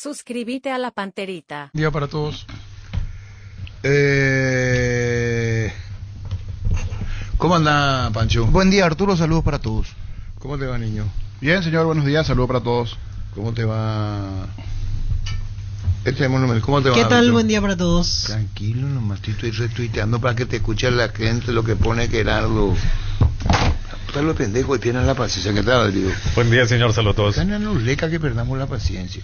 Suscríbete a la Panterita. Día para todos. ¿Cómo anda, Pancho? Buen día, Arturo, saludos para todos. ¿Cómo te va, niño? Bien, señor, buenos días, saludos para todos. ¿Cómo te va? ¿Cómo te va? ¿Qué tal? Arturo? Buen día para todos. Tranquilo, nomás estoy retuiteando para que te escuche la gente lo que pone Gerardo. Para los pendejos y pierdan la paciencia. ¿Qué tal, digo? Buen día, señor, saludos a todos. Ganan leca que perdamos la paciencia.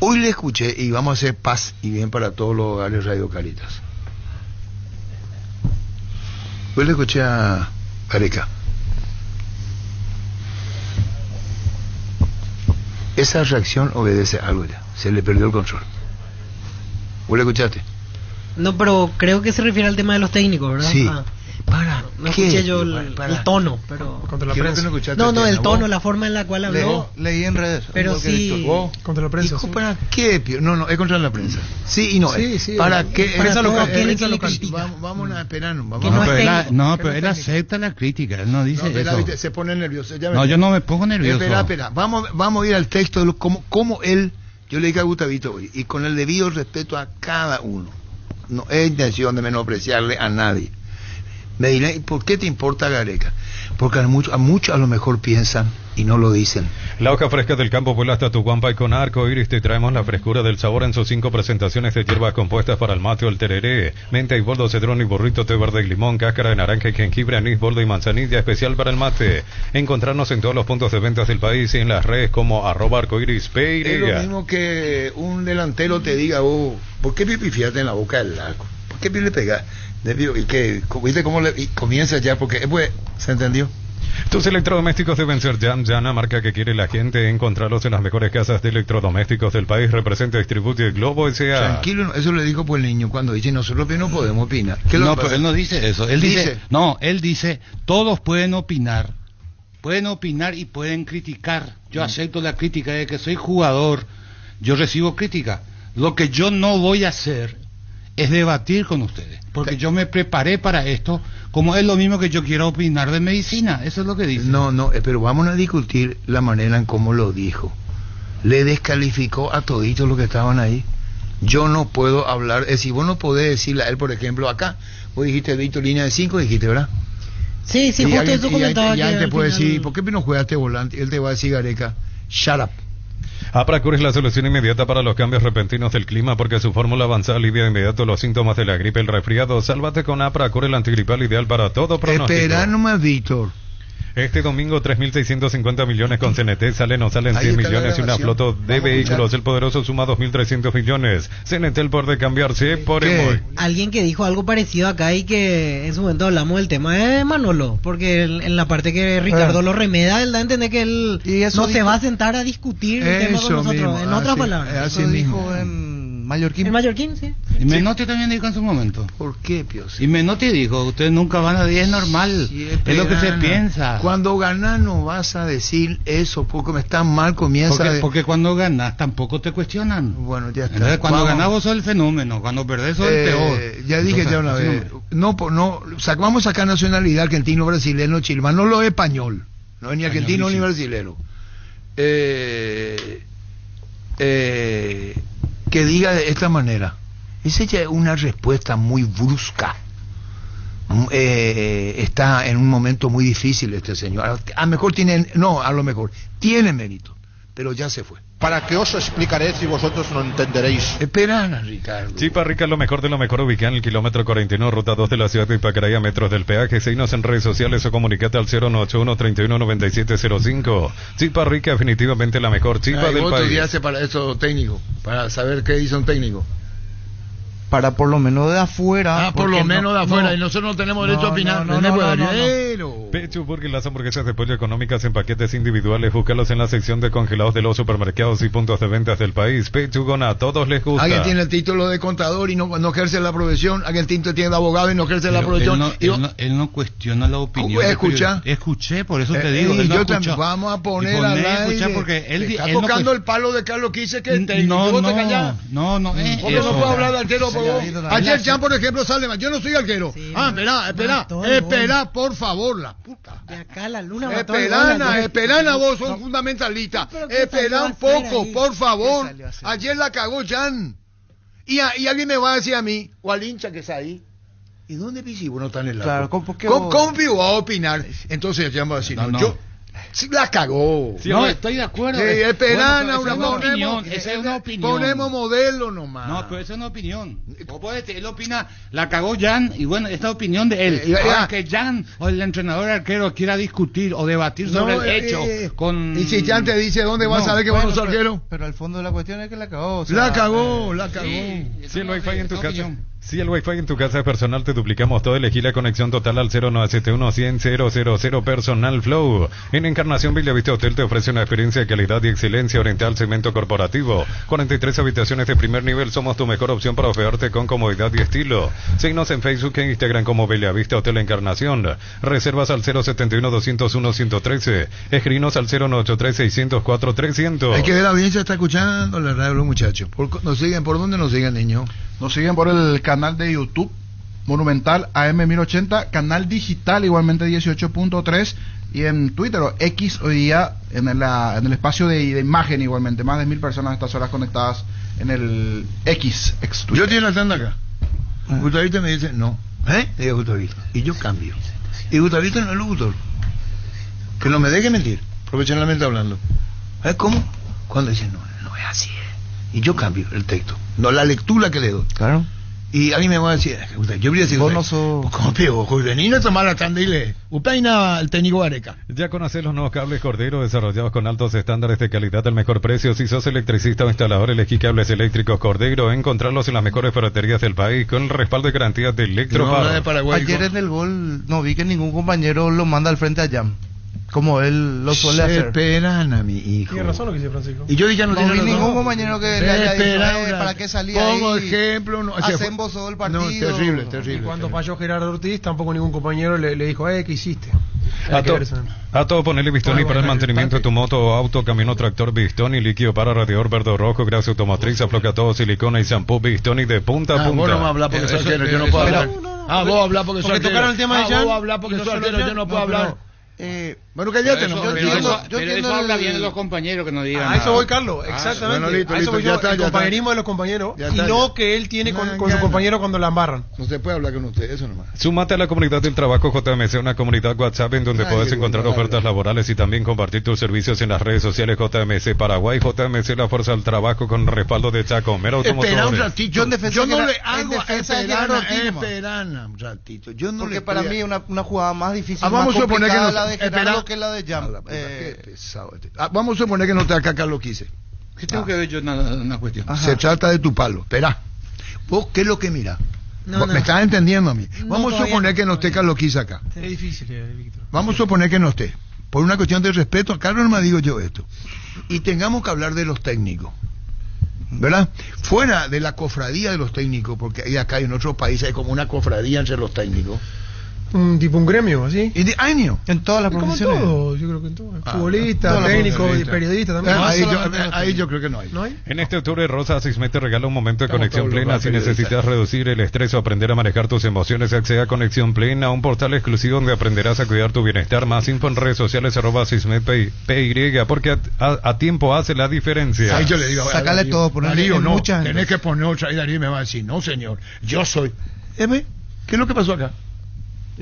Hoy le escuché y vamos a hacer paz y bien para todos los hogares Radio Caritas. Hoy le escuché a Gareca. Esa reacción obedece a algo ya. Se le perdió el control. ¿Vos le escuchaste? No, pero creo que se refiere al tema de los técnicos, ¿verdad? Sí. ¿Para no qué? escuché yo el tono, pero... Contra la Creo que prensa. no escuchaste. No, el tono, ¿Vos? la forma en la cual habló. Leí en redes. Pero igual que sí. Víctor. ¿Vos? Contra la prensa. Hijo, Sí. ¿para qué? No, es contra la prensa. Sí y no. Sí, ¿Para sí, qué? prensa local, aquel prensa que le local. critica. Vamos a esperar. Vamos Que a no esperar. es pero técnico. él, pero él acepta la crítica, él no dice No, espera, eso. viste, se pone nervioso. Ya No, ves. yo no me pongo nervioso. Espera. Vamos a ir al texto de cómo él, yo le dije a Gustavito hoy, y con el debido respeto a cada uno. No es intención de menospreciarle a nadie. Me dirán, ¿y por qué te importa Gareca? Porque a muchos a lo mejor piensan y no lo dicen. La hoja fresca del campo vuela hasta tu guampa y con Arco Iris te traemos la frescura del sabor en sus 5 presentaciones de hierbas compuestas para el mate o el tereré. Menta y boldo, cedrón y burrito, té verde y limón, cáscara de naranja y jengibre, anís, boldo y manzanilla, especial para el mate. Encontrarnos en todos los puntos de ventas del país y en las redes como @arcoirispy. Es lo mismo que un delantero te diga, ¿por qué pipifiaste en la boca del arco? ¿Por qué le pegas? ¿Y qué? ¿Viste cómo y comienza ya? Porque, ¿se entendió? Tus electrodomésticos deben ser Jana, marca que quiere la gente. Encontrarlos en las mejores casas de electrodomésticos del país. Representa, distribuye Globo S.A. Tranquilo, eso le dijo pues el niño cuando dice, nosotros no podemos opinar. ¿Qué es lo No, que pero pasa? él no dice eso. Él Dice. él dice, todos pueden opinar. Pueden opinar y pueden criticar. Yo acepto la crítica de que soy jugador. Yo recibo crítica. Lo que yo no voy a hacer es debatir con ustedes, porque yo me preparé para esto, como es lo mismo que yo quiero opinar de medicina, eso es lo que dice. No, pero vamos a discutir la manera en cómo lo dijo. Le descalificó a toditos los que estaban ahí. Yo no puedo hablar, es decir, vos no podés decirle a él, por ejemplo, acá, vos dijiste, Víctor, línea de 5, dijiste, ¿verdad? Sí, Y justo alguien- eso y comentaba. alguien que te al puede final- decir, ¿por qué no juegaste volante? Y él te va a decir, Gareca, shut up. Apracur es la solución inmediata para los cambios repentinos del clima porque su fórmula avanzada alivia de inmediato los síntomas de la gripe y el resfriado. Sálvate con Apracur, el antigripal ideal para todo pronóstico. Espera nomás, Víctor. Este domingo 3.650 millones con CNT salen o salen Ahí 10 está la millones y una grabación. flota de Vamos a vehículos. escuchar. El poderoso suma 2.300 millones. CNT el poder de cambiarse por ¿Qué? Emoy. Alguien que dijo algo parecido acá y que en su momento hablamos del tema de Manolo, porque en la parte que Ricardo lo remeda, él da a entender que él Y eso no se dijo- va a sentar a discutir el tema con Eso nosotros, mismo, en otras así- palabras. así Eso mismo. dijo en Mallorquín. El Mallorquín, sí. Y Menotti también dijo en su momento. ¿Por qué, Pios? Y Menotti dijo, ustedes nunca van a decir, es normal, Sí, es lo que se gana. piensa. Cuando ganas no vas a decir eso, porque me está mal, comienza Porque cuando ganas tampoco te cuestionan. Bueno, ya está. Entonces, cuando Vamos. ganás vos sos el fenómeno, cuando perdés sos el peor. Ya dije Entonces, ya una así vez. no- Vamos a sacar nacionalidad argentino, brasileño, chileno, no lo es español. No es ni argentino ni brasileño. Que diga de esta manera. Esa ya es una respuesta muy brusca. Está en un momento muy difícil este señor. A lo mejor tiene mérito, pero ya se fue. ¿Para qué os explicaré si vosotros no entenderéis? Espera, Ricardo. Chipa Rica, lo mejor de lo mejor, ubicada en el kilómetro 49, ruta 2 de la ciudad de Ipacaraí, a metros del peaje. Seguinos en redes sociales o comunicate al 081-319705. Chipa Rica, definitivamente la mejor chipa Ay, del vos país. estudiaste para eso técnico, para saber qué hizo un técnico. Para por lo menos de afuera. Por lo porque menos de afuera, y nosotros no tenemos derecho a opinar. Pechu Burger, las hamburguesas de pollo económicas en paquetes individuales. Búscalos en la sección de congelados de los supermercados y puntos de ventas del país. Pechu Gona, a todos les gusta. Alguien tiene el título de contador y no ejerce la profesión. Alguien tiene de abogado y no ejerce la Pero profesión. él no cuestiona la opinión. ¿Escucha? Escuché, por eso te digo. Y él no yo escuchó. también vamos a poner Y al poné, aire. escucha, porque él está no tocando cuest- el palo de Carlos Quise que el técnico. ¿Vos te callás? No, ¿Cómo no puedo hablar de arquero? favor. Ayer Jan, por ejemplo, sale mal. Yo no soy arquero. Sí, espera, por favor, la puta. De acá la luna mató el gol, Esperana, vos sos fundamentalista. Pero ¿qué Espera salió un a hacer poco, ahí? por favor. ¿Qué salió a hacer? Ayer la cagó Jan. Y alguien me va a decir a mí, o al hincha que está ahí, ¿y dónde Pisivo no está en el lado? Claro, ¿por qué ¿Cómo vos- Pivo va a opinar? Entonces Jan va a decir, no, yo... Sí, la cagó. Sí, No, hombre. estoy de acuerdo. Esperana, Bueno, pero esa es una ponemos, opinión. Esa es una opinión. ponemos modelo nomás. No, pero esa es una opinión. Él opina, la cagó Jan, y bueno, esta opinión de él. Ya. Ahora que Jan o el entrenador arquero quiera discutir o debatir sobre No, el hecho con... Y si Jan te dice dónde vas No, a ver que Bueno, vamos arquero. pero al fondo de la cuestión es que la cagó. o sea, La cagó, la Sí, cagó. esa Si el no wifi es en tu una casa, opinión. si el wifi en tu casa es personal, te duplicamos todo. Elegí la conexión total al 0971-100-000 Personal Flow. En Encarnación Bellavista Hotel te ofrece una experiencia de calidad y excelencia oriental segmento corporativo. 43 habitaciones de primer nivel. Somos tu mejor opción para hospedarte con comodidad y estilo. Síguenos en Facebook e Instagram como Bellavista Hotel Encarnación. Reservas al 071-201-113. Escribinos al 0983-604-300. Hay que ver la audiencia está escuchando la radio de los muchachos. ¿Nos siguen? ¿Por dónde nos siguen, niño? Nos siguen por el canal de YouTube Monumental AM 1080, canal digital igualmente 18.3 y en Twitter o X hoy día en el espacio de imagen igualmente. Más de 1000 personas a estas horas conectadas en el X. ex Twitter. Yo estoy en la tanda acá. Gustavito me dice, no. Le digo Gustavito. Y yo cambio. Y Gustavito no es locutor. Que no me deje mentir, profesionalmente hablando. ¿Sabes cómo? Cuando dice, no es así. Y yo cambio el texto. No la lectura que le doy. Claro. Y alguien me va a decir, yo voy a decir, Vos no sos- ¿cómo pego? Juvenil no tomar la tanda y le. Upaina el técnico Areca. Ya conoces los nuevos cables Cordero desarrollados con altos estándares de calidad al mejor precio. Si sos electricista o instalador, elegí cables eléctricos Cordero. Encontrarlos en las mejores ferreterías del país con el respaldo de garantía de No, Electropar. de Paraguay. Ayer en el gol no vi que ningún compañero lo manda al frente a Jam, como él lo suele hacer. Esperan a mi hijo. Tiene razón lo que dice Francisco. Y yo dije, no No tiene vi razón. ningún compañero que le haya dicho, Espera, ¿para qué salía Pongo ahí? ejemplo, no, Hacen vos todo el partido. No, terrible, Y terrible. cuando terrible. falló Gerardo Ortiz, tampoco ningún compañero le dijo, ¿qué hiciste? A, Hay que to- ver eso. a todo ponerle Bistoni para el mantenimiento de tu moto o auto, camino tractor Bistoni, líquido para radiador verde o rojo, grasa automotriz, afloca todo, silicona y shampoo Bistoni de punta a Vos no me punta. hablas porque soy Eso- arquero, yo no eso- puedo pero- hablar. Vos hablas porque soy porque arquero. tocaron el tema de Jan, Vos hablas porque y no soy solo arquero, yo Jan. no puedo No, pero hablar. Bueno, cállate, Pero no. eso, yo pero entiendo- eso- yo pero entiendo eso habla el- bien de los compañeros que no digan A eso nada. voy, Carlos, exactamente. bueno, listo, a eso voy listo, yo, ya está, el ya compañerismo de los compañeros Ya y está, no ya. que él tiene con su Mañana. compañero cuando la embarran. No se puede hablar con usted, eso nomás. Sumate a la comunidad del trabajo JMC, una comunidad WhatsApp en donde Ay, puedes qué encontrar bueno, ofertas habla. laborales y también compartir tus servicios en las redes sociales JMC Paraguay, JMC la fuerza del trabajo con respaldo de Chaco, Mero Espera un Automotores. ratito. Yo en defensa Yo no de le Gerard- hago en defensa de esperar, Gerardo Ortiz, nomás. esperana un ratito. Yo no Porque le para estoy- mí una jugada más difícil, Vamos más a suponer que complicada no la de Gerardo espera. que la de Jam. A la puta, qué pesado este. Vamos a suponer que no te acá lo quise. ¿Qué tengo que ver yo en una cuestión? Ajá. Se trata de tu palo. Espera. ¿Vos qué es lo que mira? No, ¿Vos no. ¿Me estás entendiendo a mí? No, Vamos a todavía suponer no, que no esté todavía. Carlos Quisa acá. Es difícil, Víctor. Vamos a suponer que no esté. Por una cuestión de respeto, a Carlos no me digo yo esto. Y tengamos que hablar de los técnicos. ¿Verdad? Fuera de la cofradía de los técnicos, porque ahí acá en otros países hay como una cofradía entre los técnicos. Tipo un gremio, así. Y de año. En todas las Como en profesiones. todo, yo creo que en todo. Ah, Futbolista, todas las técnico y profesiones. periodista también. Ahí, solamente los ahí yo creo que no hay. ¿No hay? En este octubre, Rosa Asismet te regala un momento de Estamos conexión todos plena. los Si periodistas. necesitas reducir el estrés o aprender a manejar tus emociones, accede a Conexión Plena, un portal exclusivo donde aprenderás a cuidar tu bienestar. Más info en redes sociales @asismetpy, porque a tiempo hace la diferencia. Ahí yo le digo, Sácale Darío, todo, ponerle Darío, en no, muchas- tenés que poner otra. Y Darío me va a decir, no señor, yo soy. ¿Ve? ¿Qué es lo que pasó acá?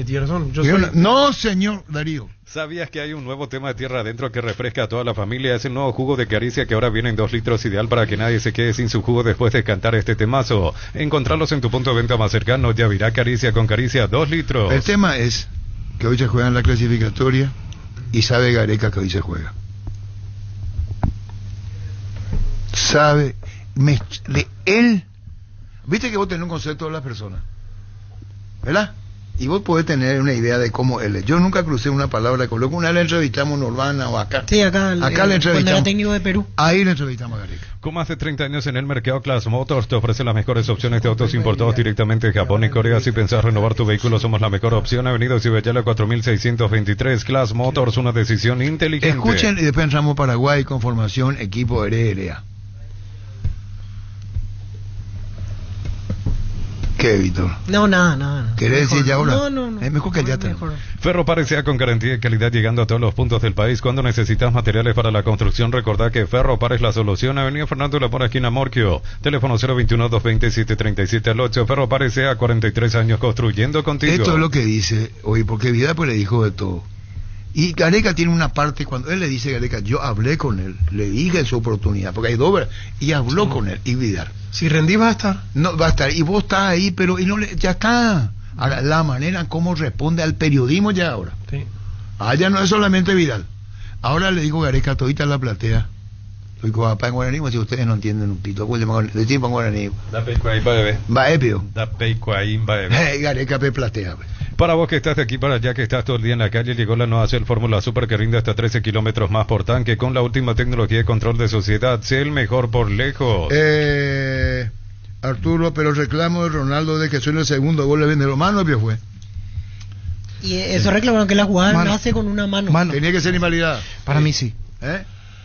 Tiene razón. Yo Yo soy... no, señor Darío. ¿Sabías que hay un nuevo tema de tierra adentro que refresca a toda la familia? Es el nuevo jugo de Caricia que ahora viene en 2 litros, ideal para que nadie se quede sin su jugo después de cantar este temazo. Encontrarlos en tu punto de venta más cercano. Ya virá Caricia con Caricia 2 litros. El tema es que hoy se juega en la clasificatoria y sabe Gareca que hoy se juega. Sabe, él, viste que vos tenés un concepto de la persona, ¿verdad? Y vos podés tener una idea de cómo él es. Yo nunca crucé una palabra con lo que una vez le entrevistamos en Urbana o acá. Sí, acá le cuando era entrevistamos. técnico de Perú. Ahí le entrevistamos a Gareca. Con más de 30 años en el mercado, Class Motors te ofrece las mejores opciones de autos importados directamente de Japón y Corea. Si pensás renovar tu vehículo, somos la mejor opción. Avenida Cibeyala 4623. Class Motors, una decisión inteligente. Escuchen y después entramos a Paraguay con formación equipo RLA. ¿Qué, Víctor? No, nada. ¿Querés Mejor. decir ya ahora? No. Es mejor que ya está. Mejor. Ferropar S.A. con garantía y calidad llegando a todos los puntos del país. Cuando necesitas materiales para la construcción, recordá que Ferropar es la solución. Avenida Fernando Lapor, esquina Morquio. Teléfono 021-227-37 al 8. Ferropar S.A. 43 años construyendo contigo. Esto es lo que dice hoy, porque Vidal pues le dijo de todo. Y Gareca tiene una parte, cuando él le dice a Gareca, yo hablé con él, le dije su oportunidad, porque hay dos, ¿verdad? Y habló con él, y Vidal. Si rendí vas a estar. No, va a estar, y vos estás ahí, pero y no le, ya está. Ahora, la manera como responde al periodismo ya ahora. Sí. Ya no es solamente Vidal. Ahora le digo Gareca, todita la platea. Lo digo, papá en guaraní, si ustedes no entienden un pito, pues le digo en guaraní. Da peico ahí, bebé. Va, epio. Da peico ahí, bebé. Gareca pe platea, pues. Para vos que estás de aquí para allá, que estás todo el día en la calle, llegó la nueva Shell Fórmula Super que rinde hasta 13 kilómetros más por tanque con la última tecnología de control de sociedad. Shell mejor por lejos. Arturo, pero reclamo de Ronaldo de que soy el segundo gol de Vendero. Mano, ¿qué fue? Y eso reclamaron que la jugada nace con una mano. Tenía que ser invalidada. Para mí sí.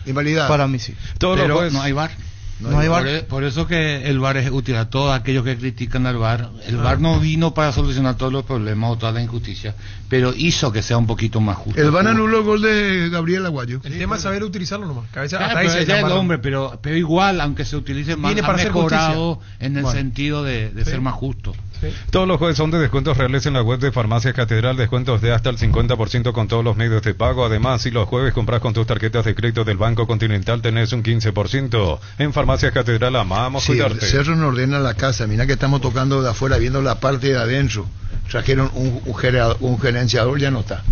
Invalidada. Para mí sí. Todos los Pero jueces. no hay VAR. No hay VAR. Por eso que el VAR es útil a todos aquellos que critican al VAR. El VAR no vino para solucionar todos los problemas o toda la injusticia, pero hizo que sea un poquito más justo. El VAR anuló el gol de Gabriel Aguayo. El tema es saber utilizarlo nomás. Que a veces Claro, hasta ahí pero se ella es el llaman. hombre, pero igual, aunque se utilice más, Viene ha para hacer mejorado justicia. en el Bueno. sentido de Sí. ser más justo. Sí. Todos los jueves son de descuentos reales en la web de Farmacias Catedral, descuentos de hasta el 50% con todos los medios de pago. Además, si los jueves compras con tus tarjetas de crédito del Banco Continental, tenés un 15%. En Farmacias Catedral amamos Sí, cuidarte. Cerro nos ordena la casa. Mira que estamos tocando de afuera, viendo la parte de adentro. Trajeron un gerenciador, ya no está.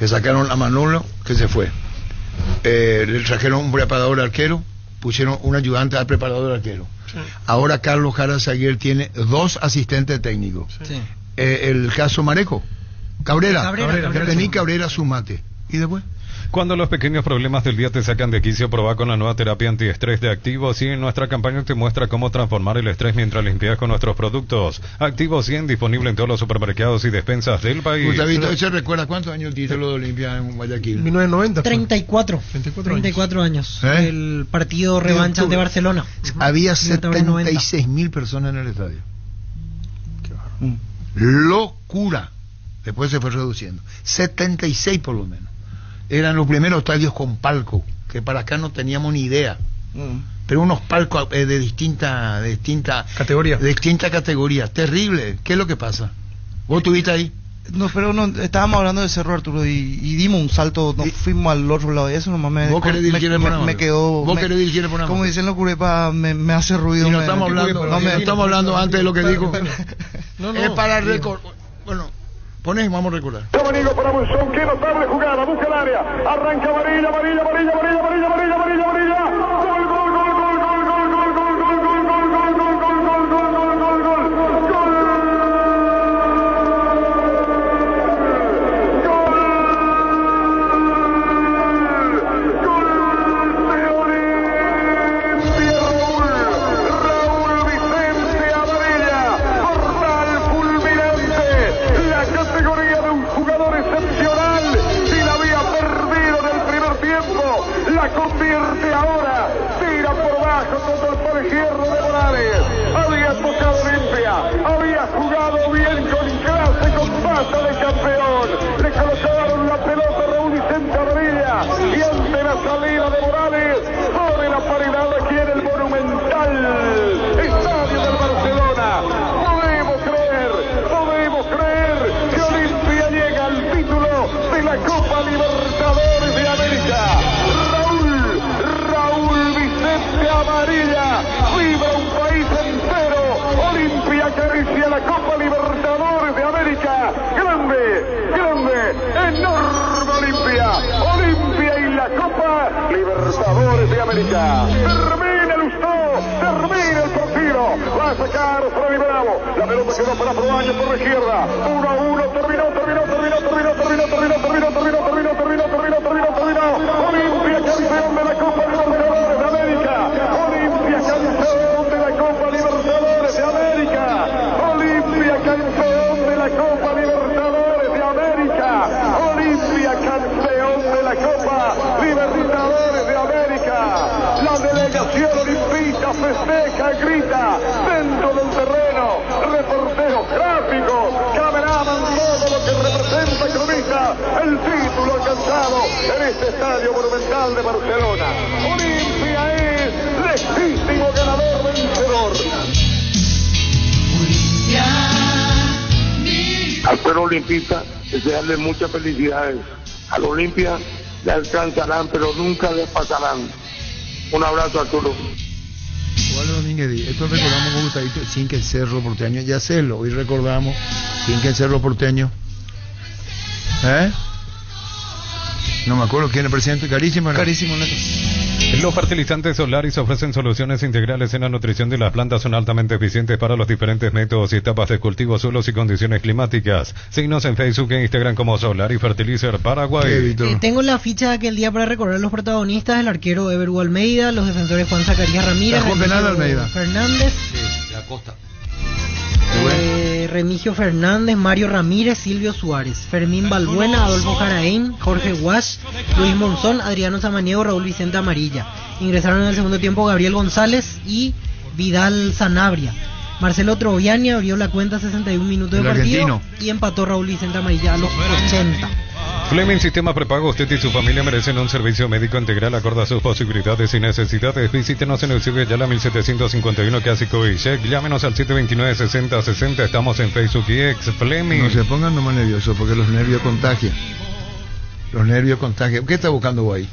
Le sacaron a Manolo, que se fue. Le trajeron un preparador arquero, pusieron un ayudante al preparador arquero. Sí. Ahora Carlos Jara Zaguer tiene 2 asistentes técnicos. Sí. El caso Mareco, Cabrera, Cabrera. Tení Cabrera sumate. ¿Y después? Cuando los pequeños problemas del día te sacan de quicio, probá con la nueva terapia antiestrés de Activo 100. Nuestra campaña te muestra cómo transformar el estrés mientras limpias con nuestros productos. Activo 100 disponible en todos los supermercados y despensas del país. Gustavito, ¿se recuerda cuántos años el título de Olimpia en Guayaquil? 1990. 34 años. ¿Eh? El partido revancha ante Barcelona. Había Libertadores 90. 76.000 personas en el estadio. Locura. Después se fue reduciendo. 76 por lo menos. Eran los primeros estadios con palco, que para acá no teníamos ni idea. Pero unos palcos de distinta categoría. Terrible. ¿Qué es lo que pasa? ¿Vos estuviste ahí? No, pero no, estábamos hablando de Cerro, Arturo, y dimos un salto, nos fuimos al otro lado, y eso nomás ¿Vos querés dirigir el programa? me quedó... ¿Vos querés dirigir el programa? Como dicen los curepas, me hace ruido. Y no estamos hablando antes de lo que dijo. No, Es para recordar. Bueno, ponés, vamos a recordar. Domenico para Monzón, qué notable jugada, busca el área, arranca amarilla. Gol, gol, gol, gol, gol, gol, gol, gol, gol, gol, convierte ahora, tira por bajo contra el palo izquierdo de Morales. Había tocado Olimpia, había jugado bien con clase, con pasta de campeón. Le colocaron la pelota a Raúl Vicente Amarilla y ante la salida de Morales pone la paridad aquí en el Monumental Estadio del Barcelona. Podemos creer que Olimpia llega al título de la Copa Libertadores de América. Amarilla, viva un país entero. Olimpia acaricia la Copa Libertadores de América. Grande, enorme Olimpia y la Copa Libertadores de América. Termina el termina el partido. Va a sacar Freddy Bravo. La pelota quedó para Proaño por la izquierda. 1-1, terminó. Olimpia campeón de la Copa Libertadores de América. Olimpia campeón de la Copa Libertadores de América. Olimpia campeón de la Copa Libertadores de América. Olimpia campeón de la Copa Libertadores de América. La delegación olimpista festeja, grita dentro del terreno. Internacional de Barcelona. Olimpia es legítimo ganador vencedor. Al pueblo olimpista, desearle muchas felicidades. Al Olimpia le alcanzarán, pero nunca le pasarán. Un abrazo, Arturo. Bueno, Domínguez, esto recordamos con Gustavito, sin que el Cerro Porteño, ya sé, hoy recordamos, sin que el Cerro Porteño. No me acuerdo quién es el presidente, carísimo. Carísimo, Neto. Los fertilizantes Solaris ofrecen soluciones integrales en la nutrición de las plantas, son altamente eficientes para los diferentes métodos y etapas de cultivo, suelos y condiciones climáticas. Síguenos en Facebook e Instagram como Solari Fertilizer Paraguay. Tengo la ficha de aquel día para recordar los protagonistas: el arquero Ever Almeida, los defensores Juan Zacarías Ramírez, Almeida Fernández, de Acosta. Remigio Fernández, Mario Ramírez, Silvio Suárez, Fermín Balbuena, Adolfo Jaraín, Jorge Wash, Luis Monzón, Adriano Samaniego, Raúl Vicente Amarilla. Ingresaron en el segundo tiempo Gabriel González y Vidal Sanabria. Marcelo Troviani abrió la cuenta a 61 minutos de partido argentino. y empató Raúl Vicente Amarilla a los 80. Fleming Sistema Prepago, usted y su familia merecen un servicio médico integral acorde a sus posibilidades y necesidades. Visítenos en Eusebio Ayala 1751 Clásico y Check. Llámenos al 729-6060. Estamos en Facebook y X. Fleming. No se pongan nomás nerviosos porque los nervios contagian. Los nervios contagian. ¿Qué está buscando vos ahí?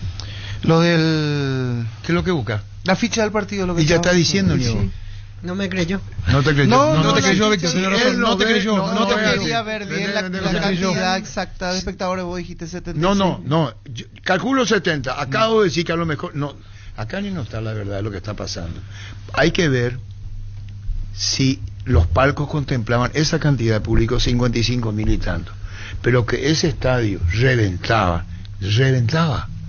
Lo del... ¿Qué es lo que busca? La ficha del partido. Lo que Y ya está diciendo, Niego. Sí. No me creyó. No te creyó. No te creyó, Víctor, tiene razón. No te creyó. No te creyó. quería ver bien la cantidad exacta de espectadores. Vos dijiste 70. No. Yo calculo 70. Acabo de decir que a lo mejor... No, acá ni no está la verdad de lo que está pasando. Hay que ver si los palcos contemplaban esa cantidad de público, 55.000 y tanto. Pero que ese estadio reventaba.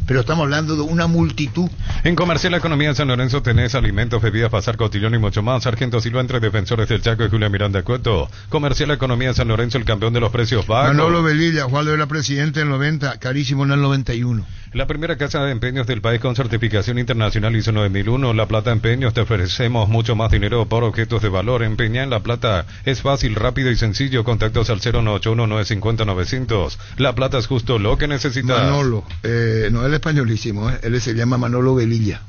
Pero estamos hablando de una multitud. En Comercial Economía San Lorenzo tenés alimentos, bebidas, pasar, cotillón y mucho más. Sargento Silva entre Defensores del Chaco y Julia Miranda Cueto. Comercial Economía San Lorenzo, el campeón de los precios bajos. Manolo Velilla, Juan era presidente en el 90, carísimo en el 91. La primera casa de empeños del país con certificación internacional ISO 9001. La Plata Empeños, te ofrecemos mucho más dinero por objetos de valor. Empeña en La Plata es fácil, rápido y sencillo. Contactos al 0981-950-900. La Plata es justo lo que necesitas. Manolo, no es españolísimo, él se llama Manolo Velilla.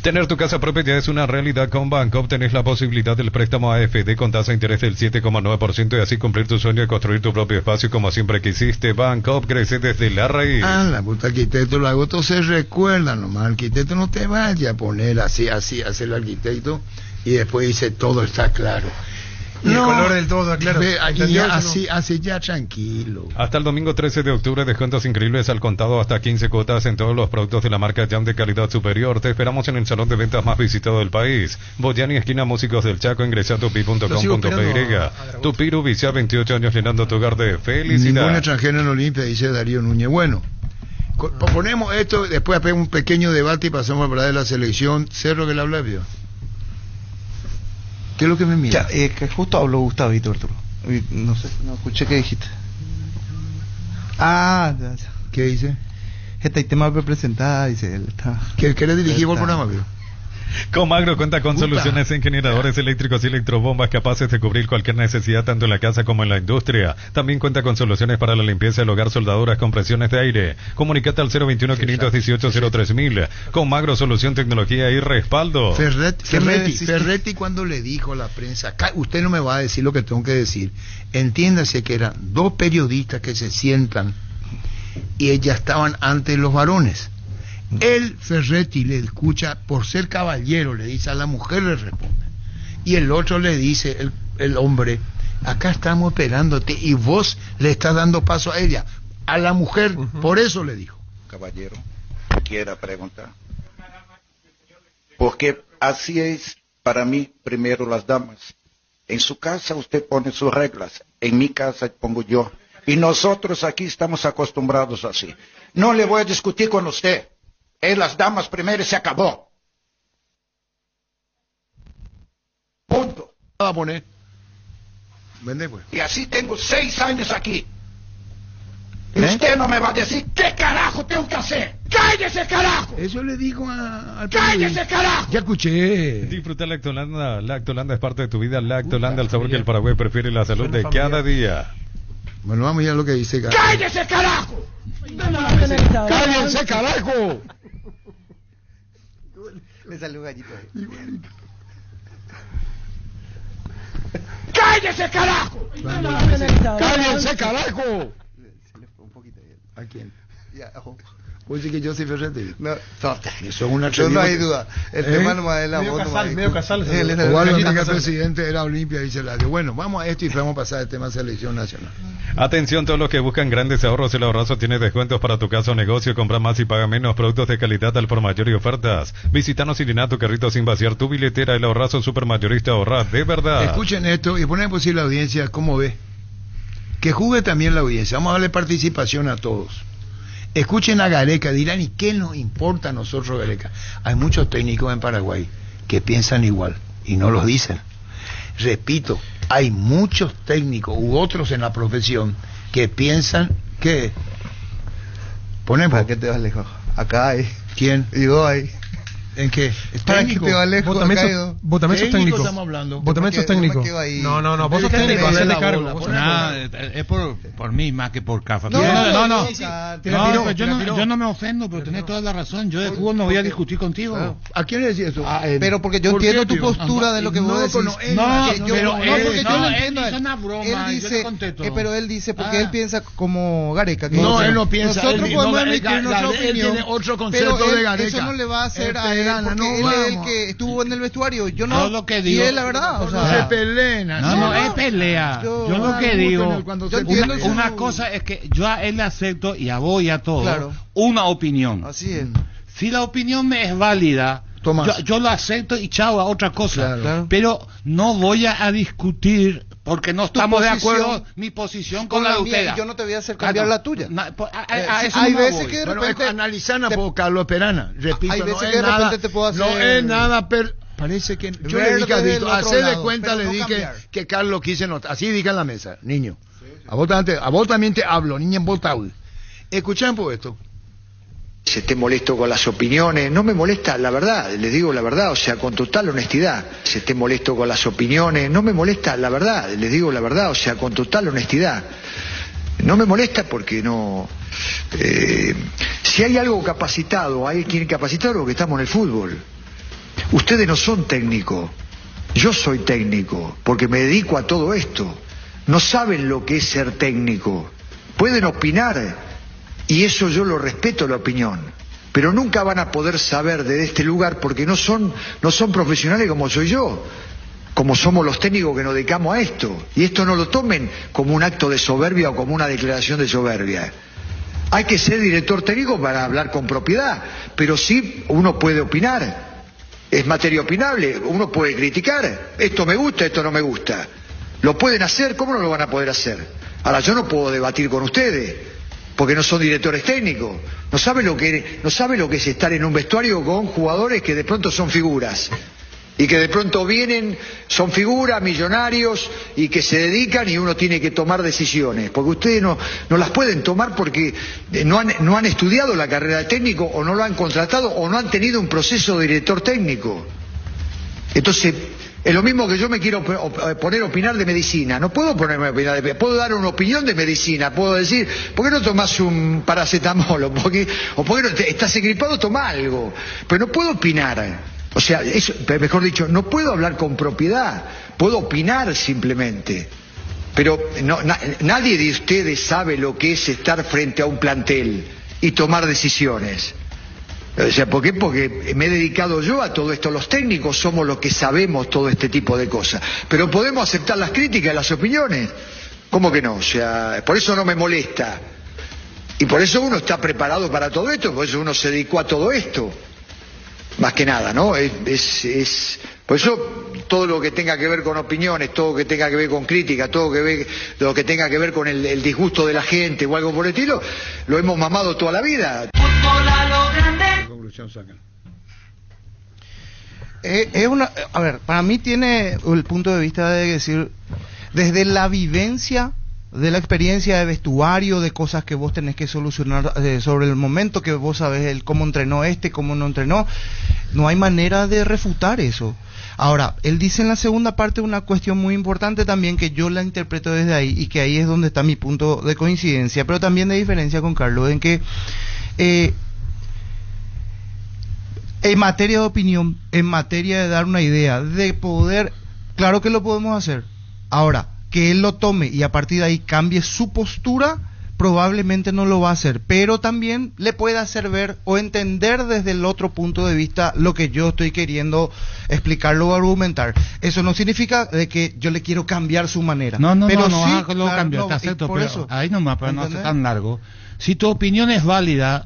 Tener tu casa propia ya es una realidad. Con Bancoop tenés la posibilidad del préstamo AFD con tasa de interés del 7,9% y así cumplir tu sueño de construir tu propio espacio como siempre quisiste. Bancoop crece desde la raíz. La puta, arquitecto, lo hago, todo se recuerda nomás. Arquitecto, no te vaya a poner así, hacer el arquitecto y después dice todo está claro. Y el color del todo, claro. Así ya tranquilo. Hasta el domingo 13 de octubre, descuentos increíbles al contado, hasta 15 cuotas en todos los productos de la marca Jam de calidad superior. Te esperamos en el salón de ventas más visitado del país. Boyani, esquina Músicos del Chaco. Ingresa a tupi.com.py. Tupiru, vicia 28 años llenando tu hogar de felicidad. Ningún extranjero en Olimpia, dice Darío Núñez. Bueno, ponemos esto, después hacemos un pequeño debate y pasamos a hablar de la selección. Cerro que le habla, ¿vio? ¿Qué es lo que me mira? Que justo habló Gustavito, Arturo. No sé, no escuché qué dijiste. Ya. ¿Qué dice? Este tema presentada, dice él. ¿Qué le dirigimos al programa, vio? Comagro cuenta con soluciones en generadores eléctricos y electrobombas capaces de cubrir cualquier necesidad tanto en la casa como en la industria. También cuenta con soluciones para la limpieza del hogar, soldaduras, compresiones de aire. Comunicate al 021-518-03000. Comagro, solución, tecnología y respaldo. Ferretti cuando le dijo a la prensa, usted no me va a decir lo que tengo que decir. Entiéndase que eran dos periodistas que se sientan y ellas estaban ante los varones. El Ferretti le escucha, por ser caballero, le dice a la mujer, le responde. Y el otro le dice, el hombre, acá estamos esperándote y vos le estás dando paso a ella, a la mujer, por eso le dijo. Caballero, quiera preguntar. Porque así es para mí, primero las damas. En su casa usted pone sus reglas, en mi casa pongo yo. Y nosotros aquí estamos acostumbrados así. No le voy a discutir con usted. Las damas primero y se acabó. Punto. Va a poner. Vende pues. Y así tengo 6 años aquí. Y usted no me va a decir qué carajo tengo que hacer. ¡Cállese, carajo! Eso le digo al ¡cállese, carajo! Ya escuché. Disfruta Lactolanda. Lactolanda es parte de tu vida. Lactolanda, el sabor que el Paraguay prefiere, la salud de cada día. Bueno, vamos ya a lo que dice Gareca. ¡Cállese, carajo! ¡Cállense, carajo! Le salió un gallito ahí. ¡Cállese, carajo! ¡Cállense, carajo! Se le fue un poquito ahí. ¿A quién? Ya, ojo. Pues sí que yo soy Ferretti. No, Eso es una no hay duda. El tema nomás es la Medio voz. casal, medio casal. Igual el presidente era Olimpia, dice Radio. Bueno, vamos a esto y vamos a pasar al tema selección nacional. Atención todos los que buscan grandes ahorros, el Ahorrazo tiene descuentos para tu casa o negocio, compra más y paga menos, productos de calidad al por mayor y ofertas. Visítanos y llena tu carrito sin vaciar tu billetera, el Ahorrazo supermayorista, ahorra de verdad. Escuchen esto y ponen posible la audiencia, ¿cómo ve? Que juegue también la audiencia, vamos a darle participación a todos. Escuchen a Gareca, dirán, ¿y qué nos importa a nosotros Gareca? Hay muchos técnicos en Paraguay que piensan igual y no los dicen. Repito, hay muchos técnicos u otros en la profesión que piensan que... Ponemos. ¿Para qué te vas lejos? Acá hay. ¿Quién? Y dos hay. ¿En qué? ¿Para qué te vas lejos? Vos también sos técnico. Estamos hablando. Vos también sos técnico. No, vos sos técnico, hacete cargo. Es por mí más que por Cafa. No, yo no me ofendo, pero tenés toda la razón. Yo de fútbol no voy a discutir contigo. ¿A quién le decís eso? Pero porque yo entiendo tu postura de lo que vos decís. Porque yo lo él entiendo. hizo una broma. Él Yo dice, le contesto. pero él dice, porque él piensa como Gareca. No, él no piensa. Nosotros podemos emitir nuestra Él opinión. tiene otro concepto de Gareca. Eso no le va a hacer a él, porque él es el que estuvo en el vestuario. Yo no. Lo que digo, y es la verdad. O No sea, se peleen. No, es pelea. Yo lo que digo, entiendo una cosa es que yo a él le acepto y a vos y a todos Claro. una opinión. así es. Si la opinión me es válida, yo lo acepto y chao a otra cosa. Claro. Pero no voy a discutir porque no estamos de acuerdo mi posición con la de mía, ustedes. y yo no te voy a hacer cambiar la tuya. A eso hay no me veces voy. que de Bueno, repente analizan a Carlos Perana. Repito, hay veces no que es de repente nada, te puedo hacer. no es nada, parece que yo le dije a desde el Víctor, otro hacer de lado, cuenta pero le no dije cambiar. que Carlos quise notar. Así diga en la mesa, niño. A vos también te hablo, niña en votado. Escuchan por esto. Se esté molesto con las opiniones, no me molesta la verdad, les digo la verdad, o sea, con total honestidad. Se esté molesto con las opiniones, no me molesta la verdad, les digo la verdad, o sea, con total honestidad. No me molesta porque no... si hay algo capacitado, hay quien capacitado que estamos en el fútbol. Ustedes no son técnicos, yo soy técnico, porque me dedico a todo esto. No saben lo que es ser técnico. Pueden opinar, y eso yo lo respeto, la opinión, pero nunca van a poder saber desde este lugar porque no son profesionales como soy yo, como somos los técnicos que nos dedicamos a esto. Y esto no lo tomen como un acto de soberbia o como una declaración de soberbia. Hay que ser director técnico para hablar con propiedad, pero sí uno puede opinar. Es materia opinable, uno puede criticar. Esto me gusta, esto no me gusta. ¿Lo pueden hacer? ¿Cómo no lo van a poder hacer? Ahora, yo no puedo debatir con ustedes, porque no son directores técnicos. No sabe lo que es estar en un vestuario con jugadores que de pronto son figuras. Y que de pronto vienen, son figuras, millonarios, y que se dedican y uno tiene que tomar decisiones. Porque ustedes no las pueden tomar porque no han estudiado la carrera de técnico, o no lo han contratado, o no han tenido un proceso de director técnico. Entonces, es lo mismo que yo me quiero poner a opinar de medicina. No puedo ponerme a opinar puedo dar una opinión de medicina. Puedo decir, ¿por qué no tomás un paracetamol? O por qué no estás engripado, toma algo. Pero no puedo opinar. O sea, mejor dicho, no puedo hablar con propiedad. Puedo opinar simplemente. Pero nadie de ustedes sabe lo que es estar frente a un plantel y tomar decisiones. O sea, ¿por qué? Porque me he dedicado yo a todo esto. Los técnicos somos los que sabemos todo este tipo de cosas. Pero podemos aceptar las críticas, las opiniones. ¿Cómo que no? O sea, por eso no me molesta. Y por eso uno está preparado para todo esto, por eso uno se dedicó a todo esto. Más que nada, ¿no? Por eso todo lo que tenga que ver con opiniones, todo lo que tenga que ver con crítica, todo lo que tenga que ver con el disgusto de la gente o algo por el estilo, lo hemos mamado toda la vida. ¿Qué conclusión sacan? A ver, para mí tiene el punto de vista de decir, desde la vivencia de la experiencia de vestuario, de cosas que vos tenés que solucionar sobre el momento, que vos sabés cómo entrenó cómo no entrenó. No hay manera de refutar eso. Ahora, él dice en la segunda parte una cuestión muy importante también, que yo la interpreto desde ahí, y que ahí es donde está mi punto de coincidencia, pero también de diferencia con Carlos, en que en materia de opinión, en materia de dar una idea, de poder, claro que lo podemos hacer. Ahora, que él lo tome y a partir de ahí cambie su postura, probablemente no lo va a hacer, pero también le puede hacer ver o entender desde el otro punto de vista lo que yo estoy queriendo explicarlo o argumentar. Eso no significa de que yo le quiero cambiar su manera. Pero sí, lo cambio, te acepto, pero eso, ahí nomás, para no hacer tan largo. Si tu opinión es válida,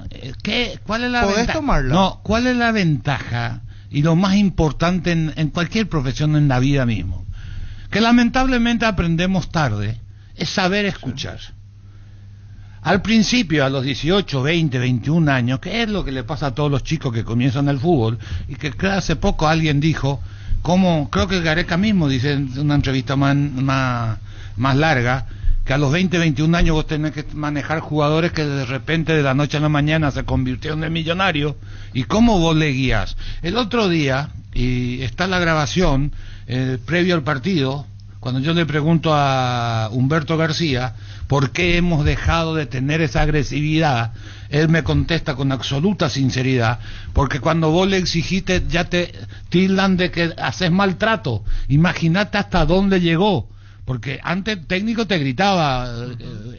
¿cuál es la ¿podés ventaja? tomarla? No, ¿cuál es la ventaja y lo más importante en cualquier profesión, en la vida mismo? Que lamentablemente aprendemos tarde, es saber escuchar. Al principio, a los 18, 20, 21 años, que es lo que le pasa a todos los chicos que comienzan el fútbol, y que hace poco alguien dijo, creo que Gareca mismo dice en una entrevista más larga, que a los 20, 21 años vos tenés que manejar jugadores que de repente de la noche a la mañana se convirtieron en millonarios, y cómo vos le guías. El otro día, y está la grabación, previo al partido, cuando yo le pregunto a Humberto García por qué hemos dejado de tener esa agresividad, él me contesta con absoluta sinceridad, porque cuando vos le exigiste ya te tildan de que haces maltrato. Imagínate hasta dónde llegó, porque antes el técnico te gritaba,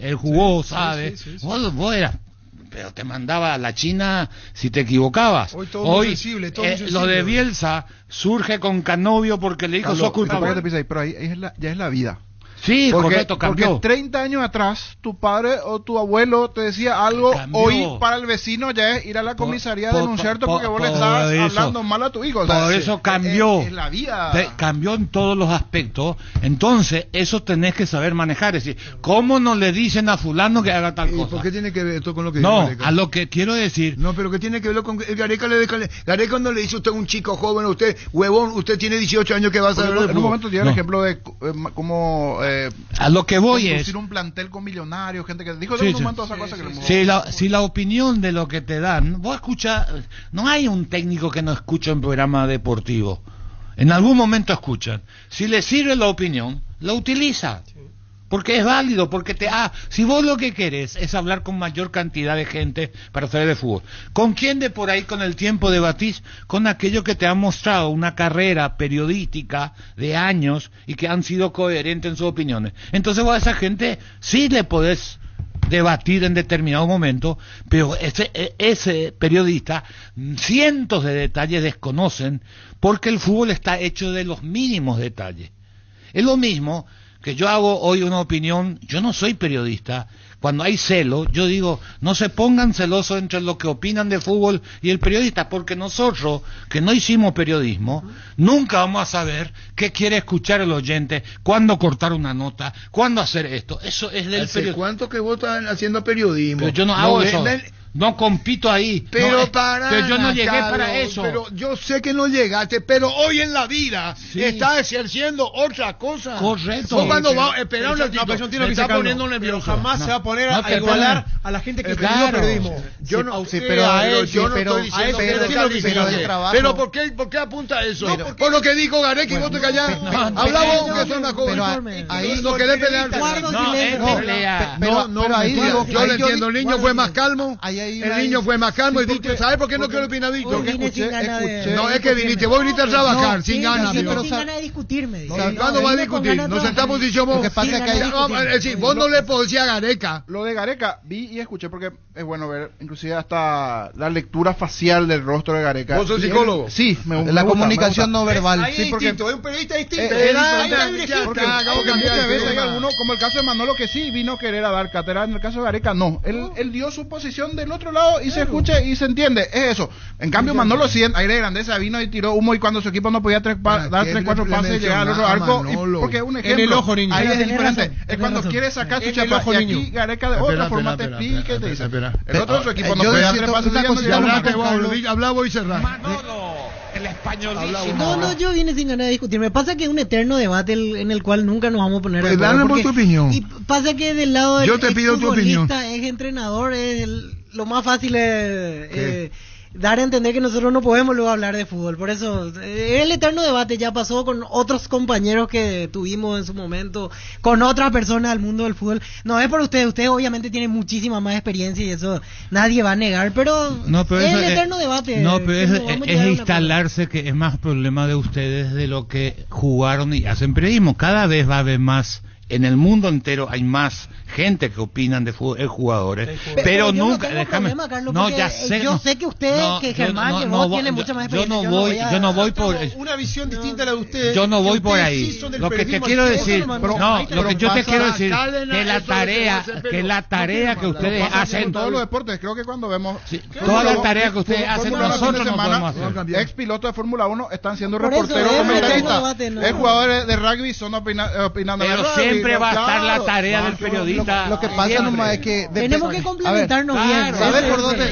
él jugó, ¿sabes? Sí. Vos eras, pero te mandaba a la China si te equivocabas. Hoy sensible, lo de Bielsa surge con Canovio porque le dijo sos culpable. Pero ahí ya es la vida. Sí, correcto, cambió. Porque 30 años atrás tu padre o tu abuelo te decía algo, hoy para el vecino ya es ir a la comisaría a denunciarte porque vos le estabas hablando mal a tu hijo. O sea, por eso cambió. Es la vida. Cambió en todos los aspectos. Entonces, eso tenés que saber manejar. Es decir, ¿cómo no le dicen a fulano que haga tal cosa? ¿Por qué tiene que ver esto con lo que dice Gareca? A lo que quiero decir. No, pero ¿qué tiene que ver con Gareca? Gareca no le dice usted un chico joven, usted, huevón, usted tiene 18 años que va a saber. En un momento dio el ejemplo de cómo... a lo que voy es un plantel con millonarios, gente que dijo si la opinión de lo que te dan, vos escuchás, no hay un técnico que no escucha en programa deportivo, en algún momento escuchan, si le sirve la opinión, la utiliza, porque es válido, porque si vos lo que querés es hablar con mayor cantidad de gente para saber de fútbol, ¿con quién de por ahí con el tiempo debatís? Con aquello que te ha mostrado una carrera periodística de años y que han sido coherentes en sus opiniones. Entonces vos a esa gente sí le podés debatir en determinado momento, pero ese periodista cientos de detalles desconocen, porque el fútbol está hecho de los mínimos detalles. Es lo mismo que yo hago hoy una opinión, yo no soy periodista, cuando hay celo, yo digo, no se pongan celosos entre lo que opinan de fútbol y el periodista, porque nosotros, que no hicimos periodismo, nunca vamos a saber qué quiere escuchar el oyente, cuándo cortar una nota, cuándo hacer esto, eso es del periodismo. ¿Cuánto que vos estás haciendo periodismo? Pero yo no hago eso. No compito ahí. Pero pero yo no llegué para eso. Pero yo sé que no llegaste, pero hoy en la vida estás ejerciendo otra cosa. Correcto. Vos cuando vas a esperar un ratito, me está poniendo nervioso. Jamás se va a poner a igualar a la gente que estudió periodismo. Yo no estoy diciendo pero ¿por qué apunta eso? Por lo que dijo Gareca y vos te callás. Hablamos que son una joven. Ahí no querés pelear. No, ahí yo le entiendo. El niño fue más calmo. El niño fue más calmo y dice, ¿sabes por qué no quiero opinar, Víctor? No, es que viniste, vos viniste a trabajar sin ganas. Sin ganas de discutirme. ¿Cuándo va a discutir? Nos sentamos y yo vos. Lo que pasa es que vos no le podés decir a Gareca. Lo de Gareca, vi y escuché porque es bueno ver, inclusive hasta la lectura facial del rostro de Gareca. ¿Vos sos psicólogo? Sí, la comunicación no verbal. Sí, porque es un periodista distinto. Porque muchas veces hay algunos, como el caso de Manolo, que sí vino a querer a dar cátedra, en el caso de Gareca no. Él dio su posición del otro lado y se escucha y se entiende, es eso. En cambio Manolo sí en aire de grandeza vino y tiró humo, y cuando su equipo no podía dar 3-4 pases llegar al otro arco, porque es un ejemplo. En el ojo, niño. Ahí es diferente. Es cuando quiere sacar su chapa, y aquí Gareca de otra forma te explica y te dice. El otro de su equipo no podía dar 3 pases. Hablaba y cerraba. el españolísimo. No, yo vine sin ganas de discutir. Me pasa que es un eterno debate en el cual nunca nos vamos a poner de Pues acuerdo. dame porque- tu opinión. Y pasa que del lado del Yo te pido tu opinión. exfutbolista, es entrenador, lo más fácil es dar a entender que nosotros no podemos luego hablar de fútbol. Por eso, el eterno debate ya pasó con otros compañeros que tuvimos en su momento, con otras personas del mundo del fútbol. No es por ustedes, ustedes obviamente tienen muchísima más experiencia y eso nadie va a negar, pero, Pero es eso el eterno debate. No, pero ¿Cómo vamos a llegar a es una instalarse que es más problema de ustedes de lo que jugaron y hacen periodismo. Cada vez va a haber más. En el mundo entero hay más gente que opinan de fútbol, jugadores, pero yo nunca, no tengo déjame, problema, Carlos, no, porque ya sé, yo no, sé que usted, no, que yo Germán, no- que no vos voy- tiene mucha más experiencia. yo no voy por, Una visión distinta a la de ustedes. yo no voy que por ustedes ahí. sí son del Lo que te periodismo quiero al decir, fútbol, lo que yo te quiero decir, Cárdenas, que la eso tarea, es lo que que la tarea que ustedes Pasa hacen, en todos los deportes, creo que cuando vemos todas las tareas que ustedes hacen Fórmula 1 nosotros fin de no semana, podemos hacer. ex pilotos de Fórmula 1 están siendo Por eso, reporteros, es comentaristas, debate, no. ex jugadores de rugby son opinando de Pero rugby, siempre va a estar la claro. tarea del periodista. Lo que pasa siempre. nomás es que Tenemos que complementarnos Claro. bien.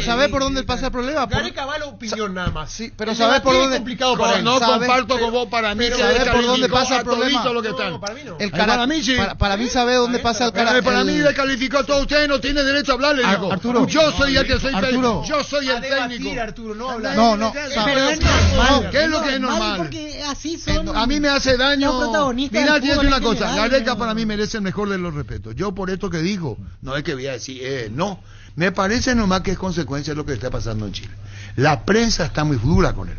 ¿Sabes por dónde pasa el problema? Gareca va a la opinión nada más. Sí, pero El ¿sabes por debate es dónde? complicado para él. No ¿Sabe? comparto con vos para mí. Pero que ¿sabe Gareca por dónde descalificó pasa el a todito problema? lo que están. No, para mí no. Para mí sí. Para mí, ¿sabe dónde pasa el Para mí descalificó a todos ustedes, no tiene derecho a hablarle, dijo. Arturo. Yo soy el que soy Arturo. yo soy el A debatir, técnico. Arturo, no hablar. No, Pero es normal. ¿Qué es lo que es normal? Porque así son. A mí me hace daño. los protagonistas Mirá, del te fútbol una en cosa. general, Gareca ¿no? para mí merece el mejor de los respetos. Yo por esto que digo, no es que voy a decir, no. Me parece nomás que es consecuencia de lo que está pasando en Chile. La prensa está muy dura con él.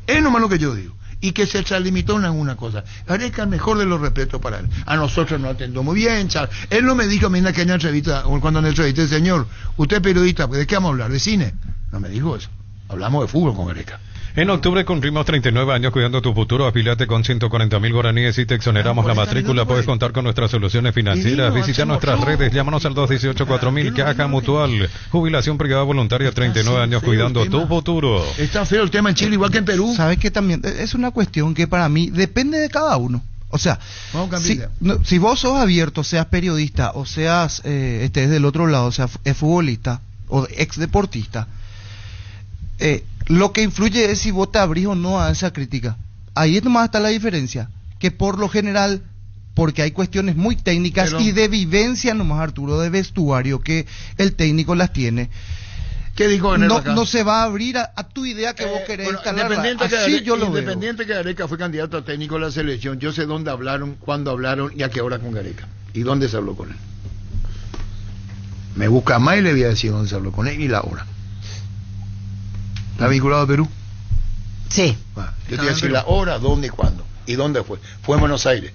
Es nomás lo que yo digo. Y que se extralimitó en alguna cosa. Gareca el mejor de los respetos para él. A nosotros nos atendió muy bien, Charles. Él no me dijo, mira, que en la entrevista, cuando en la entrevista, señor, usted es periodista, ¿de qué vamos a hablar? ¿De cine? No me dijo eso. Hablamos de fútbol con Gareca. En octubre cumplimos 39 años cuidando tu futuro. Afíliate con 140.000 guaraníes y te exoneramos la matrícula. Puedes contar con nuestras soluciones financieras. Visita nuestras redes. Llámanos al 218-4000. Caja Mutual. Jubilación privada voluntaria. 39 años cuidando tu futuro. Está feo el tema en Chile, igual que en Perú. ¿Sabes qué también? Es una cuestión que para mí depende de cada uno. O sea, si vos sos abierto, seas periodista o seas, estés del otro lado, o sea, es futbolista o ex deportista, lo que influye es si vos te abrís o no a esa crítica. Ahí es nomás está la diferencia, que por lo general, porque hay cuestiones muy técnicas y de vivencia nomás, Arturo, de vestuario, que el técnico las tiene. ¿Qué dijo no, no se va a abrir a tu idea que vos querés instalarla. Así yo lo veo. Independiente que Gareca fue candidato a técnico de la selección, yo sé dónde hablaron, cuándo hablaron y a qué hora con Gareca. Y dónde se habló con él. Me busca más y le voy a decir dónde se habló con él y la hora. ¿Está vinculado a Perú? Sí. Yo te voy a decir la hora, dónde y cuándo. ¿Y dónde fue? Fue en Buenos Aires.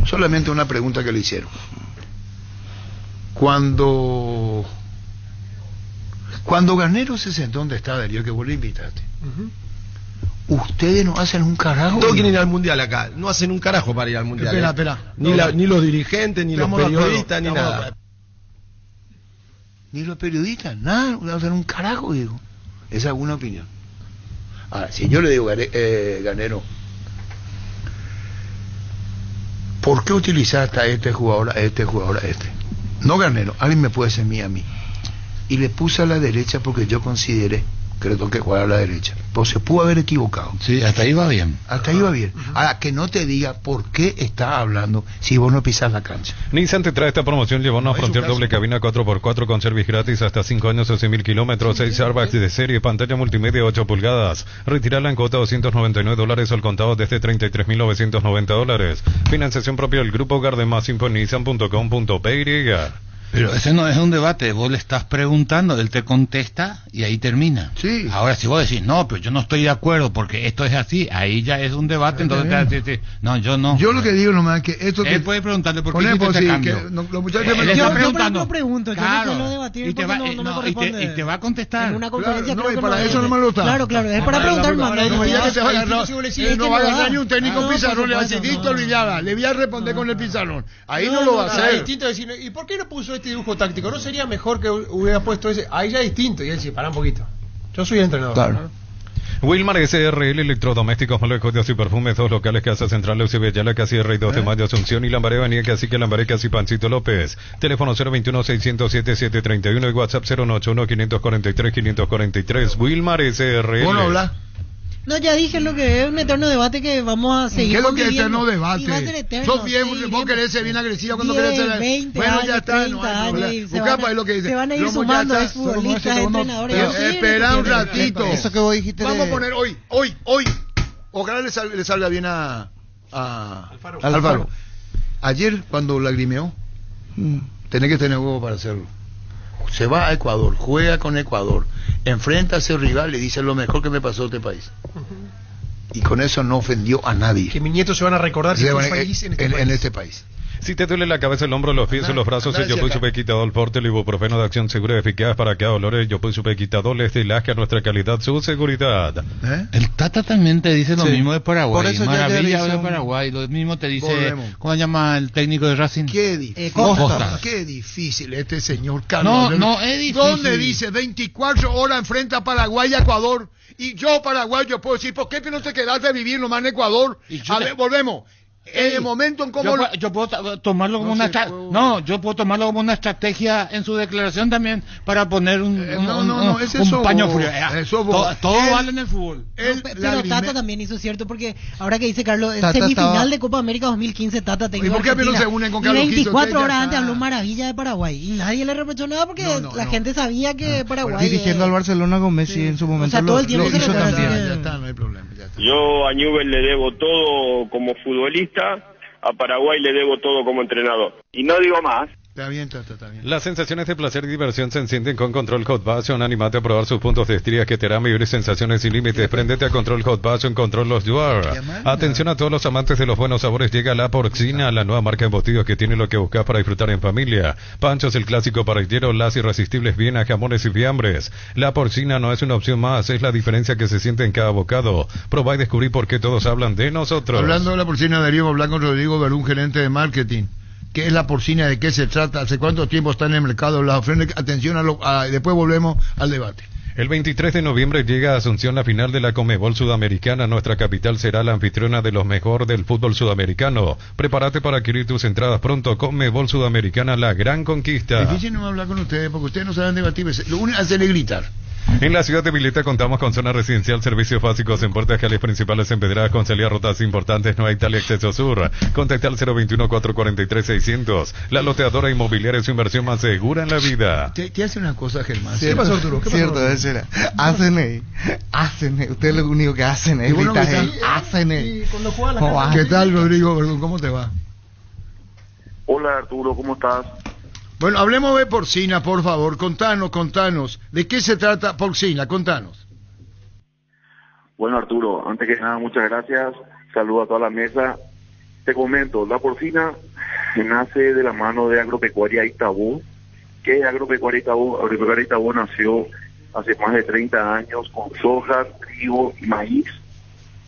Solamente una pregunta que le hicieron. Cuando Garnero se sentó donde estaba Darío, que vos le invitaste, ustedes no hacen un carajo. Todos quieren ir al mundial acá. No hacen un carajo para ir al mundial. Espera. Ni los dirigentes, ni los periodistas, ni nada. Ni los periodistas, nada. No hacen un carajo, digo. Esa es una opinión. Ahora, si yo le digo, Garnero, ¿por qué utilizaste a este jugador, a este? No, Garnero, alguien me puede ser a mí. Y le puse a la derecha porque yo consideré que le toque jugar a la derecha. Pues se pudo haber equivocado. Sí, hasta ahí va bien. Hasta ahí va bien. Ahora, que no te diga por qué estás hablando si vos no pisás la cancha. Nissan te trae esta promoción. Llévanos a Frontier doble cabina 4x4 con service gratis hasta 5 años o 100.000 kilómetros, 6 airbags de serie, pantalla multimedia 8 pulgadas. Retirarla en cuota $299 al contado desde $33.990. Financiación propia del Grupo Garden. Más info en nissan.com.py. Pero ese no es un debate, vos le estás preguntando, él te contesta y ahí termina. Sí. Ahora, si vos decís, no, pero yo no estoy de acuerdo porque esto es así, ahí ya es un debate, entonces no, yo no. Yo lo que digo nomás es que esto... Él puede preguntarle por qué hiciste este cambio. Los muchachos Él está preguntando. Yo pregunto, Claro. yo no suelo debatir Y te porque va, no me corresponde. y te va a contestar. En una conferencia Claro, creo y que para no eso es. no me lo está. Claro, es para preguntar más. No, ya que te va a agarrar, no va a agarrar ni un técnico No, pizarrón, le va a por decir, supuesto, Víctor Villada, le voy a responder con el pizarrón. Ahí no lo va a Es hacer. distinto decir, ¿y por qué no puso este dibujo táctico? ¿No sería mejor que hubiera puesto ese? Ahí ya es distinto. Y él dice, pará un poquito. Yo soy el entrenador. Claro. Wilmar SRL, electrodomésticos, molejos y perfumes, 2 locales, Casa Central, Eusebio Ayala, Casi Rey 2 de Mayo, Asunción y Lambaré, Avenida Cacique, Lambaré, Casi Pancito López. Teléfono 021-607-731 y WhatsApp 081-543-543. Wilmar SRL. ¿Vos no hablas? No, ya dije lo que es un eterno debate que vamos a seguir. ¿Qué es lo que es conviviendo. eterno debate? Y va a ser eterno. Sos bien, vos querés ser bien agresiva cuando 10, querés ser... 20 bueno, años, ya está, 30 no hay años, problema. y Buscá, es lo que dice. se van a ir Los sumando muchachos, futbolistas, entrenadores. Pero Yo sí, espera un yo- ratito. Eso que vos dijiste Vamos de- a poner hoy. Ojalá le salga bien a Alfaro. Ayer, cuando lagrimeó, tenés que tener huevo para hacerlo. Se va a Ecuador, juega con Ecuador, enfrenta a ese rival y dice lo mejor que me pasó este país. Y con eso no ofendió a nadie. Que mis nietos se van a recordar que Se fui van- feliz en este en país. este país. Si te duele la cabeza, el hombro, los pies o los brazos, el Yopuy Super Quitadol Forte, el ibuprofeno de acción segura y eficaz para cada dolor, el Yopuy Super Quitadol es de Lasca, nuestra calidad, su seguridad. El Tata también te dice lo Sí. mismo de Paraguay. Por eso yo Maravilla ayer hice de un- Paraguay. Lo mismo te dice. Volvemos. ¿Cómo se llama el técnico de Racing? Qué difícil. Costa. Qué difícil este señor Carlos. No es difícil. ¿Dónde dice 24 horas enfrenta a Paraguay y a Ecuador? Y yo, paraguayo, puedo decir, ¿por qué no te quedaste a vivir nomás en Ecuador? A ver, volvemos. En el momento en cómo... Yo puedo tomarlo como yo puedo tomarlo como una estrategia en su declaración también para poner un paño frío. Todo vale en el fútbol. Pero Tata también hizo cierto, porque ahora que dice Carlos, Tata semifinal estaba- de Copa América 2015, Tata técnico ¿Y por qué de no se Argentina. unen con Y Carlos Quito? 24 Ya horas está. antes habló maravilla de Paraguay y nadie le reprochó nada porque la gente sabía que Paraguay Dirigiendo al Barcelona con Messi en su momento. O sea, todo el tiempo lo se hizo recuerda, también. así que- Ya está, no hay problema. Ya está. Yo a Newell le debo todo como futbolista, a Paraguay le debo todo como entrenador. Y no digo más. Está bien, Tata, está bien. Las sensaciones de placer y diversión se encienden con Control Hot Passion. Animate a probar sus puntos de estría que te harán vivir sensaciones sin límites. Préndete a Control Hot Passion, Control los Yuar. Atención a todos los amantes de los buenos sabores. Llega La Porcina, la nueva marca de embutidos que tiene lo que buscas para disfrutar en familia. Panchos, el clásico parrillero, las irresistibles vienas, jamones y fiambres. La Porcina no es una opción más, es la diferencia que se siente en cada bocado. Probá y descubrí por qué todos hablan de nosotros. Hablando de la porcina, deberíamos hablar con Rodrigo Berún, gerente de marketing. ¿Qué es la porcina? ¿De qué se trata? ¿Hace cuánto tiempo está en el mercado? La ofrenda, atención después volvemos al debate. El 23 de noviembre llega a Asunción la final de la Conmebol Sudamericana. Nuestra capital será la anfitriona de los mejor del fútbol sudamericano. Prepárate para adquirir tus entradas pronto. Conmebol Sudamericana, la gran conquista. Difícil no hablar con ustedes porque ustedes no saben debatir. Lo único es hacerle gritar. En la ciudad de Vileta contamos con zona residencial, servicios básicos en puertas, calles principales empedradas con salidas rutas importantes. No hay tal y acceso sur. Contacta al 021-443-600. La loteadora inmobiliaria es su inversión más segura en la vida. Te hace una cosa, Germán. Cierto, ¿Qué pasó, Arturo? ¿Qué pasó? Cierto, eso era. Hacen ustedes lo único que hacen es ¿Y vos no gritar, gritás? hacen ¿Qué tal, Rodrigo Berún? ¿Cómo te va? Hola Arturo, ¿cómo estás? Bueno, hablemos de porcina, por favor. Contanos. ¿De qué se trata porcina? Contanos. Bueno Arturo, antes que nada muchas gracias, saludo a toda la mesa. Te comento, la porcina nace de la mano de Agropecuaria Itabú. ¿Qué es Agropecuaria Itabú? Agropecuaria Itabú nació hace más de 30 años con soja, trigo y maíz.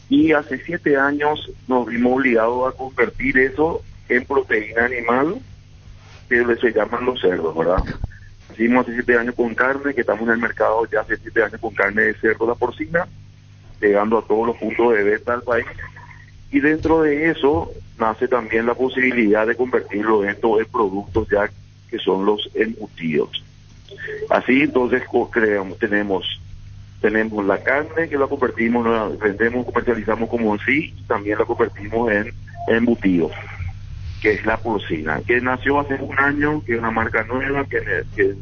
Y hace 7 años nos vimos obligados a convertir eso en proteína animal, que se llaman los cerdos, ¿verdad? Hicimos hace 7 años con carne, que estamos en el mercado ya hace 7 años con carne de cerdo, la porcina, llegando a todos los puntos de venta del país. Y dentro de eso nace también la posibilidad de convertirlo en productos ya que son los embutidos. Así entonces tenemos la carne que la convertimos, la vendemos, comercializamos como así, y también la convertimos en embutidos, que es la porcina, que nació hace un año, que es una marca nueva, que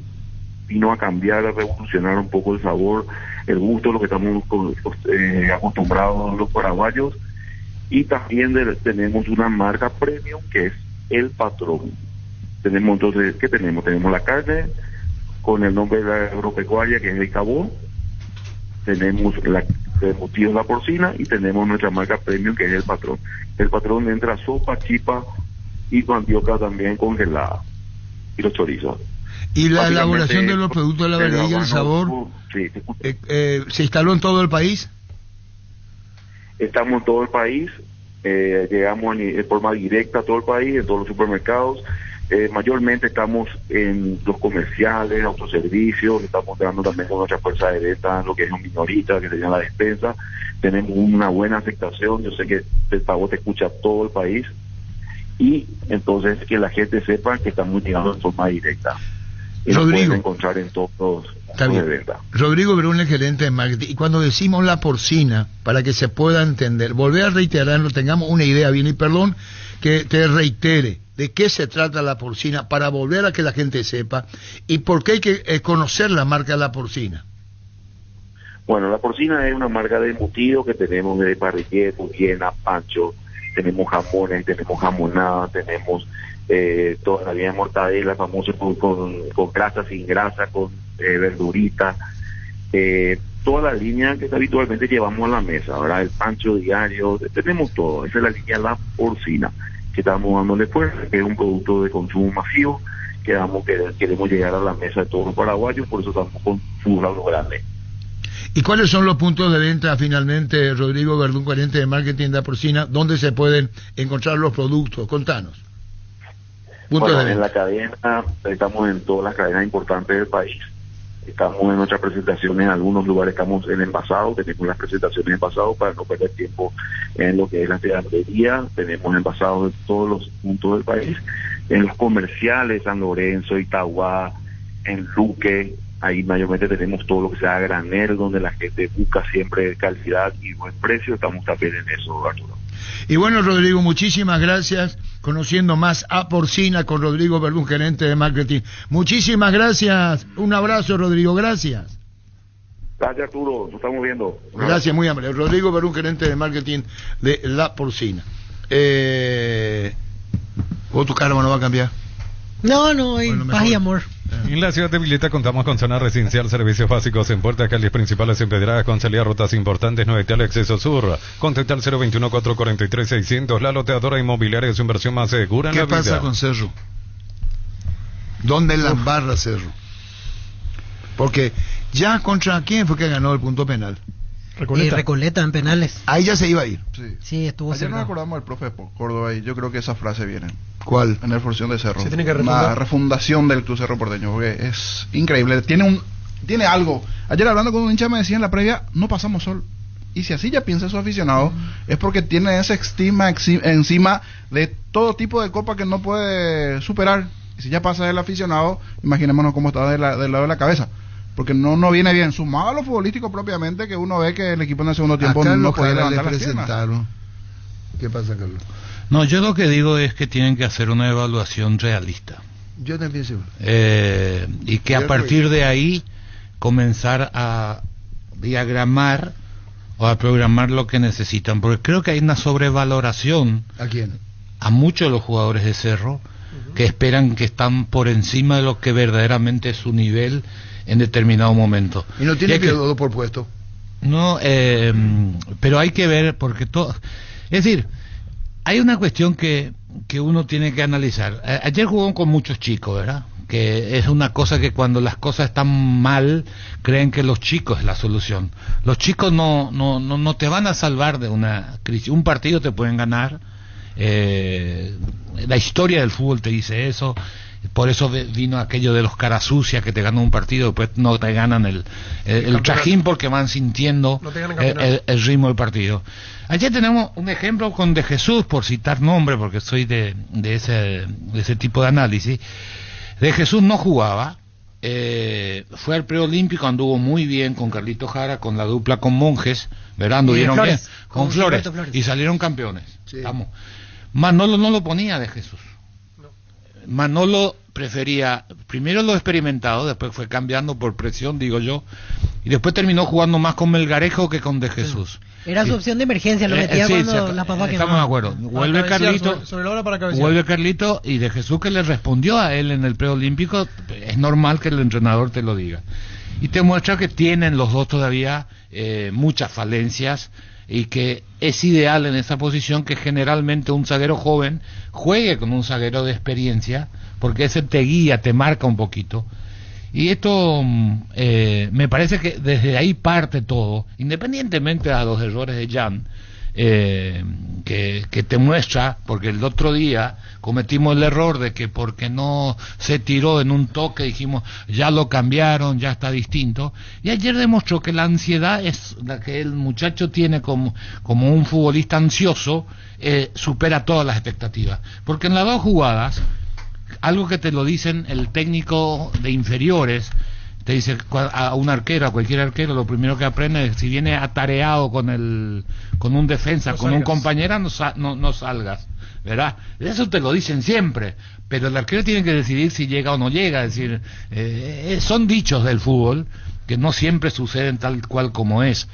vino a cambiar, a revolucionar un poco el sabor, el gusto, lo que estamos acostumbrados los paraguayos. Y también tenemos una marca premium, que es El Patrón. Tenemos entonces, ¿qué tenemos? Tenemos la carne con el nombre de la agropecuaria, que es el Cabó. Tenemos el embutido de la porcina y tenemos nuestra marca premium, que es El Patrón. El Patrón entra sopa, chipa y mandioca también congelada, y los chorizos. ¿Y la Básicamente, elaboración de los productos de la varilla y el sabor sí, se instaló en todo el país? Estamos en todo el país, llegamos de forma directa a todo el país, en todos los supermercados. Mayormente estamos en los comerciales, autoservicios, estamos dando también con nuestra fuerza de venta, lo que es un minorita, que sería la despensa. Tenemos una buena aceptación, yo sé que el Pago te escucha todo el país, y entonces que la gente sepa que estamos llegando en forma directa. y lo Rodrigo. pueden encontrar en todos los Está puntos bien. de venta. Rodrigo Verún, el gerente de marketing. Y cuando decimos la porcina, para que se pueda entender, volver a reiterarlo, tengamos una idea bien, y perdón que te reitere de qué se trata la porcina, para volver a que la gente sepa, y por qué hay que conocer la marca La Porcina. Bueno, La Porcina es una marca de embutido que tenemos de parrillero, viena, pancho, tenemos jamones, tenemos jamonada, tenemos toda la línea de mortadela, famosa con grasa, sin grasa, con verdurita, toda la línea que habitualmente llevamos a la mesa, ¿verdad? El pancho diario, tenemos todo. Esa es la línea La Porcina, que estamos dándole fuerza, que es un producto de consumo masivo, que queremos llegar a la mesa de todos los paraguayos, por eso estamos con su grado grande. ¿Y cuáles son los puntos de venta finalmente, Rodrigo Verdún, gerente de marketing de La Porcina, donde se pueden encontrar los productos? Contanos. Bueno, en la cadena, estamos en todas las cadenas importantes del país. Estamos en nuestras presentaciones, en algunos lugares estamos en envasado, tenemos las presentaciones en envasado para no perder tiempo en lo que es la teatrería, tenemos envasados en todos los puntos del país, en los comerciales, San Lorenzo, Itagua, en Luque, ahí mayormente tenemos todo lo que sea a granel, donde la gente busca siempre calidad y buen precio, estamos también en eso, Arturo. Y bueno, Rodrigo, muchísimas gracias, conociendo más a Porcina con Rodrigo Verdún, gerente de marketing. Muchísimas gracias, un abrazo, Rodrigo, gracias. Gracias, Arturo, nos estamos viendo. Gracias, muy amable. Rodrigo Verdún, gerente de marketing de La Porcina. ¿Vos tu cara no va a cambiar? No, paz y amor. En la ciudad de Villeta contamos con zona residencial, servicios básicos en puertas, calles principales empedradas con salida a rutas importantes, no al acceso sur. Contacta al 021-443-600, la loteadora inmobiliaria de su inversión más segura en la vida. ¿Qué pasa con Cerro? ¿Dónde la embarra Cerro? Porque ya contra quién fue que ganó el punto penal. Recoleta en penales. Ahí ya se iba a ir. Sí, estuvo Ayer cerca. nos acordamos del profe Córdoba y yo creo que esa frase viene. ¿Cuál? En el Fusión de Cerro. Se tiene que una refundación del Club Cerro Porteño, porque es increíble. Tiene algo. Ayer hablando con un hincha me decía en la previa, no pasamos sol. Y si así ya piensa su aficionado, es porque tiene esa estima encima de todo tipo de copa que no puede superar. Y si ya pasa el aficionado, imaginémonos cómo está del lado de la cabeza. Porque no viene bien, sumado a lo futbolístico propiamente, que uno ve que el equipo en el segundo tiempo no puede levantar las piernas. ¿Qué pasa, Carlos? No, yo lo que digo es que tienen que hacer una evaluación realista. Yo también seguro. Y que a partir de ahí comenzar a diagramar o a programar lo que necesitan, porque creo que hay una sobrevaloración ¿A quién? a muchos de los jugadores de Cerro que esperan que están por encima de lo que verdaderamente es su nivel en determinado momento. Y no tiene periodo por puesto. No, pero hay que ver, porque todo... Es decir, hay una cuestión que uno tiene que analizar. Ayer jugó con muchos chicos, ¿verdad? Que es una cosa que cuando las cosas están mal, creen que los chicos es la solución. Los chicos no te van a salvar de una crisis. Un partido te pueden ganar. La historia del fútbol te dice eso. Por eso vino aquello de los caras sucias, que te ganan un partido, después no te ganan el trajín porque van sintiendo el ritmo del partido. Ayer tenemos un ejemplo con De Jesús, por citar nombre, porque soy de ese tipo de análisis. De Jesús no jugaba, fue al preolímpico, anduvo muy bien con Carlito Jara, con la dupla con Monjes, ¿verdad? Anduvieron bien, con Flores, y salieron campeones. Sí. Vamos. Manolo no lo ponía De Jesús. Manolo prefería primero lo experimentado, después fue cambiando por presión, digo yo, y después terminó jugando más con Melgarejo que con De Jesús. Era su opción de emergencia, lo metía cuando la papá quemaba. Estamos de acuerdo. Vuelve Carlito, sobre la hora para cabecear. Vuelve Carlito, y De Jesús, que le respondió a él en el preolímpico, es normal que el entrenador te lo diga. Y te muestra que tienen los dos todavía muchas falencias, y que es ideal en esa posición que generalmente un zaguero joven juegue con un zaguero de experiencia, porque ese te guía, te marca un poquito. Y esto me parece que desde ahí parte todo, independientemente de los errores de Jan, que te muestra, porque el otro día cometimos el error de que porque no se tiró en un toque dijimos ya lo cambiaron, ya está distinto, y ayer demostró que la ansiedad es la que el muchacho tiene como un futbolista ansioso, supera todas las expectativas, porque en las dos jugadas algo que te lo dicen el técnico de inferiores. Te dice a un arquero, a cualquier arquero, lo primero que aprende es si viene atareado con un defensa, con un compañero, no salgas, ¿verdad? Eso te lo dicen siempre, pero el arquero tiene que decidir si llega o no llega. Es decir, son dichos del fútbol que no siempre suceden tal cual como es.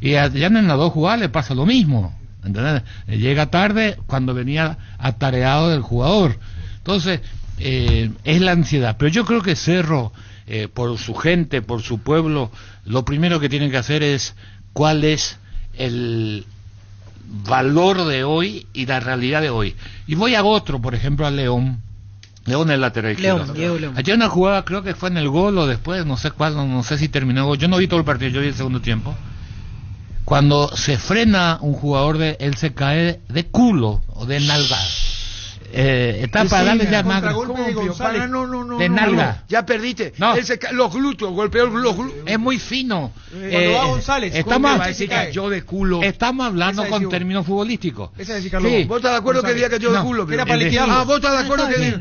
Y allá en las dos jugadas le pasa lo mismo, ¿entendés? Llega tarde cuando venía atareado del jugador. Entonces, es la ansiedad. Pero yo creo que Cerro, por su gente, por su pueblo, lo primero que tienen que hacer es cuál es el valor de hoy y la realidad de hoy. Y voy a otro, por ejemplo, a León. León es el lateral izquierdo. León. Ayer una jugada, creo que fue en el gol o después, no sé cuál, no sé si terminó el gol. Yo no vi todo el partido, yo vi el segundo tiempo. Cuando se frena un jugador, él se cae de culo o de nalga. Está para darle ya más de nalga. Ya perdiste. No. Los glúteos, golpeó los glúteos. Es muy fino. Cuando va González, estamos, va a decir que yo de culo. Estamos hablando con términos futbolísticos. Esa es decir, Carlos. Sí. ¿Vos estás de acuerdo González. que diga que yo de culo? Era para liquidarlo. ¿Vos estás de acuerdo que diga?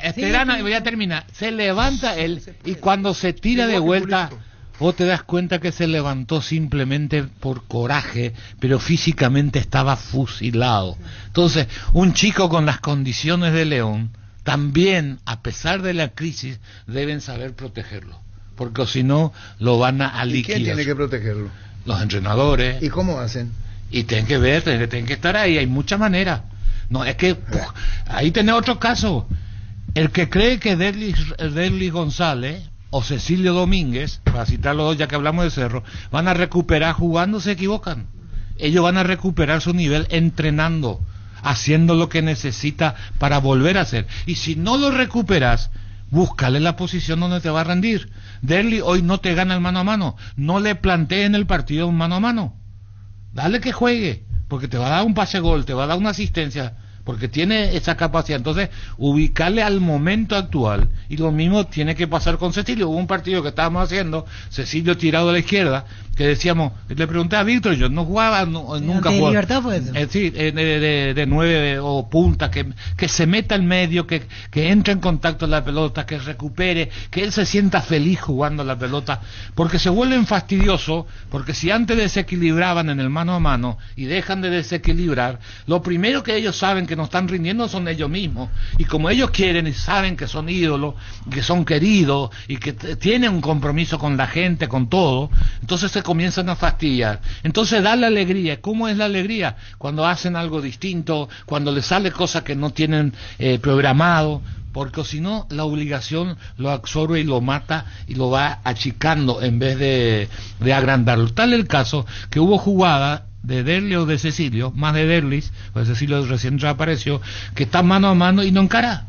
Esperana, voy a terminar. Se levanta él y cuando se tira de vuelta, vos te das cuenta que se levantó simplemente por coraje, pero físicamente estaba fusilado. Entonces, un chico con las condiciones de León, también, a pesar de la crisis, deben saber protegerlo, porque si no, lo van a liquidar. ¿Y quién tiene que protegerlo? Los entrenadores. ¿Y cómo hacen? Y tienen que ver, tienen que estar ahí, hay muchas maneras. No, es que ahí tenés otro caso. El que cree que Derlis González o Cecilio Domínguez, para citarlo dos ya que hablamos de Cerro, van a recuperar jugando, se equivocan. Ellos van a recuperar su nivel entrenando, haciendo lo que necesita para volver a hacer. Y si no lo recuperas, búscale la posición donde te va a rendir. Derlis hoy no te gana el mano a mano, no le planteen el partido un mano a mano. Dale que juegue, porque te va a dar un pase gol, te va a dar una asistencia, porque tiene esa capacidad. Entonces, ubicarle al momento actual, y lo mismo tiene que pasar con Cecilio. Hubo un partido que estábamos haciendo, Cecilio tirado a la izquierda, que decíamos, le pregunté a Víctor, yo no jugaba, nunca jugaba. Libertad fue eso. Sí, de 9 o punta, que se meta al medio, que entre en contacto en la pelota, que recupere, que él se sienta feliz jugando la pelota, porque se vuelven fastidiosos, porque si antes desequilibraban en el mano a mano y dejan de desequilibrar, lo primero que ellos saben que no están rindiendo son ellos mismos, y como ellos quieren y saben que son ídolos, que son queridos y que tienen un compromiso con la gente, con todo, entonces se comienzan a fastidiar. Entonces da la alegría. ¿Cómo es la alegría? Cuando hacen algo distinto, cuando les sale cosas que no tienen programado, porque si no la obligación lo absorbe y lo mata y lo va achicando en vez de agrandarlo. Tal el caso que hubo jugada de Derlis o de Cecilio, más de Derlis, pues Cecilio recién reapareció, que está mano a mano y no encara.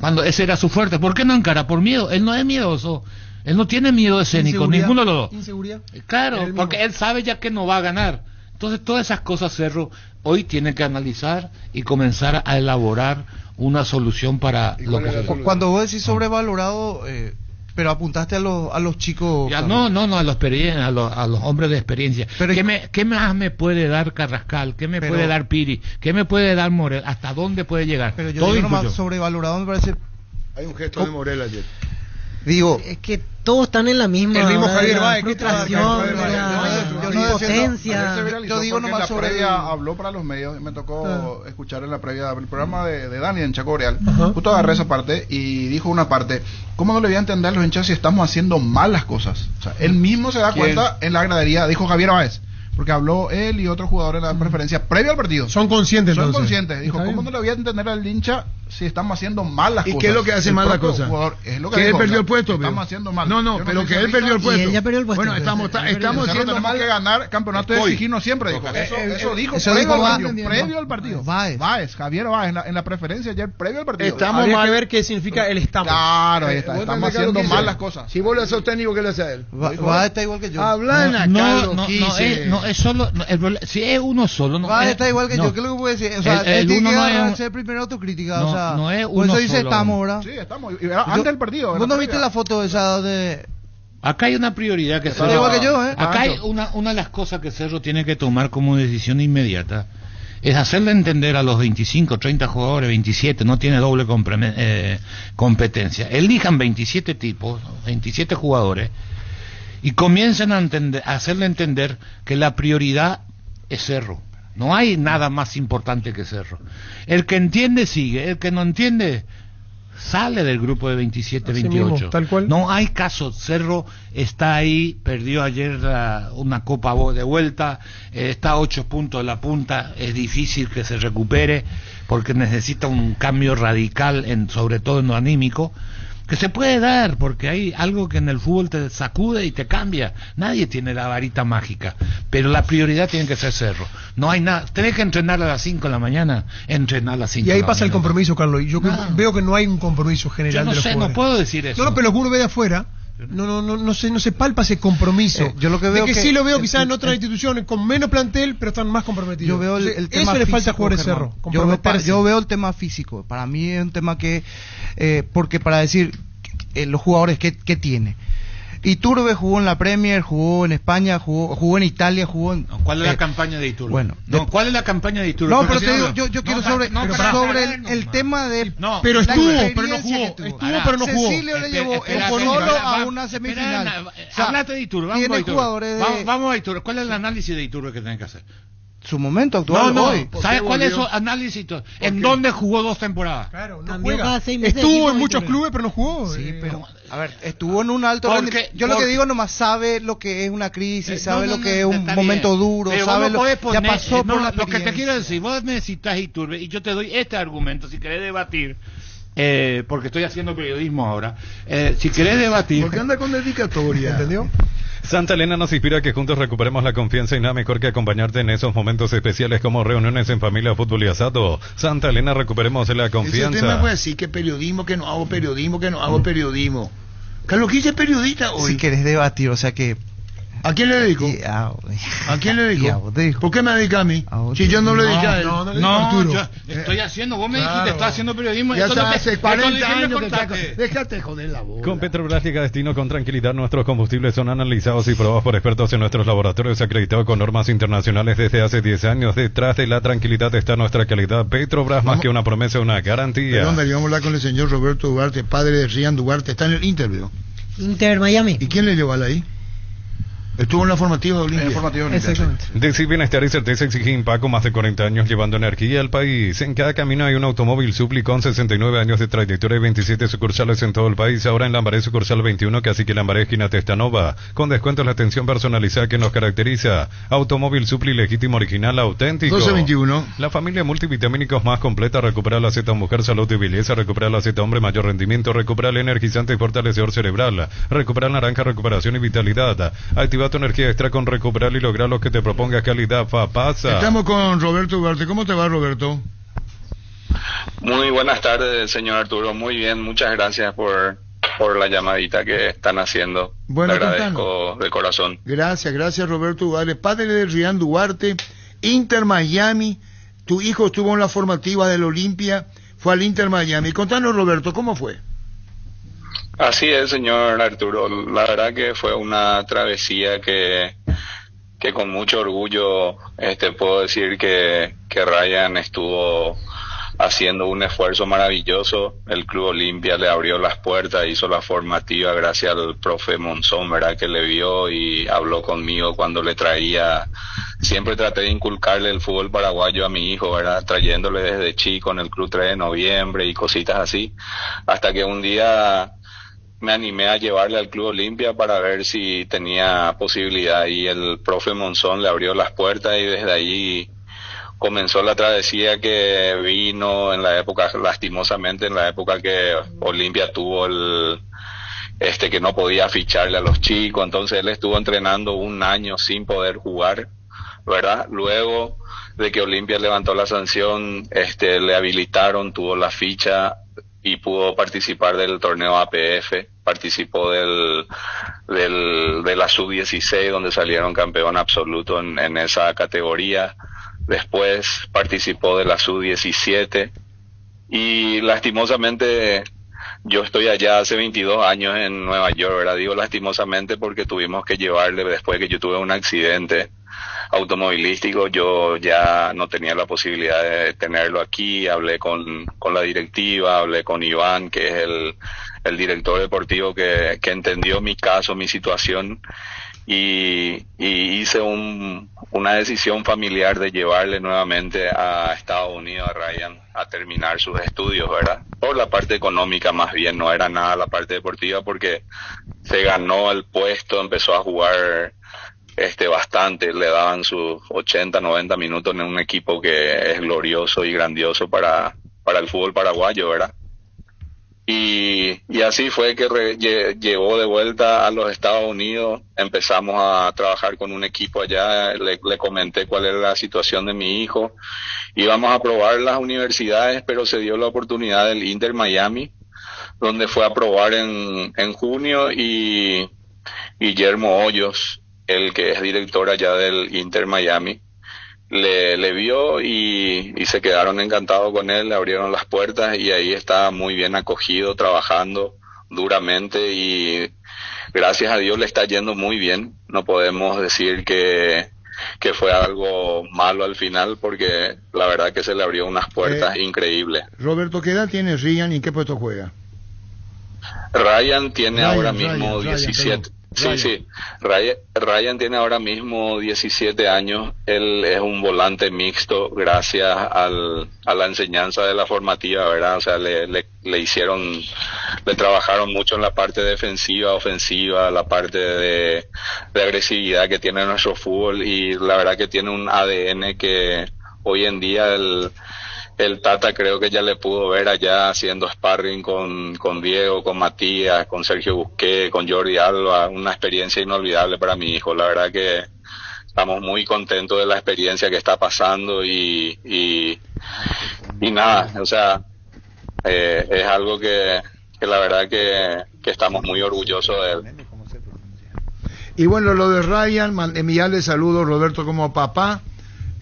Cuando ese era su fuerte. ¿Por qué no encara? Por miedo. Él no es miedoso. Él no tiene miedo escénico, ninguno de los dos. ¿Inseguridad? Claro, porque él sabe ya que no va a ganar. Entonces todas esas cosas Cerro hoy tiene que analizar y comenzar a elaborar una solución para lo que sucede. Cuando vos decís sobrevalorado, pero apuntaste a los chicos. Ya, no, a los hombres de experiencia. Pero ¿Qué más me puede dar Carrascal? ¿Qué me puede dar Piri? ¿Qué me puede dar Morel? ¿Hasta dónde puede llegar? Pero yo digo nomás sobrevalorado me parece. Hay un gesto de Morel ayer. Digo, es que todos están en la misma. El mismo Javier Báez, frustración, impotencia. Yo digo nomás sobre la previa, habló para los medios, me tocó escuchar en la previa del programa de Dani en Chaco Real. Justo agarré esa parte y dijo una parte, ¿cómo no le voy a entender a los hinchas si estamos haciendo mal las cosas? O sea, él mismo se da cuenta en la gradería, dijo Javier Báez, porque habló él y otro jugador en la preferencia previo al partido. Son conscientes. Son conscientes. Dijo, ¿cómo no le voy a entender al hincha si estamos haciendo mal las cosas? ¿Y qué es lo que hace mal las cosas? Es lo que él perdió el puesto. Estamos haciendo mal. No, pero que él perdió el puesto. Y él ya perdió el puesto. Bueno, estamos haciendo mal. Que ganar campeonato de exigirnos siempre. Dijo. Eso dijo previo al partido. Javier Báez en la preferencia ayer previo al partido. Habría que ver qué significa el estamos. Claro, ahí está. Estamos haciendo mal las cosas. Si vos lo haces técnico, ¿qué le hace a él? Báez está igual que yo. Hablan acá. No, es solo. Si es uno solo. Báez está igual que yo. ¿Qué es lo que puedo decir? O sea, él tiene que hacer primero autocrítica. O sea, no es uno. Dice estamos ahora. Sí, estamos. Antes del partido. ¿Vos no viste la foto esa de...? Acá hay una prioridad que Cerro... igual que yo, Acá hay una de las cosas que Cerro tiene que tomar como decisión inmediata. es hacerle entender a los 25, 30 jugadores, 27, no tiene doble competencia. Elijan 27 tipos, 27 jugadores, y comiencen a hacerle entender que la prioridad es Cerro. No hay nada más importante que Cerro. El que entiende sigue, el que no entiende sale del grupo de 27, Así 28. mismo, tal cual. No hay caso. Cerro está ahí, perdió ayer una copa de vuelta, está a 8 puntos de la punta, es difícil que se recupere porque necesita un cambio radical, sobre todo en lo anímico, que se puede dar, porque hay algo que en el fútbol te sacude y te cambia. Nadie tiene la varita mágica, pero la prioridad tiene que ser Cerro. No hay nada. Tenés que entrenar a las 5 de la mañana, entrenar a las 5 Y de ahí la pasa el mañana. compromiso, Carlos. Y yo veo que no hay un compromiso Yo general no de los sé, no jugadores. puedo decir eso. No, pero lo que uno ve de afuera, no se palpa ese compromiso. Yo lo que veo de que que sí lo veo quizás en otras instituciones con menos plantel, pero están más comprometidos. Yo veo el Entonces, tema eso le falta a físico, jugadores de Germán. Cerro. Yo veo el tema físico. Para mí es un tema que, porque para decir los jugadores que tiene. Iturbe jugó en la Premier, jugó en España, jugó en Italia, jugó en... ¿Cuál es la campaña de Iturbe? Bueno, ¿cuál es la campaña de Iturbe? No, pero te digo, yo quiero sobre el tema de... No, pero la estuvo, pero no experiencia jugó. que tuvo. Estuvo, pero no jugó. Cecilio le llevó solo a una semifinal. O sea, hablate de Iturbe, vamos tiene a Iturbe. jugadores de... Vamos a Iturbe. ¿Cuál es el análisis de Iturbe que tienen que hacer? Su momento actual hoy. ¿Sabes cuál es su análisis? ¿En dónde jugó 2 temporadas? Claro, no Cambió juega. cada 6 meses de Estuvo equipo, en muchos Iturbe. clubes, pero no jugó. Sí, pero a ver, estuvo en un alto rendimiento. Yo lo que digo nomás sabe lo que es una crisis, sabe lo que es un momento duro, pero sabe vos no podés ya poner, pasó por la lo que te experiencia. quiero decir, vos necesitas Iturbe y yo te doy este argumento si querés debatir, porque estoy haciendo periodismo ahora. Si querés debatir, Porque anda con dedicatoria. ¿Entendió? Santa Elena nos inspira a que juntos recuperemos la confianza y nada mejor que acompañarte en esos momentos especiales como reuniones en familia, fútbol y asado. Santa Elena, recuperemos la Ese confianza. tema puede decir que periodismo, que no hago periodismo, que no hago periodismo. Carlos, ¿qué es periodista hoy? Si querés debatir, o sea que... ¿A quién le dedico? ¿A quién le dedico? ¿Por qué me dedica a mí? Si yo no le dediqué a él. no, yo estoy haciendo, vos me dijiste, estás haciendo periodismo. Ya esto es lo que- hace esto es lo 40 que me años que contaste. déjate joder la bola. Con Petrobras llega a destino con tranquilidad. Nuestros combustibles son analizados y probados por expertos en nuestros laboratorios acreditados con normas internacionales desde hace 10 años. Detrás de la tranquilidad está nuestra calidad. Petrobras, más que una promesa, una garantía. Perdón, vamos a hablar con el señor Roberto Duarte, padre de Rian Duarte. Está en el interview. Inter Miami. ¿Y quién le llevó a la ahí? Estuvo en la formativa de Olimpia. Exactamente. Decir bienestar y certeza exige Impaco, más de 40 años llevando energía al país. En cada camino hay un automóvil Supli con 69 años de trayectoria y 27 sucursales en todo el país. Ahora en Lambaré sucursal 21, Cacique Lambaré, esquina Testanova. Con descuentos la atención personalizada que nos caracteriza. Automóvil Supli legítimo, original, auténtico. 1221. La familia multivitamínicos más completa. Recupera la Z mujer, salud y belleza. Recupera la Z hombre, mayor rendimiento. Recupera el energizante y fortalecedor cerebral. Recupera naranja, recuperación y vitalidad. Activa tu energía extra con recuperar y lograr lo que te propongas. Calidad, pasa. Estamos con Roberto Duarte. ¿Cómo te va, Roberto? Muy buenas tardes, señor Arturo. Muy bien, muchas gracias por la llamadita que están haciendo. Bueno, Le agradezco de corazón. Gracias, Roberto Duarte. Padre de Rian Duarte, Inter Miami. Tu hijo estuvo en la formativa del Olimpia, fue al Inter Miami. Contanos, Roberto, ¿cómo fue? Así es, señor Arturo. La verdad que fue una travesía que con mucho orgullo puedo decir que Ryan estuvo haciendo un esfuerzo maravilloso. El Club Olimpia le abrió las puertas, hizo la formativa gracias al profe Monzón, ¿verdad? Que le vio y habló conmigo cuando le traía. Siempre traté de inculcarle el fútbol paraguayo a mi hijo, ¿verdad? Trayéndole desde chico en el Club 3 de Noviembre y cositas así. Hasta que un día me animé a llevarle al Club Olimpia para ver si tenía posibilidad y el profe Monzón le abrió las puertas y desde allí comenzó la travesía que vino en la época, lastimosamente en la época que Olimpia tuvo que no podía ficharle a los chicos, entonces él estuvo entrenando un año sin poder jugar, ¿verdad? Luego de que Olimpia levantó la sanción, le habilitaron, tuvo la ficha y pudo participar del torneo APF, participó de la sub-16 donde salieron campeón absoluto en esa categoría, después participó de la sub-17 y lastimosamente yo estoy allá hace 22 años en Nueva York, ¿verdad? Digo lastimosamente porque tuvimos que llevarle, después que yo tuve un accidente automovilístico, yo ya no tenía la posibilidad de tenerlo aquí. Hablé con la directiva, hablé con Iván, que es el director deportivo que entendió mi caso, mi situación, y hice una decisión familiar de llevarle nuevamente a Estados Unidos a Ryan a terminar sus estudios, ¿verdad? Por la parte económica más bien, no era nada la parte deportiva, porque se ganó el puesto, empezó a jugar bastante, le daban sus 80, 90 minutos en un equipo que es glorioso y grandioso para el fútbol paraguayo, ¿verdad? Y así fue que llegó de vuelta a los Estados Unidos. Empezamos a trabajar con un equipo allá, le comenté cuál era la situación de mi hijo. Íbamos a probar las universidades, pero se dio la oportunidad del Inter Miami, donde fue a probar en junio, y Guillermo Hoyos, el que es director allá del Inter Miami, le vio y se quedaron encantados con él, le abrieron las puertas y ahí está muy bien acogido, trabajando duramente, y gracias a Dios le está yendo muy bien. No podemos decir que fue algo malo al final, porque la verdad que se le abrió unas puertas increíbles. Roberto, ¿qué edad tiene Ryan y en qué puesto juega? Ryan tiene ahora mismo 17. Sí. Ryan tiene ahora mismo 17 años. Él es un volante mixto gracias a la enseñanza de la formativa, ¿verdad? O sea, le trabajaron mucho en la parte defensiva, ofensiva, la parte de agresividad que tiene nuestro fútbol, y la verdad que tiene un ADN que hoy en día el Tata creo que ya le pudo ver allá haciendo sparring con Diego, con Matías, con Sergio Busquets, con Jordi Alba. Una experiencia inolvidable para mi hijo. La verdad que estamos muy contentos de la experiencia que está pasando y nada, o sea, es algo que la verdad que estamos muy orgullosos de él. Y bueno, lo de Ryan, enviarle saludos, Roberto, como papá,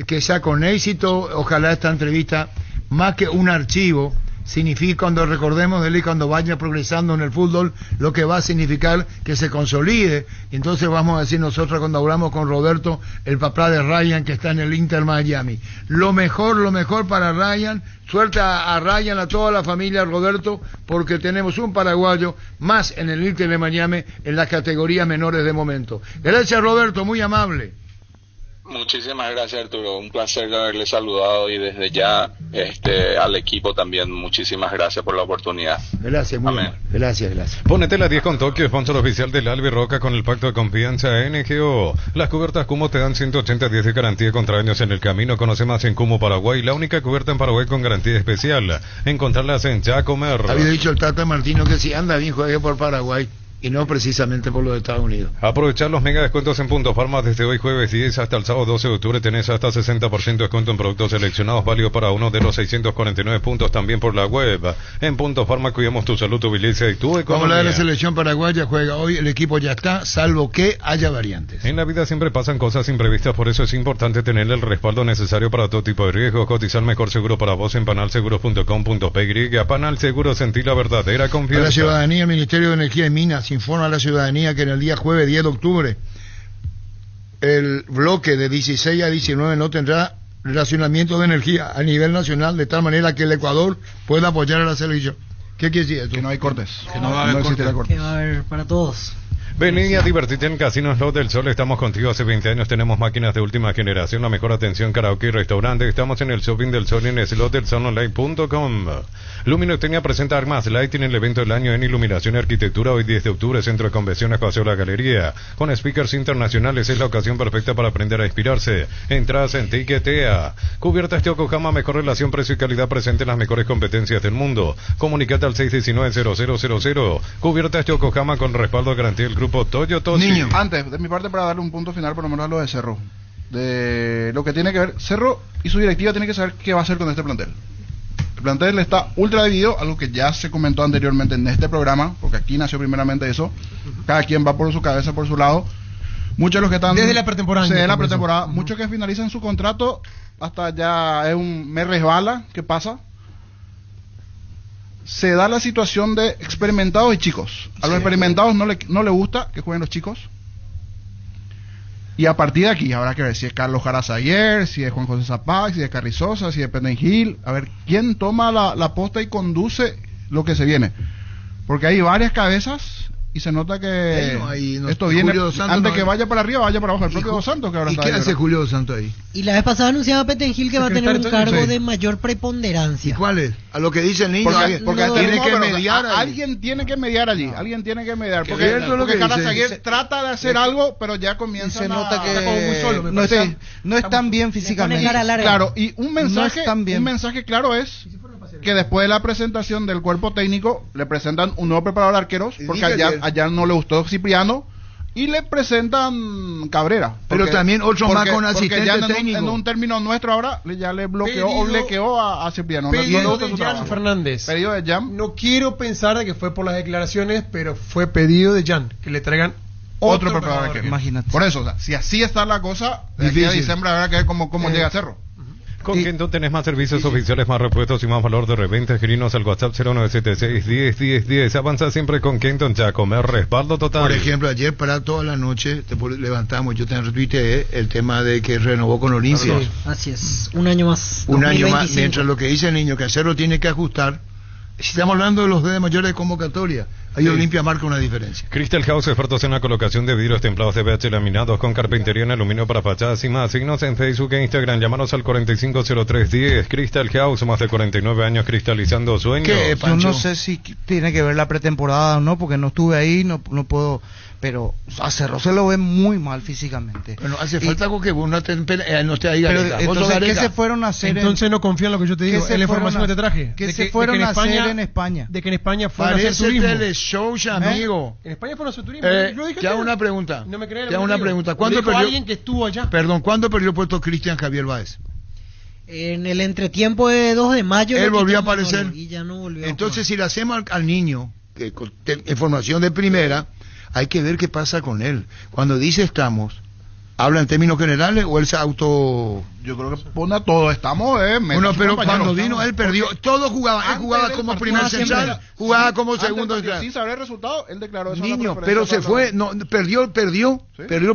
que sea con éxito. Ojalá esta entrevista, más que un archivo, significa, cuando recordemos de él y cuando vaya progresando en el fútbol, lo que va a significar que se consolide. Y entonces vamos a decir nosotros, cuando hablamos con Roberto, el papá de Ryan, que está en el Inter Miami, lo mejor para Ryan. Suerte a Ryan, a toda la familia, Roberto, porque tenemos un paraguayo más en el Inter de Miami en las categorías menores de momento. Gracias, Roberto, muy amable. Muchísimas gracias, Arturo, un placer haberle saludado, y desde ya al equipo también muchísimas gracias por la oportunidad. Gracias, muy bien. Gracias. Ponete la 10 con Tokio, sponsor oficial del Albi Roca, con el pacto de confianza NGO. Las cubiertas Kumo te dan 180 días de garantía contra daños en el camino. Conoce más en Kumo Paraguay, la única cubierta en Paraguay con garantía especial. Encontrarlas en Chacomer. Había dicho el Tata Martino que si anda bien juegue por Paraguay y no precisamente por los Estados Unidos. Aprovechar los mega descuentos en Punto Farma desde hoy jueves 10 hasta el sábado 12 de octubre. Tenés hasta 60% de descuento en productos seleccionados, válido para uno de los 649 puntos, también por la web. En Punto Farma cuidamos tu salud, tu belleza y tu economía. Como la de la selección paraguaya juega hoy, el equipo ya está, salvo que haya variantes. En la vida siempre pasan cosas imprevistas, por eso es importante tener el respaldo necesario para todo tipo de riesgos. Cotizar mejor seguro para vos en panalseguros.com.py. Panal Seguros, sentí la verdadera confianza. La ciudadanía, el Ministerio de Energía y Minas informa a la ciudadanía que en el día jueves 10 de octubre el bloque de 16 a 19 no tendrá racionamiento de energía a nivel nacional, de tal manera que el Ecuador pueda apoyar a la selección. ¿Qué quiere decir esto? Que no hay cortes. Que no va a haber cortes. Que va a haber para todos. Vení a divertirte en Casino Slot del Sol. Estamos contigo hace 20 años. Tenemos máquinas de última generación, la mejor atención, karaoke y restaurante. Estamos en el Shopping del Sol y en slotdelsolonline.com. Luminotecnia presenta Armas Lighting, el evento del año en iluminación y arquitectura. Hoy 10 de octubre, Centro de Convenciones, Paseo La Galería. Con speakers internacionales es la ocasión perfecta para aprender a inspirarse. Entradas en Tiquetea. Cubiertas Yokohama, mejor relación precio y calidad, presente en las mejores competencias del mundo. Comunicate al 619-0000. Cubiertas Yokohama con respaldo de garantía del grupo Toyo. Niño, antes de mi parte, para darle un punto final por lo menos a lo de Cerro, de lo que tiene que ver Cerro y su directiva, tiene que saber qué va a hacer con este plantel. El plantel está ultra dividido, algo que ya se comentó anteriormente en este programa, porque aquí nació primeramente eso. Cada quien va por su cabeza, por su lado. Muchos de los que están desde la pretemporada, muchos que finalizan su contrato, hasta ya es un me resbala, ¿qué pasa? se da la situación de experimentados y chicos. A los experimentados no le gusta que jueguen los chicos. Y a partir de aquí habrá que ver si es Carlos Jarazaguer, si es Juan José Zapag, si es Carrizosa, si es Penengil. A ver quién toma la posta y conduce lo que se viene. Porque hay varias cabezas y se nota que esto viene antes que vaya para arriba, vaya para abajo. El propio Dos Santos que ahora está. ¿Y qué hace Julio Dos Santos ahí? Y la vez pasada anunciaba Penengil que va a tener un cargo de mayor preponderancia. ¿Y cuál es? A lo que dice el niño. Porque tiene que mediar. Alguien tiene que mediar allí. Alguien tiene que mediar. Porque Jarazaguer trata de hacer algo, pero ya comienza. Se nota que muy solo, no es tan bien físicamente. Claro, y un mensaje claro es que después de la presentación del cuerpo técnico le presentan un nuevo preparador de arqueros, porque allá no le gustó Cipriano, y le presentan Cabrera. Pero también otro más con asistente técnico. En un término nuestro ahora ya le bloqueó a Cipriano. Pedido de Jan Fernández. Pedido de Jan. No quiero pensar de que fue por las declaraciones, pero fue pedido de Jan que le traigan otro preparador de arqueros. Imagínate. Por eso, o sea, si así está la cosa, de aquí a diciembre habrá que ver cómo llega a Cerro. Con Kenton tenés más servicios oficiales, más repuestos y más valor de reventa. Escribinos al WhatsApp 0976-10-10-10. Avanza siempre con Kenton, ya comer respaldo total. Por ejemplo, ayer para toda la noche levantamos, yo te retuiteé el tema de que renovó con Olimpia. Sí, así es, un año más. Un año más, mientras lo que dice el niño, que Cerro tiene que ajustar. Si estamos hablando de los de mayores de convocatoria, ahí Olimpia marca una diferencia. Crystal House, expertos en la colocación de vidrios templados de BH laminados con carpintería en aluminio para fachadas y más. Síguenos en Facebook e Instagram, llámanos al 450310. Crystal House, más de 49 años cristalizando sueños. ¿Qué, Pancho? Yo no sé si tiene que ver la pretemporada o no, porque no estuve ahí, no puedo... Pero a Cerro se lo ve muy mal físicamente. Bueno, hace falta algo que no esté ahí. Pero entonces, ¿qué se fueron a hacer? Entonces no confío en lo que yo te digo, en la información que te traje. ¿Qué se fueron a hacer en España? De que en España fueron a hacer turismo. Teleshow, amigo. En España fueron a hacer turismo. Te hago una pregunta. No me crees. Te hago una pregunta. ¿Cuándo perdió alguien que estuvo allá? Perdón, ¿cuándo perdió puesto Cristian Javier Báez? En el entretiempo de 2 de mayo. Él volvió a aparecer. Y ya no volvió. Entonces, si le hacemos al niño información de primera, hay que ver qué pasa con él. Cuando dice estamos, ¿habla en términos generales o él se auto...? Yo creo que pone a todo, estamos... Bueno, pero cuando vino él perdió, todo jugaba, él jugaba como primer central, jugaba como segundo central. Sin saber el resultado, él declaró eso. Niño, pero se fue, no, perdió el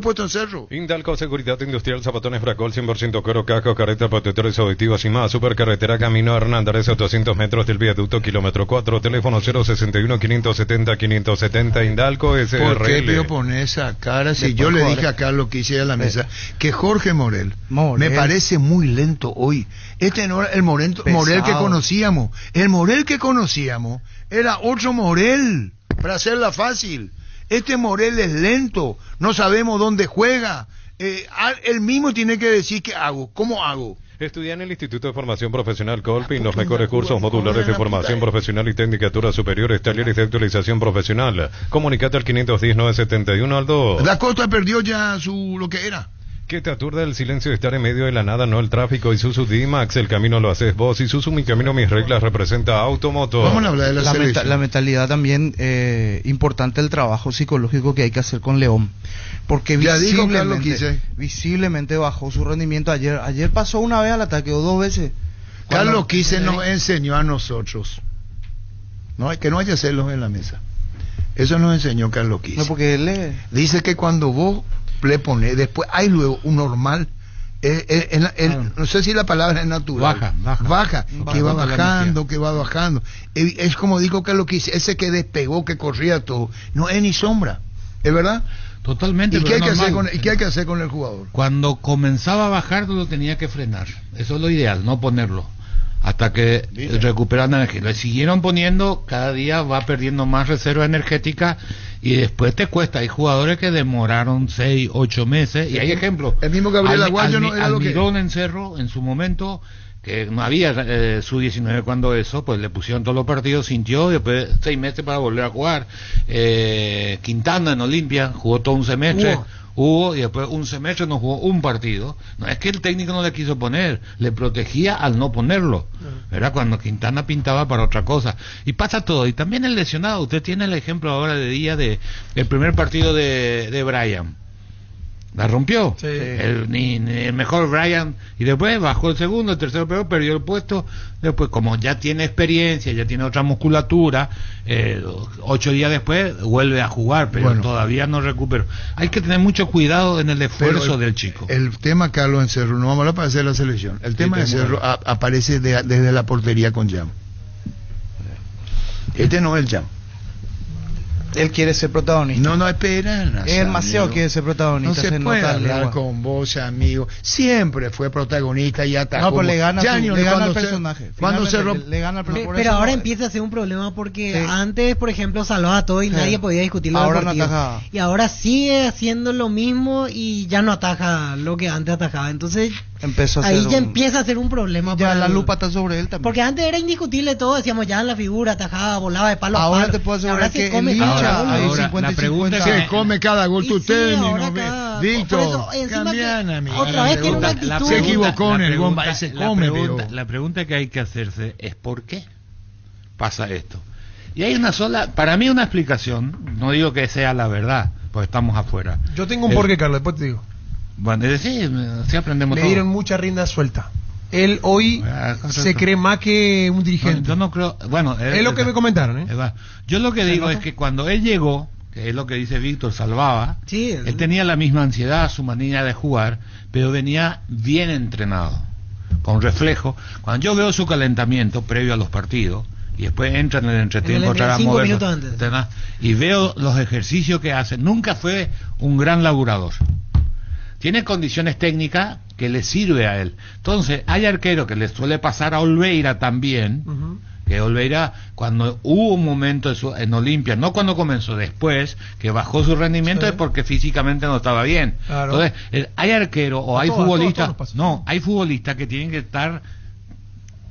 puesto en Cerro. Indalco Seguridad Industrial, zapatones Fracol, 100% cuero, casco, carretas, protectores auditivos y más. Supercarretera Camino Hernández, a 200 metros del viaducto, kilómetro 4, teléfono 061-570-570, Indalco SRL. ¿Por qué te pones esa cara? Si yo le dije acá lo que hice a la mesa, que Jorge Morel me parece muy lento hoy. Este no era el Morel que conocíamos. El Morel que conocíamos era otro Morel, para hacerla fácil. Este Morel es lento, no sabemos dónde juega. Él mismo tiene que decir qué hago, cómo hago. Estudia en el Instituto de Formación Profesional Colpin los mejores cursos modulares de formación profesional y tecnicaturas superiores, talleres de actualización profesional. Comunicate al 510-971 al 2. Dakota perdió ya lo que era. Que te aturde el silencio de estar en medio de la nada, no el tráfico. Isuzu D-Max, el camino lo haces vos. Isuzu Mi Camino, Mis Reglas, representa Automoto. Vamos a hablar de la mentalidad también, importante el trabajo psicológico que hay que hacer con León. Porque visiblemente bajó su rendimiento ayer. Ayer pasó una vez al ataque o 2 veces. Carlos Quise nos enseñó a nosotros. Que no hay que hacerlo en la mesa. Eso nos enseñó Carlos Quise. No, porque él dice que cuando vos le pone, después hay luego un normal, no sé si la palabra es natural, baja, que va bajando, es como dijo que lo que hice, ese que despegó, que corría todo, no es ni sombra, ¿es verdad? Totalmente. ¿Y qué hay que hacer con el jugador? Cuando comenzaba a bajar lo tenía que frenar, eso es lo ideal, no ponerlo hasta que recuperan energía. Le siguieron poniendo, cada día va perdiendo más reserva energética y después te cuesta. Hay jugadores que demoraron 6, 8 meses y hay ejemplos. El mismo Gabriel Aguayo no era Almirón en Cerro en su momento, que no había su 19 cuando eso, pues le pusieron todos los partidos, sintió, después 6 meses para volver a jugar. Quintana en Olimpia jugó todo un semestre. Y después un semestre no jugó un partido. No es que el técnico no le quiso poner, le protegía al no ponerlo. Era cuando Quintana pintaba para otra cosa. Y pasa todo. Y también el lesionado. Usted tiene el ejemplo ahora de día del primer partido de Brian. La rompió. Sí. Ni el mejor Brian. Y después bajó el segundo, el tercero peor, perdió el puesto. Después, como ya tiene experiencia, ya tiene otra musculatura, 8 días después vuelve a jugar, pero todavía no recuperó. Hay que tener mucho cuidado en el esfuerzo del chico. El tema, Carlos, en Cerro, no vamos a hablar para hacer la selección. El tema de Cerro aparece desde la portería con Jam. Este no es el Jam. Él quiere ser protagonista. No, espera. Él demasiado quiere ser protagonista. No se puede hablar con vos, amigo. Siempre fue protagonista y atacó. No, pues le gana al personaje. Cuando le gana al personaje. Pero ahora empieza a ser un problema porque antes, por ejemplo, salvaba todo y nadie podía discutirlo. Ahora no ataja. Y ahora sigue haciendo lo mismo y ya no ataja lo que antes atajaba. Entonces ahí ya empieza a ser un problema. Ya la lupa está sobre él también. Porque antes era indiscutible todo. Decíamos ya en la figura, atajaba, volaba de palo a palo. Ahora te puedo asegurar que el hincha hay 50 y 50. Se come cada gol tu término. Víctor, otra vez tiene una actitud. Se equivocó en el bomba. La pregunta que hay que hacerse es ¿por qué pasa esto? Y hay una sola, para mí una explicación, no digo que sea la verdad, porque estamos afuera. Yo tengo un porqué, Carlos, después te digo. Bueno, es decir, sí aprendemos Le todo. dieron mucha rienda suelta. Él hoy se cree más que un dirigente. Yo no creo, bueno, es lo que me comentaron, Yo lo que digo es que cuando él llegó, que es lo que dice Víctor, salvaba, él tenía la misma ansiedad, su manera de jugar, pero venía bien entrenado, con reflejo. Cuando yo veo su calentamiento previo a los partidos, y después entra en el entretiempo, 5 minutos antes. Y veo los ejercicios que hace, nunca fue un gran laburador. Tiene condiciones técnicas que le sirve a él. Entonces, hay arqueros que le suele pasar a Olveira también, que Olveira, cuando hubo un momento en Olimpia, no cuando comenzó, después, que bajó su rendimiento, es porque físicamente no estaba bien. Claro. Entonces, hay arqueros o hay futbolistas, hay futbolistas que tienen que estar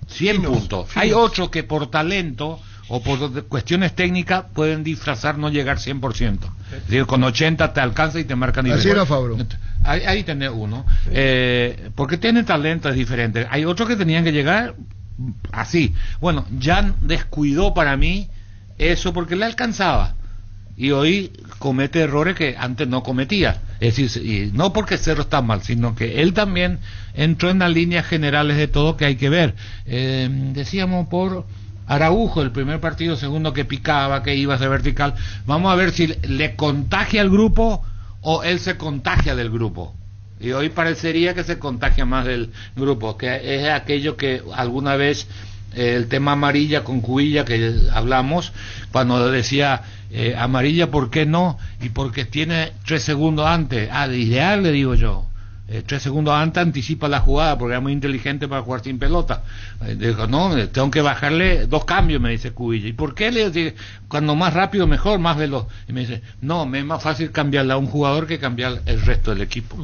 100 puntos. Hay otros que por talento o por cuestiones técnicas pueden disfrazar no llegar 100%. Es decir, con 80 te alcanza y te marca nivel. Así era Fabro. Ahí tenés uno. Porque tiene talento, es diferente. Hay otros que tenían que llegar así. Bueno, Jan descuidó para mí eso porque le alcanzaba. Y hoy comete errores que antes no cometía. Es decir, y no porque Cerro está mal, sino que él también entró en las líneas generales de todo que hay que ver. Decíamos por Araujo, el primer partido, segundo que picaba, que iba a ser vertical. Vamos a ver si le contagia al grupo o él se contagia del grupo. Y hoy parecería que se contagia más del grupo, que es aquello que alguna vez el tema amarilla con Cubilla que hablamos, cuando decía amarilla, ¿por qué no? Y porque tiene 3 segundos antes. Ideal, le digo yo. 3 segundos antes anticipa la jugada porque era muy inteligente para jugar sin pelota. Dijo, no, tengo que bajarle 2 cambios, me dice Cubilla. ¿Y por qué? Le digo, cuando más rápido mejor, más veloz. Y me dice, no, me es más fácil cambiarle a un jugador que cambiar el resto del equipo.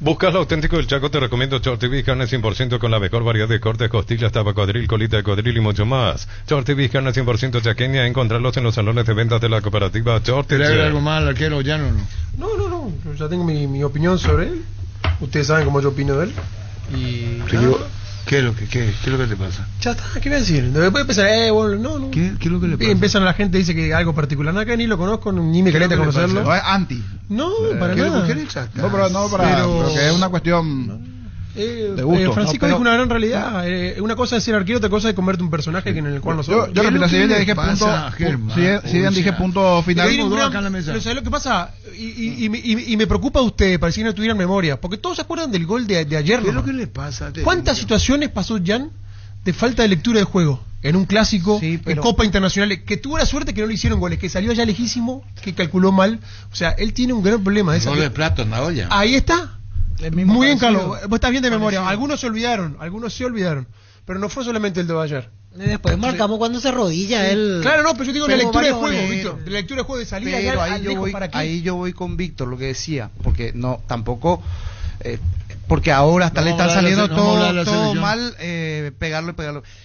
Buscas lo auténtico del Chaco, te recomiendo Short TV, carne 100% con la mejor variedad de cortes, costillas, tapa, cuadril, colita de codril y mucho más. Short TV, carne 100% chaqueña, encontrarlos en los salones de ventas de la cooperativa Short TV. ¿Quieres algo más al arquero ya no? No, yo ya tengo mi opinión sobre él. Ustedes saben cómo yo opino de él. Y ¿Qué es lo que te pasa? Ya está, ¿qué voy a decir? Después empezar, no. ¿Qué es lo que le pasa? Empiezan la gente dice que algo particular, nada que ni lo conozco, ni me caleta conocerlo. No es anti. No, para nada. Pero que es una cuestión de gusto. Francisco dijo una gran realidad. Una cosa es ser arquero, otra cosa es comerte un personaje en el cual no sos. Yo repito, si bien dije punto final. Pero ¿sabes lo que pasa? Y me preocupa a usted, parecía que no tuvieran memoria, porque todos se acuerdan del gol de ayer. ¿Qué es lo que le pasa? ¿Cuántas situaciones pasó Jan de falta de lectura de juego? En un clásico, en Copa Internacional, que tuvo la suerte que no le hicieron goles, que salió allá lejísimo, que calculó mal. O sea, él tiene un gran problema. Gol de plato en la olla. Ahí está. Muy bien, Carlos. Vos estás bien de memoria. Algunos se olvidaron. Pero no fue solamente el de ayer. Después marcamos cuando se arrodilla él. Claro, no, pero yo digo la lectura de juego, Víctor. La lectura de juego de salida. Pero ahí yo voy con Víctor, lo que decía. Porque no, tampoco. Porque ahora hasta le están saliendo todo mal, pegarlo.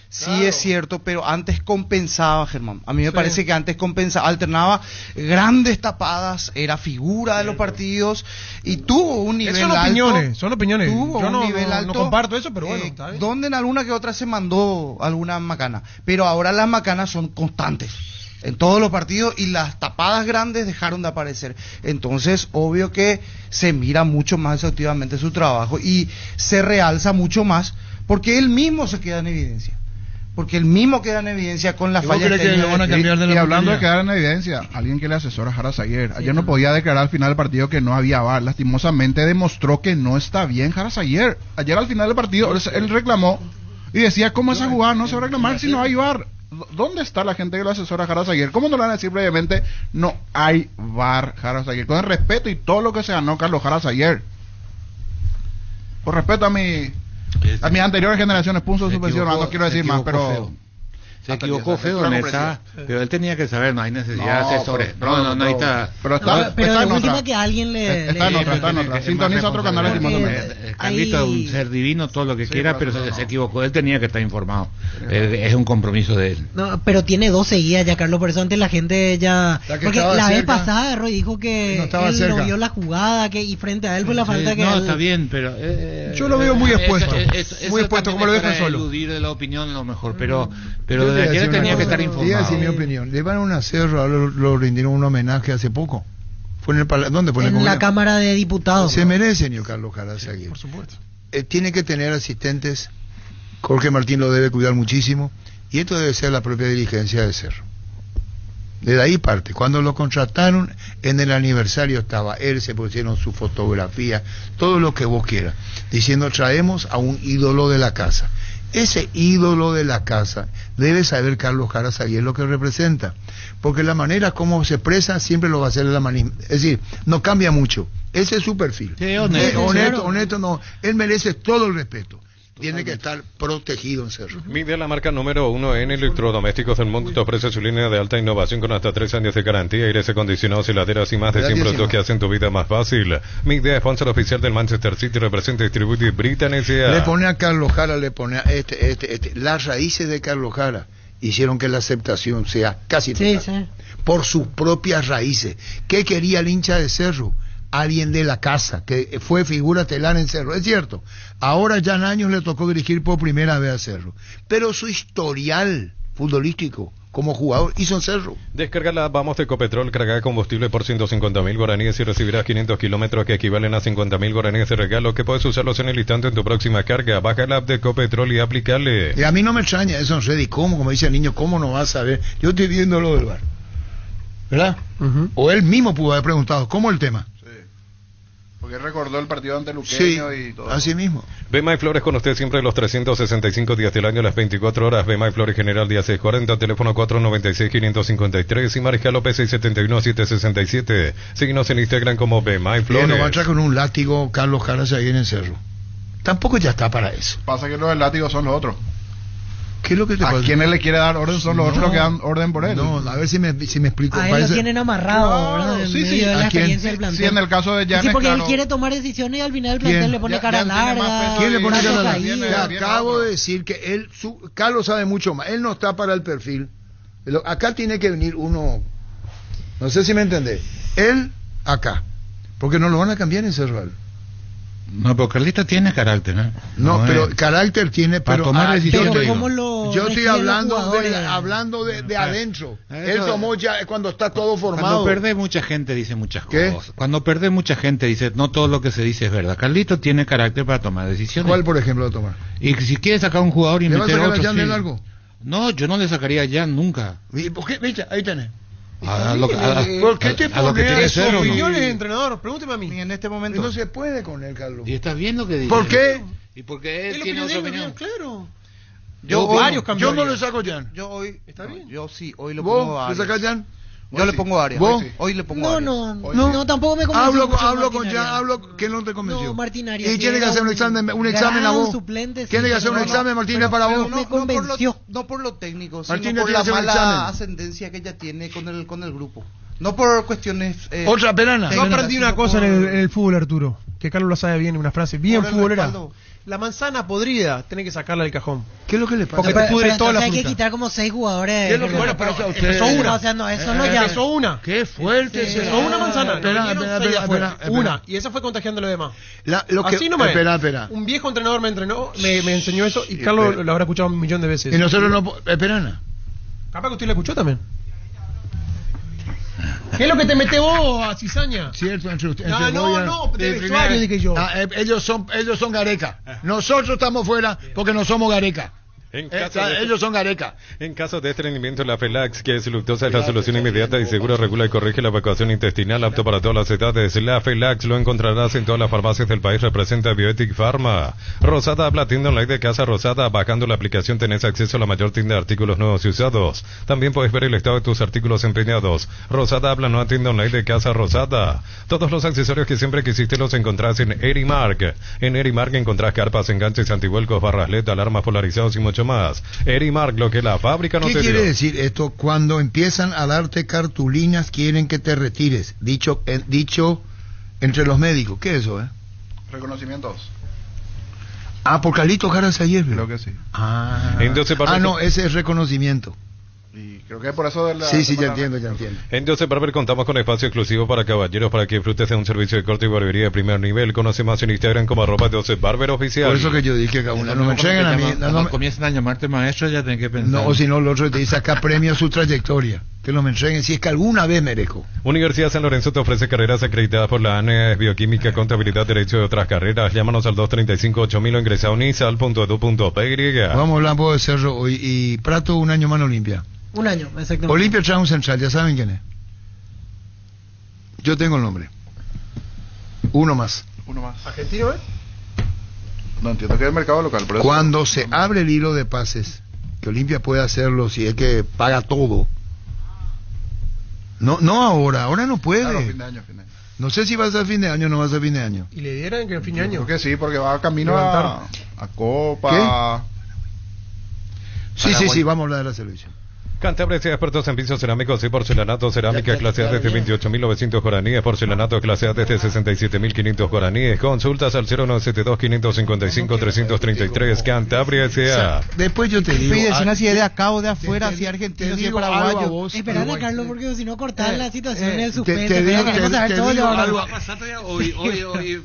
Sí, claro. Es cierto, pero antes compensaba, Germán. A mí me parece que antes compensaba, alternaba grandes tapadas, era figura de los partidos y tuvo un nivel alto. Son opiniones. Tuvo yo un nivel alto. No comparto eso, pero bueno, está bien. Donde en alguna que otra se mandó alguna macana, pero ahora las macanas son constantes. en todos los partidos, y las tapadas grandes dejaron de aparecer. Entonces, obvio que se mira mucho más exhaustivamente su trabajo y se realza mucho más porque él mismo se queda en evidencia. Porque él mismo queda en evidencia con las fallas técnicas. Y hablando de quedar en evidencia, alguien que le asesora a Jara Zaguer, ayer no podía declarar al final del partido que no había VAR. Lastimosamente demostró que no está bien Jara Zaguer. Ayer al final del partido él reclamó y decía, ¿cómo esa jugada no se va a reclamar si no hay VAR? ¿Dónde está la gente que lo asesora a Jara Zaguer? ¿Cómo no le van a decir previamente, no hay VAR, Jara Zaguer? Con el respeto y todo lo que se ganó Carlos Jara Zaguer. Por respeto a mis anteriores generaciones, punto de suspensión, no quiero decir más, pero... Feo. Se equivocó feo en esa, pero él tenía que saber, no hay necesidad de asesores. No necesita... Pero de última que alguien le... Está en otra. Sintoniza otro canal lastimosamente. Carlito es un ser divino, todo lo que quiera, pero se equivocó. Él tenía que estar informado. Es un compromiso de él. No, pero tiene 2 seguidas ya, Carlos, por eso antes la gente ya... Porque la vez pasada Roy dijo que él no vio la jugada y frente a él fue la falta que... No, está bien, pero... yo lo veo muy expuesto. Muy expuesto, como lo dejan solo. Eludir de la opinión lo mejor, pero de ayer tenía que estar informado. Voy a decir mi opinión. Le van a un Cerro, lo rindieron un homenaje hace poco. Fue en el ¿dónde fue? En la Cámara de Diputados. Se merece, señor Carlos Jara Zaguer. Por supuesto. Tiene que tener asistentes. Jorge Martín lo debe cuidar muchísimo. Y esto debe ser la propia dirigencia de Cerro. Desde ahí parte. Cuando lo contrataron, en el aniversario estaba él, se pusieron su fotografía, todo lo que vos quieras, diciendo, traemos a un ídolo de la casa. Ese ídolo de la casa debe saber Carlos Jara Zaguer lo que representa, porque la manera como se expresa siempre lo va a hacer de la manera, es decir, no cambia mucho. Ese es su perfil. Sí, honesto, no. Él merece todo el respeto. Tiene que estar protegido en Cerro. Mide la marca número 1 en electrodomésticos del mundo. Te ofrece su línea de alta innovación con hasta 3 años de garantía, aires acondicionados, heladeras y más de 100 productos que hacen tu vida más fácil. Mide, sponsor oficial del Manchester City, representa y distribuye Britain S.A. Le pone a Carlos Jara, le pone a las raíces de Carlos Jara hicieron que la aceptación sea casi total. Sí. Por sus propias raíces. ¿Qué quería el hincha de Cerro? Alguien de la casa, que fue figura estelar en Cerro, es cierto. Ahora ya en años le tocó dirigir por primera vez a Cerro, pero su historial futbolístico como jugador hizo en Cerro. Descarga la Vamos de Ecopetrol, carga combustible por 150.000 guaraníes y recibirás 500 kilómetros que equivalen a 50.000 guaraníes de regalo, que puedes usarlos en el instante en tu próxima carga. Baja la app de Ecopetrol y aplícale. Y a mí no me extraña eso, Reddy, como dice el niño, ¿cómo no vas a saber? Yo estoy viendo lo del bar, ¿verdad? O él mismo pudo haber preguntado, ¿cómo el tema? Porque recordó el partido ante Luqueño y todo. Así mismo. Bemay Flores con usted siempre los 365 días del año, las 24 horas. Bemay Flores General día 640, teléfono 496-553 y Mariscal López 671-767. Síguenos en Instagram como Bemay Flores. No va a entrar con un látigo Carlos Jara Zaguer en Cerro. Tampoco ya está para eso. Pasa que los del látigo son los otros. ¿Qué es lo que te pasa? ¿A quién le quiere dar orden? Son los otros que dan orden por él. No, a ver si me explico. A él lo tienen amarrado, ¿verdad? Sí. De la experiencia del plantel. Sí, en el caso de Llanes, sí, porque claro. él quiere tomar decisiones y al final el plantel le pone cara larga. ¿Quién le pone cara larga? Acabo de decir que Carlos sabe mucho más. Él no está para el perfil. Acá tiene que venir uno. No sé si me entendés. Él acá. Porque no lo van a cambiar en Cerro. No, pero Carlita tiene carácter, ¿no? No, pero carácter tiene, pero tomar decisiones. Yo estoy hablando de adentro. Él tomó ya cuando está todo formado. Cuando perdés mucha gente dice muchas cosas. Cuando perdés mucha gente dice, no todo lo que se dice es verdad. Carlito tiene carácter para tomar decisiones. ¿Cuál, por ejemplo, tomar? Y si quiere sacar un jugador y meter otro... ¿Le vas a sacar a Jan de largo? No, yo no le sacaría a Jan nunca. ¿Y por qué? Viste, ahí tenés. ¿Por qué te pones sus opiniones, entrenador? Pregúnteme a mí. En este momento no se puede con él, Carlos. ¿Y estás viendo lo que dice? ¿Por qué? ¿Y porque él tiene otra opinión? Claro. Yo no le saco a Jan. Yo hoy, ¿está bien? Yo sí, hoy lo pongo a Arias. ¿Le sacas a Jan? Yo le pongo a Arias. ¿Vos? Hoy le pongo a Arias. No, tampoco me convenció. Hablo con Jan, que no te convenció. No, Martín Arias. ¿Y tiene que hacer un examen a vos? Suplente, ¿Tiene que hacer un examen, Martínez, para vos? Me convenció. No por lo técnico, Martínez, sino por la mala ascendencia que ella tiene con el grupo. No por cuestiones... Otra perana. Yo aprendí una cosa en el fútbol, Arturo, que Carlos la sabe bien, una frase bien futbolera. La manzana podrida, tenés que sacarla del cajón. ¿Qué es lo que le pasa? Porque te pudre toda la hay fruta. que quitar como 6 jugadores. Bueno, pero empezó una. O sea, no, eso no ya. Empezó una. Qué fuerte. Empezó una manzana. Espera. Una. Y esa fue contagiando a los demás. Así nomás. Espera. Un viejo entrenador me enseñó eso y Carlos lo habrá escuchado 1.000.000 de veces. Y nosotros no... Esperana. Capaz que usted lo escuchó también. ¿Qué es lo que te mete vos a cizaña? Cierto, No, de vestuario dije yo. Ellos son Gareca. Nosotros estamos fuera porque no somos Gareca. Ellos son Gareca. En caso de estreñimiento, la Felax, que es luctosa, es la solución inmediata y segura, regula y corrige la evacuación intestinal, apto para todas las edades. La Felax lo encontrarás en todas las farmacias del país. Representa Bioetic Pharma. Rosada habla, tienda online de Casa Rosada. Bajando la aplicación tenés acceso a la mayor tienda de artículos nuevos y usados. También puedes ver el estado de tus artículos empeñados. Rosada habla, nueva tienda online de Casa Rosada. Todos los accesorios que siempre quisiste los encontrás en Erimark. En Erimark encontrás carpas, enganches, antivuelcos, barras LED, alarmas polarizados y mucho más. Erimark, lo que la fábrica no te dio. ¿Qué quiere decir esto? Cuando empiezan a darte cartulinas, quieren que te retires. Dicho entre los médicos. ¿Qué es eso, Reconocimientos. Por Carlito Caras ayer. Creo que sí. Entonces, no, ese es reconocimiento. Y creo que por eso de la... Sí, ya entiendo. Entonces, Barber, contamos con espacio exclusivo para caballeros para que disfrutes de un servicio de corte y barbería de primer nivel. Conoce más en Instagram como @12Barber oficial. Por eso que yo dije que no me entreguen a mí. Cuando comienzan a llamarte maestro, ya tenés que pensar. No, o si no, el otro te dice acá premio su trayectoria. Que lo me entreguen si es que alguna vez merezco. Universidad San Lorenzo te ofrece carreras acreditadas por la ANES, bioquímica, contabilidad, derecho y otras carreras. Llámanos al 235-8000 o ingresa a unisal.edu.py. Vamos a hablar de Cerro hoy y Prato un año más Olimpia. Un año, exactamente. Olimpia trae un central, ya saben quién es. Yo tengo el nombre. Uno más. ¿Argentino, No entiendo que es el mercado local. Pero cuando se abre el hilo de pases, que Olimpia puede hacerlo si es que paga todo. No ahora no puede. Claro, fin de año. No sé si va a ser fin de año o no va a ser fin de año. ¿Y le dieran que el fin de año? Creo que sí, porque va camino a Copa. ¿Qué? Sí, vamos a hablar de la selección. Cantabria sea expertos en pisos cerámicos y porcelanato, cerámica clase A desde 28.900 guaraníes, porcelanato clase A desde 67.500 guaraníes. Consultas al 0972-555-333. Cantabria sea. Después yo te digo. Federación así de acá o de afuera, si argentino, si paraguayo. Esperad a Carlos, porque si no cortar la situación en el suspenso. Te digo algo va a pasar todavía hoy.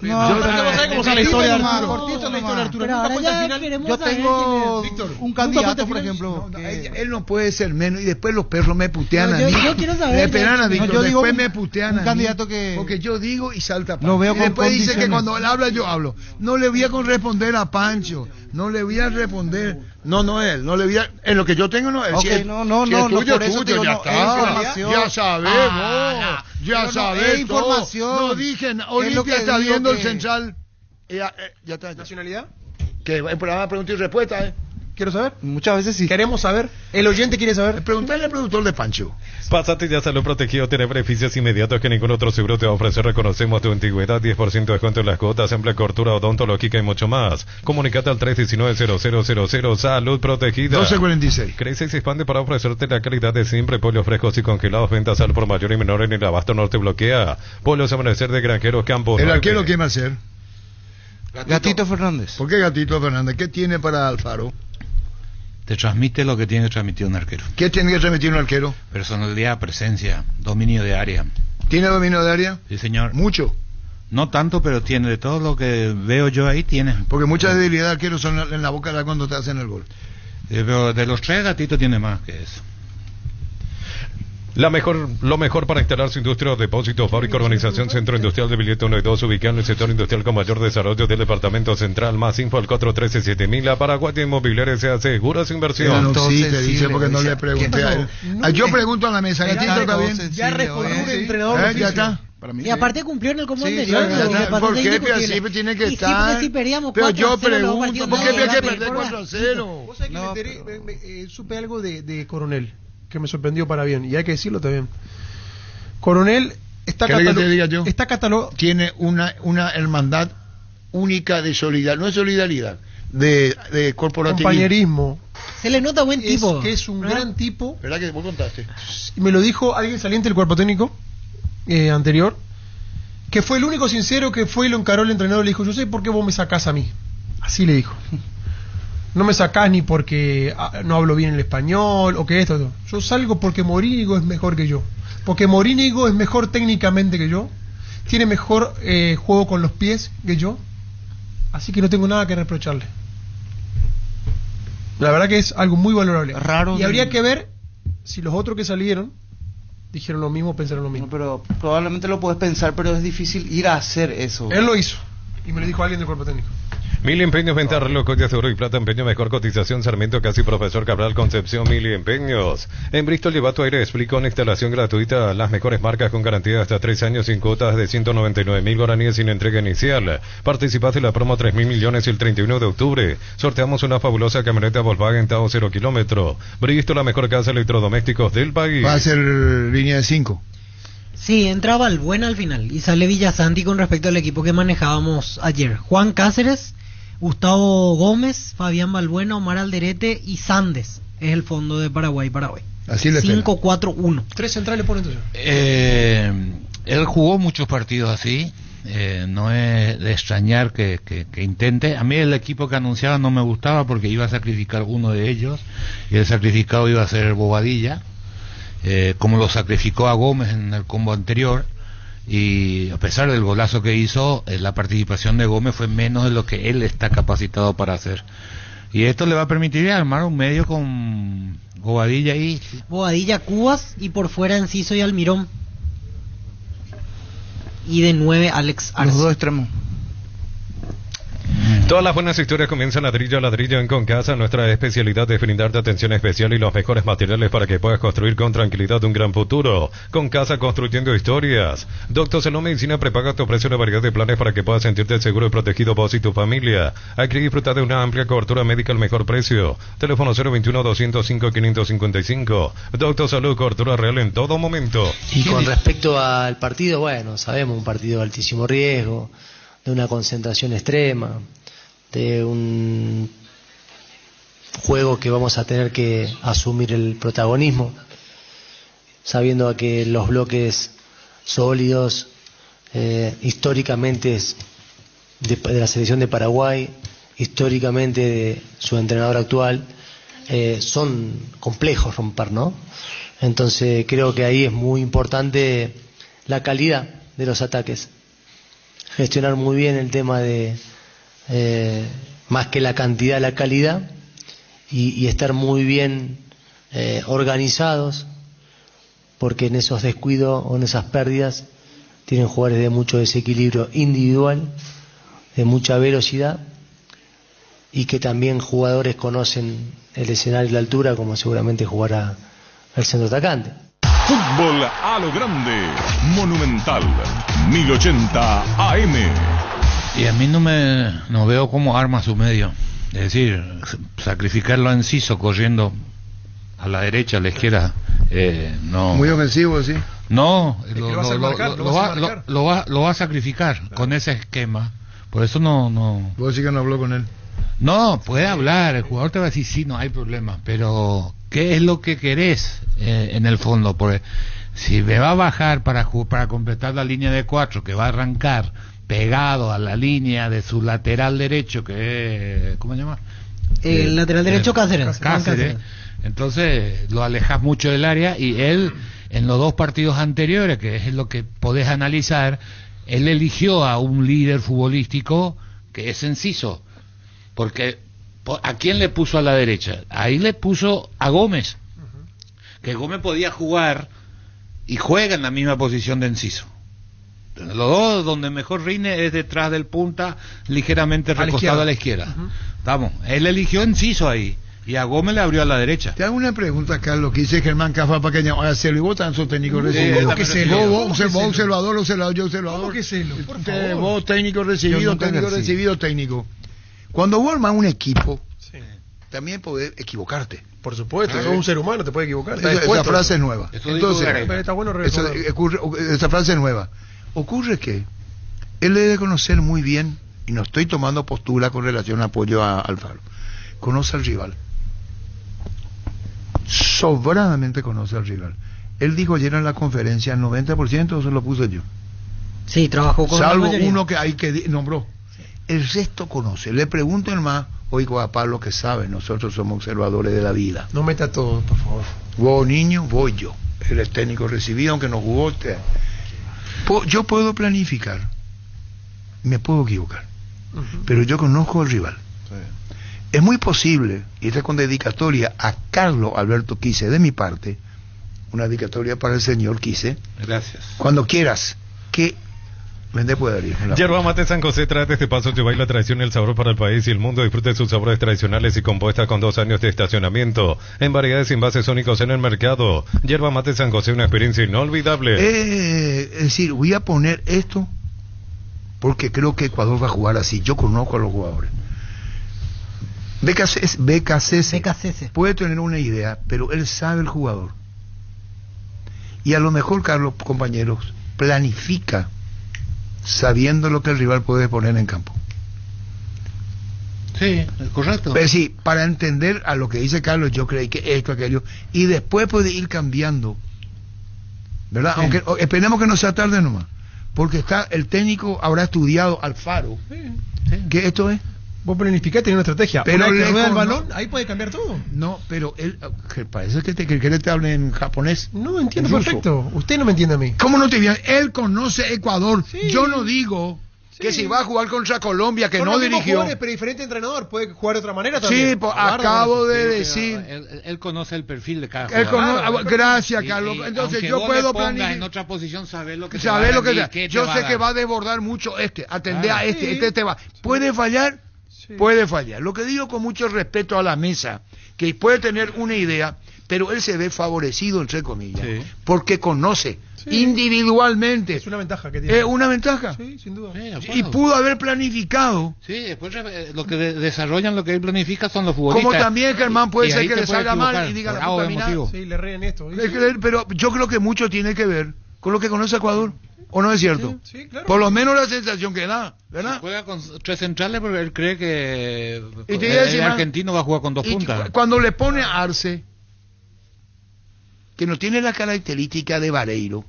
No sabes cómo sale la historia de Arturo. Cortito la historia de Arturo. Pero ahora ya queremos yo tengo un candidato, por ejemplo. Él no puede ser menos y después los perros me putean a mí. Yo quiero saber. Esperan a Víctor, yo digo después me putean a mí. Candidato que... Porque yo digo y salta Pancho. Lo veo y con después dice que condiciones. cuando él habla yo hablo. No le voy a responder a Pancho. No le voy a responder. No él. No le voy a... En lo que yo tengo no es. Okay, si no, tuyo, por eso tuyo, ya digo, está. Ya sabemos. Ya sabemos. Información. No dije, Olimpia está viendo el central. Ya está. ¿Nacionalidad? Que el programa de pregunta y respuesta, Quiero saber. Muchas veces sí. Queremos saber. El oyente quiere saber. Preguntarle al productor de Pancho. Pásate ya Salud Protegido, tiene beneficios inmediatos que ningún otro seguro te va a ofrecer. Reconocemos tu antigüedad, 10% de descuento en las cuotas, amplia cobertura odontológica y mucho más. Comunicate al 319-0000. Salud Protegida. 1246. Crece y se expande para ofrecerte la calidad de siempre. Pollos frescos y congelados, ventas al por mayor y menor en el abasto norte bloquea. Pollos Amanecer de Granjeros Campos. ¿El arquero quién va a ser? Gatito Fernández. ¿Por qué Gatito Fernández? ¿Qué tiene para Alfaro? Te transmite lo que tiene que transmitir un arquero. ¿Qué tiene que transmitir un arquero? Personalidad, presencia, dominio de área. ¿Tiene dominio de área? Sí, señor. ¿Mucho? No tanto, pero tiene de todo lo que veo yo ahí, tiene. Porque muchas debilidades de arqueros son en la boca cuando te hacen el gol. Pero de los tres, Gatito tiene más que eso. Lo mejor para instalar su industria, depósito, fábrica, urbanización, centro industrial de Billete 1 y 2, ubicado en el sector industrial con mayor desarrollo del departamento central. Más info al 413-7000. La Paraguay Inmobiliaria se asegura su inversión. Entonces, sí, te dice porque no le pregunté a él. Yo pregunto a la mesa, Gatito está bien. Ya respondió un entrenador. Ya está. Y aparte cumplió en el combo anterior. ¿Por qué siempre tiene que estar? Pero yo pregunto, ¿por qué hay que perder 4-0? Vos sabés que me enteré, supe algo de Coronel que me sorprendió para bien, y hay que decirlo también. Coronel está catalogado. Tiene una hermandad única de solidaridad, no es solidaridad, de corporativismo. Compañerismo. Se le nota buen tipo. Que es un gran tipo. ¿Verdad que vos contaste? Me lo dijo alguien saliente del cuerpo técnico anterior, que fue el único sincero que fue y lo encaró el entrenador y le dijo: yo sé por qué vos me sacás a mí. Así le dijo. No me sacás ni porque no hablo bien el español o que esto. Yo salgo porque Morínigo es mejor que yo. Porque Morínigo es mejor técnicamente que yo. Tiene mejor juego con los pies que yo. Así que no tengo nada que reprocharle. La verdad que es algo muy valorable. Raro. Y habría que ver si los otros que salieron dijeron lo mismo, pensaron lo mismo. No, pero probablemente lo podés pensar, pero es difícil ir a hacer eso. Él lo hizo, y me lo dijo alguien del cuerpo técnico. Mili Empeños, venta reloj, joyas de oro y plata, empeño, mejor cotización, Sarmiento, casi Profesor Cabral, Concepción, Mili Empeños. En Bristol, lleva tu aire, explica una instalación gratuita, las mejores marcas con garantía de hasta 3 años, sin cuotas de 199.000 guaraníes sin entrega inicial. Participás de la promo 3.000 millones el 31 de octubre. Sorteamos una fabulosa camioneta Volkswagen Tahoe 0 kilómetro. Bristol, la mejor casa de electrodomésticos del país. Va a ser línea de 5. Sí, entra Balbuena al final y sale Villasanti con respecto al equipo que manejábamos ayer. Juan Cáceres, Gustavo Gómez, Fabián Balbuena, Omar Alderete y Sandes es el fondo de Paraguay. Así le 5-4-1. 3 centrales por entonces. Él jugó muchos partidos así. No es de extrañar que intente. A mí el equipo que anunciaba no me gustaba porque iba a sacrificar uno de ellos y el sacrificado iba a ser Bobadilla, como lo sacrificó a Gómez en el combo anterior. Y a pesar del golazo que hizo, la participación de Gómez fue menos de lo que él está capacitado para hacer. Y esto le va a permitir armar un medio con Bobadilla y Bobadilla, Cubas y por fuera Enciso y Almirón. Y de 9 Alex Arce. Los dos extremos. Todas las buenas historias comienzan ladrillo a ladrillo en Concasa. Nuestra especialidad es brindarte atención especial y los mejores materiales para que puedas construir con tranquilidad un gran futuro. Concasa, construyendo historias. Doctor Salón Medicina prepaga te ofrece una variedad de planes para que puedas sentirte seguro y protegido vos y tu familia. Aquí disfrutar de una amplia cobertura médica al mejor precio. Teléfono 021-205-555. Doctor Salud, cobertura real en todo momento. Y con respecto al partido, bueno, sabemos, un partido de altísimo riesgo, de una concentración extrema, de un juego que vamos a tener que asumir el protagonismo, sabiendo que los bloques sólidos, históricamente de la selección de Paraguay, históricamente de su entrenador actual, son complejos romper, ¿no? Entonces creo que ahí es muy importante la calidad de los ataques, gestionar muy bien el tema de más que la cantidad, la calidad, y estar muy bien organizados, porque en esos descuidos o en esas pérdidas tienen jugadores de mucho desequilibrio individual, de mucha velocidad, y que también jugadores conocen el escenario y la altura, como seguramente jugará el centro atacante. Fútbol a lo grande, Monumental 1080 AM. Y a mí no veo cómo arma su medio. Es decir, sacrificarlo a Enciso corriendo a la derecha, a la izquierda, no. Muy ofensivo, sí. No, lo va a sacrificar, claro, con ese esquema. Por eso no. ¿Vos decís que no habló con él? No, puede hablar, el jugador te va a decir sí, no hay problema, pero ¿qué es lo que querés en el fondo? Porque si me va a bajar para completar la línea de 4, que va a arrancar pegado a la línea de su lateral derecho, que es, ¿cómo se llama? El lateral derecho Cáceres. Entonces lo alejas mucho del área, y él en los 2 partidos anteriores, que es lo que podés analizar, él eligió a un líder futbolístico que es Enciso, porque ¿a quién le puso a la derecha? Ahí le puso a Gómez, que Gómez podía jugar y juega en la misma posición de Enciso. Los dos donde mejor rinde es detrás del punta, ligeramente recostado a la izquierda. Vamos, él eligió Enciso ahí y a Gómez le abrió a la derecha. Te hago una pregunta, Carlos, que dice Germán Cafa para que a Celo, y vos tan sos técnico recibido. ¿Cómo que Celo? Vos observador, yo observador. ¿Cómo que Celo? Por favor. Vos técnico recibido, técnico. Cuando vos armás un equipo, también podés equivocarte. Por supuesto, sos un ser humano, te puedes equivocar. Esa frase es nueva. Entonces, está bueno esa frase es nueva. Ocurre que él debe conocer muy bien, y no estoy tomando postura con relación a apoyo a Alfaro, conoce al rival, sobradamente conoce al rival. Él dijo ayer en la conferencia, el 90% se lo puse yo. Sí, trabajó con salvo uno que hay que nombró. Sí. El resto conoce. Le pregunto el más, oigo a Pablo que sabe, nosotros somos observadores de la vida. No meta todo, por favor. Vos niño, voy yo. Él es técnico recibido, aunque no jugó. Yo puedo planificar, me puedo equivocar, pero yo conozco al rival. Sí. Es muy posible, y esta con dedicatoria a Carlos Alberto Quise de mi parte, una dedicatoria para el señor Quise. Gracias. Cuando quieras, que vende puede ir. Yerba Mate San José trae este paso llevar la tradición y el sabor para el país y el mundo. Disfrute de sus sabores tradicionales y compuesta con 2 años de estacionamiento en variedades y envases únicos en el mercado. Yerba Mate San José, una experiencia inolvidable. Es decir, voy a poner esto porque creo que Ecuador va a jugar así. Yo conozco a los jugadores. BKCS puede tener una idea, pero él sabe el jugador. Y a lo mejor, Carlos, compañeros, planifica sabiendo lo que el rival puede poner en campo. Sí, correcto. Pero sí, para entender a lo que dice Carlos, yo creí que esto, aquello, y después puede ir cambiando, ¿verdad? Sí. Aunque esperemos que no sea tarde nomás, porque está el técnico habrá estudiado Alfaro, que esto es. Vos planificás, tenés una estrategia. Pero una vez que le rueda el cono- balón, ahí puede cambiar todo. No, pero él, que parece que te hable en japonés. No, entiendo En ruso. perfecto. Usted no me entiende a mí. ¿Cómo no te viene? Él conoce Ecuador. Sí. Yo no digo que si va a jugar contra Colombia, que Son no los mismos dirigió. jugadores, pero diferente entrenador. Puede jugar de otra manera también. Sí, pues, Bárbaro. acabo de Creo que decir. él conoce el perfil de cada Él jugador. cono- gracias, Y- Carlos. y Entonces aunque yo vos puedo le pongas planificar. en otra posición, saber lo que te ¿Sabes va a lo que rendir, te- qué te yo va a sé dar. que va a desbordar mucho atender Claro. a este, Sí. este te va. ¿Puede fallar? Puede fallar. Lo que digo con mucho respeto a la mesa, que puede tener una idea, pero él se ve favorecido, entre comillas, Sí. porque conoce Sí. individualmente. Es una ventaja que tiene. Es una ventaja. Sí, sin duda. Sí, de acuerdo. Y pudo haber planificado. Sí, después lo que desarrollan, lo que él planifica son los futbolistas. Como también Germán puede Y ser ahí que te le puedes salga mal equivocar, y diga por la algo puta de mina. motivo. Sí, le reen esto. Pero yo creo que mucho tiene que ver con lo que conoce Ecuador. ¿O no es cierto? Sí, claro. Por lo menos la sensación que da, ¿verdad? Juega con 3 centrales porque él cree que Y te iba a decir el más. argentino va a jugar con 2 Y puntas. cuando le pone a Arce, que no tiene la característica de Vareiro.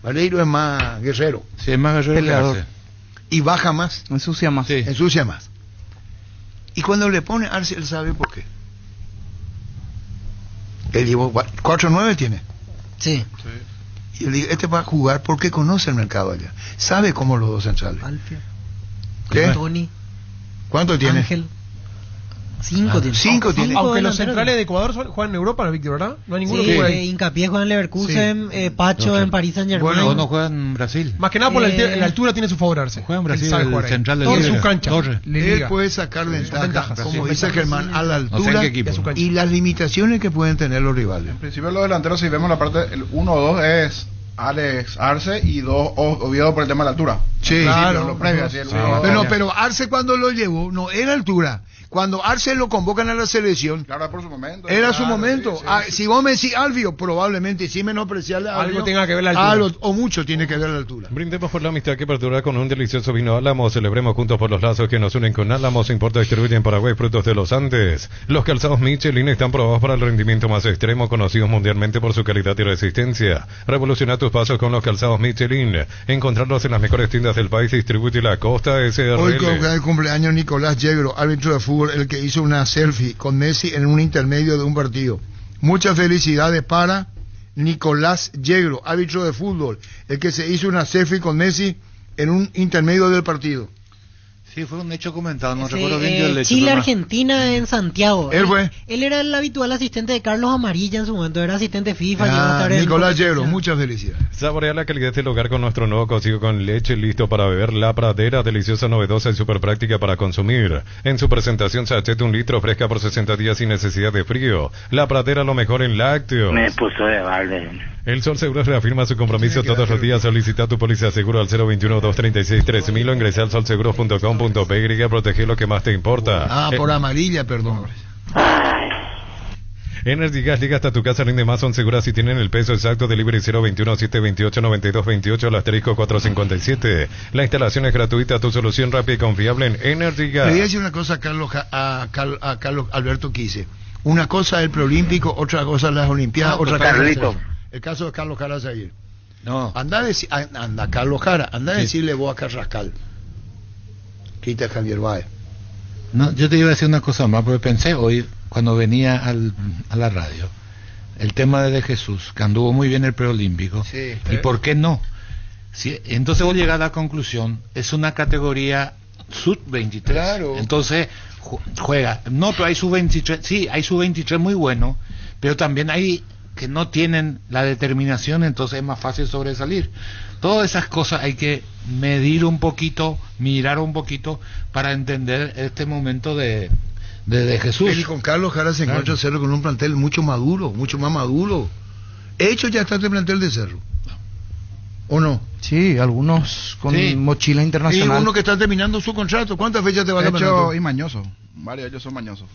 Vareiro es más guerrero. Sí, es más guerrero que Peleador. Arce. Y baja más, Ensucia más. Sí. ensucia más. Y cuando le pone a Arce, él sabe por qué. Él llevó 4-9 tiene. Sí. Y él dice, este va a jugar porque conoce el mercado allá. Sabe cómo los dos centrales. Alfio, ¿Qué? Tony, ¿Cuánto tiene? Ángel. 5 tiene. 5 tiene. Aunque los delanteros. centrales de Ecuador juegan en Europa, ¿no, Víctor, verdad? No hay ninguno Sí, que juegue ahí. Hincapié juega en Leverkusen, Pacho en París Saint Germain. Bueno, no juega en Brasil. Más que nada por la altura tiene su favorarse. Juega en Brasil, Él sabe el jugar ahí. central de Todo en Liga. su cancha. Torre. Le Él liga. puede sacar ventaja, ventajas, como sí, dice ventajas. Germán, a la No sé en altura qué equipo. de su cancha. y las limitaciones que pueden tener los rivales. En principio los delanteros, si vemos la parte, el 1-2 es Alex Arce y 2 Oviedo por el tema de la altura. Sí, Claro, sí, lo previo, así el sí. uno, pero Arce cuando lo llevó no era altura. Cuando Arce lo convocan a la selección, Claro, por su momento. era claro, su momento. sí, sí, Ah, sí. si vos me decís Alvio, probablemente sí menospreciarle a Algo Alvio, tenga que ver la altura. o mucho tiene que ver la altura. Brindemos por la amistad que perdura con un delicioso vino Álamos. Celebremos juntos por los lazos que nos unen con Álamos. Importa y distribuye en Paraguay frutos de los Andes. Los calzados Michelin están probados para el rendimiento más extremo, conocidos mundialmente por su calidad y resistencia. Revoluciona tus pasos con los calzados Michelin. Encontrarlos en las mejores tiendas del país. Distribuye la Costa SRL. Hoy con el cumpleaños Nicolás Yegro, árbitro de fútbol, el que hizo una selfie con Messi en un intermedio de un partido. Muchas felicidades para Nicolás Yegro, árbitro de fútbol, el que se hizo una selfie con Messi en un intermedio del partido. Sí, fue un hecho comentado, no Sí, recuerdo bien yo el hecho. Chile pero no- Argentina en Santiago. Él fue. Él era el habitual asistente de Carlos Amarilla en su momento, era asistente FIFA, llegó a estar en Nicolás competencia. Yegro, muchas felicidades. Saborea la calidad del hogar con nuestro nuevo cocido con leche listo para beber. La Pradera, deliciosa, novedosa y súper práctica para consumir. En su presentación, sachet 1 litro, fresca por 60 días sin necesidad de frío. La Pradera, lo mejor en lácteos. Me puso de balde. El Sol Seguro reafirma su compromiso todos los días. Solicita tu póliza de seguro al 021-236-3000 o ingresa al solseguro.com.py. Protege lo que más te importa. Por amarilla, perdón. Energy Gas llega hasta tu casa, rinde más, son seguras si tienen el peso exacto. Delivery 021-728-9228 al asterisco 457. La instalación es gratuita, tu solución rápida y confiable en Energy Gas. Le voy a decir una cosa a Carlos Alberto Quise. Una cosa el preolímpico, otra cosa las olimpiadas, otra cosa Carlito. el caso de Carlos Jara ayer. No. Anda Carlos Jara, anda a decirle vos a Carrascal. Quita a Javier Baez. No, yo te iba a decir una cosa más, porque pensé hoy, cuando venía a la radio, el tema de Jesús, que anduvo muy bien el preolímpico, Sí. ¿y por qué no? Si, entonces vos llegás a la conclusión, es una categoría sub-23. Claro. Entonces, juega. No, pero hay sub-23, sí, hay sub-23 muy bueno, pero también hay que no tienen la determinación, entonces es más fácil sobresalir. Todas esas cosas hay que medir un poquito, mirar un poquito para entender este momento de Jesús. Y con Carlos Jara se encuentra Cerro con un plantel mucho maduro, mucho más maduro. Hecho ya está este plantel de Cerro. ¿O no? Sí, algunos con mochila internacional. Y uno que está terminando su contrato. ¿Cuántas fechas te va a Hecho y mañoso. Varios de ellos son mañosos.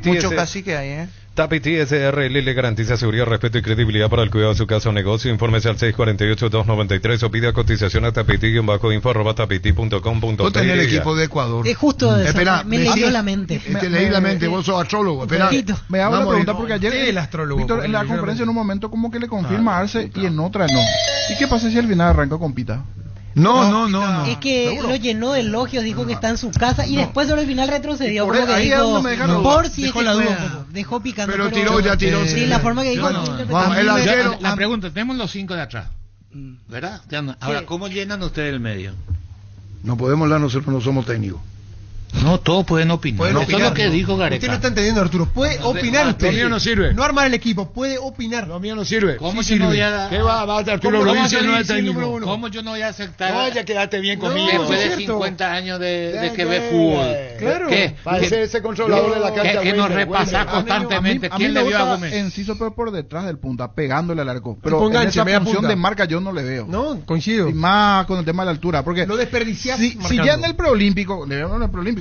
Mucho casi que hay, Tapiti SRL le garantiza seguridad, respeto y credibilidad para el cuidado de su casa o negocio. Infórmese al 648-293 o pida cotización a tapiti-info@tapiti.com.tr. Vos tenés el equipo de Ecuador. Es justo eso. Espera, me leyó la mente. Te leí la mente, vos sos astrólogo. Espera. Me hago la pregunta porque ayer el astrólogo, Víctor en la conferencia en un momento como que le confirma a Arce y en otra no. ¿Y qué pasa si al final arrancó con Pita? No. Es que lo llenó de elogios, dijo que está en su casa y después sobre el final retrocedió. Por Como que ahí dijo, por si dejó es que la duda juega. un poco. Dejó picando. Pero tiró. Sí, la forma que dijo. La pregunta, tenemos los 5 de atrás, ¿verdad? Ahora, ¿cómo llenan ustedes el medio? No podemos hablar, nosotros no somos técnicos. No, todos pueden opinar. Eso es lo que dijo Gareca. Usted no está entendiendo, Arturo. Puede opinar usted. Lo mío no sirve. No armar el equipo, puede opinar. Lo mío no sirve. ¿Cómo Sí yo no sirve. voy a ¿Qué va Arturo? Lo dice no es técnico. ¿Cómo yo no voy a aceptar? No, ya quedaste bien conmigo. Después de es cierto. 50 años de que ve fútbol. Claro. ¿Qué? Parece ese controlador de la cancha. Que nos repasa constantemente. A mí ¿Quién me le vio a gusta Gómez? Enciso por detrás del punta, pegándole al arco. Tipo Pero en enganche, esa media función punta. de marca yo no le veo. No, coincido. Y más con el tema de la altura. Porque Lo desperdiciás si marcando. ya en el preolímpico,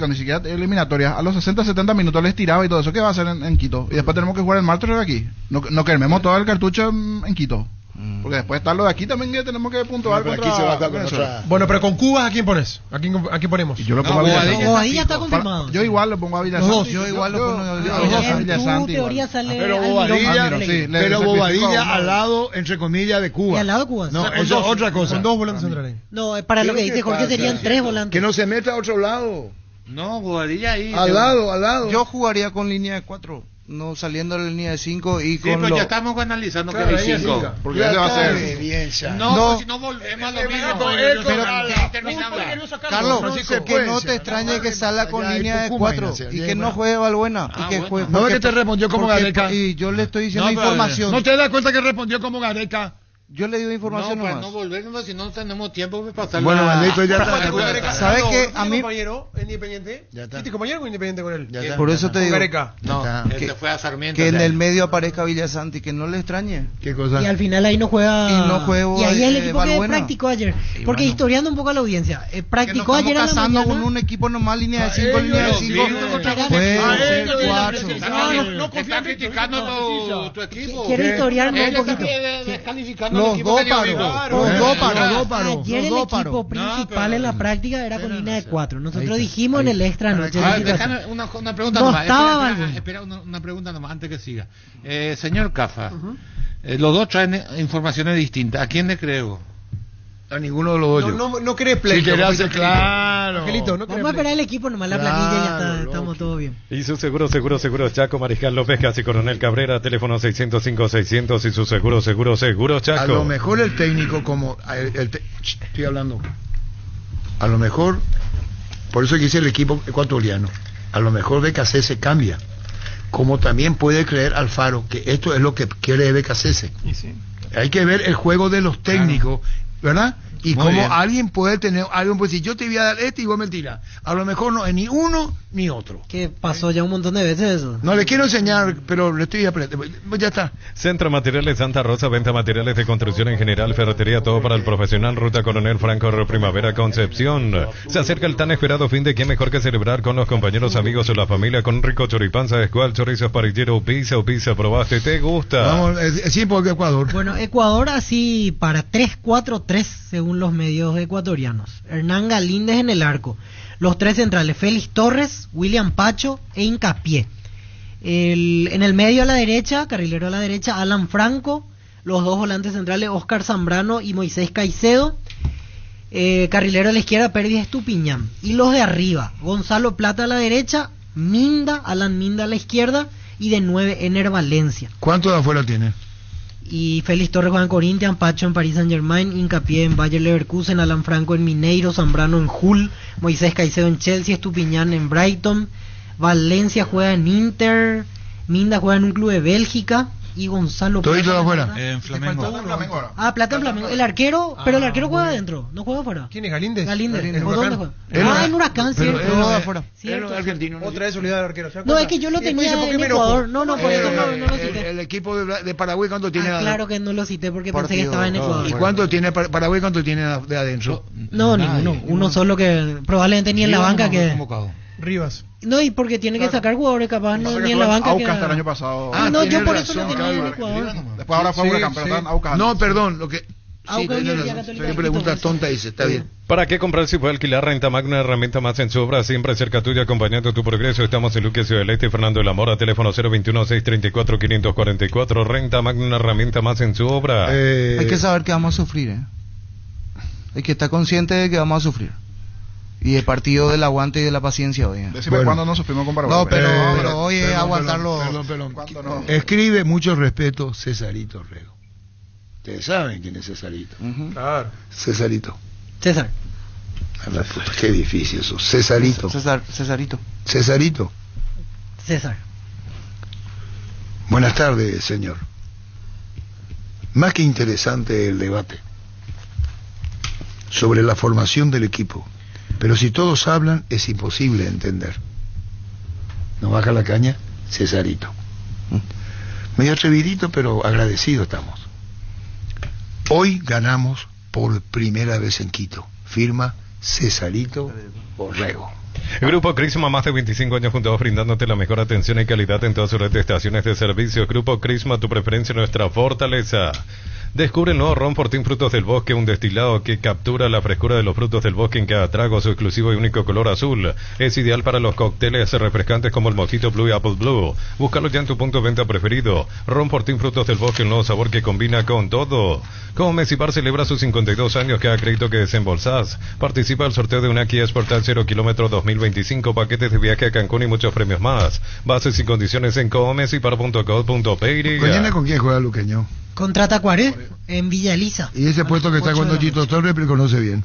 ni siquiera eliminatoria, a los 60-70 minutos les tiraba y todo eso, ¿qué va a hacer en Quito? Y después tenemos que jugar el martes aquí. No quememos todo el cartucho en Quito. Porque después está lo de aquí también que tenemos que puntuar Pero contra aquí se va a estar con Venezuela. otra. Bueno, pero con Cubas, ¿a quién pones? ¿A quién ponemos? Y yo lo pongo a Bobadilla Villasanti. Bobadilla está confirmado. Yo igual lo pongo a Villasanti. Los dos. Yo igual lo pongo a En tu Villasanti. teoría sale Pero Almirón. Bobadilla, Almirón, sí, le pero sacrifico a Bobadilla uno. al lado, entre comillas, de Y Cuba. al lado Cuba. No, Con eso es dos, otra cosa. Con dos volantes centrales. No, para lo que dice Jorge serían 3 volantes. Que no se meta a otro lado. No, Bobadilla ahí. Al lado. Yo jugaría con línea de 4, no saliendo de la línea de 5 y Sí, con pero lo... ya estamos analizando Claro, que ahí hay 5. siga. Porque ese va a ser... bien, ya. No, No. pues si no volvemos a lo mismo. Carlos, Francisco, que no te extrañe que salga con Allá hay línea de Tucumán, 4 ya, y ya, que no bueno. juegue Balbuena. Ah, Y que bueno. juegue, No es que te respondió como Gareca. Y yo le estoy diciendo No, pero- información. ¿No te das cuenta que respondió como Gareca? Yo le digo No, información para nomás. no volvernos, si no tenemos tiempo de pasar. Bueno, maldito, ya está. ¿Sabe qué? ¿A A mí- compañero en Independiente? Ya está. ¿Fuiste compañero o independiente con él? Ya está. Por eso te digo Gareca. No, Ya este que- fue a Sarmiento. que en o sea, el medio aparezca Villasanti, que no le extrañe. ¿Qué cosa? Y al final ahí no juega. Y no juego, Y ahí es el equipo que Balbuena. practicó ayer. Y Porque bueno. historiando un poco a la audiencia. Que Practicó nos ayer a estamos la casando mañana. con un equipo nomás, línea de 5, línea de 5. Puede ser 4. Está criticando tu equipo. Quiero historiarme un Él está poquito. descalificando al Los equipo dos que yo paros. vivo. Los dos paros. Ayer el Los dos equipo paros. principal en la práctica era con línea de 4. Nosotros Ahí dijimos en el extra noche. A ver, de situación. déjame una pregunta No nomás. estaba Espera, Balbuena. espera, una pregunta nomás antes que siga. Señor Cafa, los dos traen informaciones distintas. ¿A quién le creo? A ninguno de los dos. No querés pleito. Si querés hacer Angelito. claro. Angelito, no querés Vamos a esperar el equipo nomás, la planilla ya está, Claro, estamos todos bien. Y su seguro Chaco, Mariscal López, Casi Coronel Cabrera, teléfono 605-600 y su seguro Chaco. A lo mejor el técnico como estoy hablando. A lo mejor, por eso quise el equipo ecuatoriano. A lo mejor BKC se cambia. Como también puede creer Alfaro que esto es lo que quiere BKC. Hay que ver el juego de los técnicos, ¿verdad? Y Muy como bien. alguien puede tener, alguien puede decir, yo te voy a dar este y vos me tiras. A lo mejor no es ni uno ni otro. Que pasó ya un montón de veces eso. No le quiero enseñar, pero le estoy aprendiendo. Ya está. Centro Materiales Santa Rosa, venta materiales de construcción en general, ferretería, todo para el profesional, Ruta Coronel Franco, Primavera, Concepción. Se acerca el tan esperado fin de, qué mejor que celebrar con los compañeros, amigos o la familia, con un rico choripanza, escual, chorizos parrillero, pizza o pizza, ¿probaste? ¿Te gusta? Vamos, sí, porque Ecuador. Bueno, Ecuador así para 3-4-3 según los medios ecuatorianos. Hernán Galíndez en el arco. Los tres centrales, Félix Torres, William Pacho e Hincapié. En el medio a la derecha, carrilero a la derecha, Alan Franco. Los dos volantes centrales, Oscar Zambrano y Moisés Caicedo. Carrilero a la izquierda, Pervis Estupiñán. Y los de arriba, Gonzalo Plata a la derecha, Alan Minda a la izquierda y de 9 Ener Valencia. ¿Cuánto de afuera tiene? Y Félix Torres juega en Corinthians, Pacho en Paris Saint Germain, Hincapié en Bayer Leverkusen, Alan Franco en Mineiro, Zambrano en Hull, Moisés Caicedo en Chelsea, Estupiñán en Brighton, Valencia juega en Inter, Minda juega en un club de Bélgica. Y Gonzalo Plata. ¿Todo afuera? En Flamengo. Plata en Flamengo. El arquero, pero el arquero juega adentro, no juega afuera. ¿Quién es Galíndez? Galíndez. ¿O dónde juega? En Huracán, pero cierto. no, afuera. Cierto. Argentino. Otra vez olvidar al arquero. No, es que yo lo tenía en Ecuador. No, por eso no lo cité. El equipo de Paraguay, ¿cuánto tiene? Claro que no lo cité porque pensé que estaba en Ecuador. ¿Y cuánto tiene Paraguay? ¿Cuánto tiene de adentro? No, ninguno. Uno solo que probablemente ni en la banca que... Rivas. No, y porque tiene que sacar jugadores capaz, no, ni en la banca Aucas hasta el año pasado. No, yo por eso lo tenía en Ecuador. Después ahora fue Huracán, pero están Aucas. No, perdón, lo que... Sí, qué pregunta tonta dice, está bien. ¿Para qué comprar si puede alquilar Renta Magna, una herramienta más en su obra, siempre cerca tuya, acompañando tu progreso? Estamos en Luque, Ciudad del Este, Fernando de la Mora, teléfono 021-634-544. Renta Magna, una herramienta más en su obra. Hay que saber que vamos a sufrir, Hay que estar consciente de que vamos a sufrir. Y el partido del aguante y de la paciencia hoy. Decime cuándo no sufrimos con Paraguay. No, pero hoy es aguantarlo. Perdón. No? Escribe mucho respeto Cesarito Rego. Ustedes saben quién es Cesarito. Claro. Cesarito. César. A la puta, qué difícil eso. Cesarito. Cesarito. Cesarito. César. Buenas tardes, señor. Más que interesante el debate sobre la formación del equipo. Pero si todos hablan, es imposible entender. ¿No baja la caña? Cesarito. Medio atrevidito, pero agradecido estamos. Hoy ganamos por primera vez en Quito. Firma Cesarito Borrego. Grupo Crisma, más de 25 años juntos brindándote la mejor atención y calidad en toda su red de estaciones de servicio. Grupo Crisma, tu preferencia, nuestra fortaleza. Descubre el nuevo ron Fortín Frutos del Bosque, un destilado que captura la frescura de los frutos del bosque en cada trago, su exclusivo y único color azul. Es ideal para los cócteles refrescantes como el Mojito Blue y Apple Blue. Búscalo ya en tu punto de venta preferido. Ron Fortín Frutos del Bosque, el nuevo sabor que combina con todo. Como Mesipar celebra sus 52 años, cada crédito que desembolsás. Participa del sorteo de una Kia Sportage 0 km 2025, paquetes de viaje a Cancún y muchos premios más. Bases y condiciones en comesipar.co.py. Mañana con quién juega Luqueño. Contra Tacuaré en Villa Elisa. Y ese puesto que está jugando Chito Torres, pero conoce bien.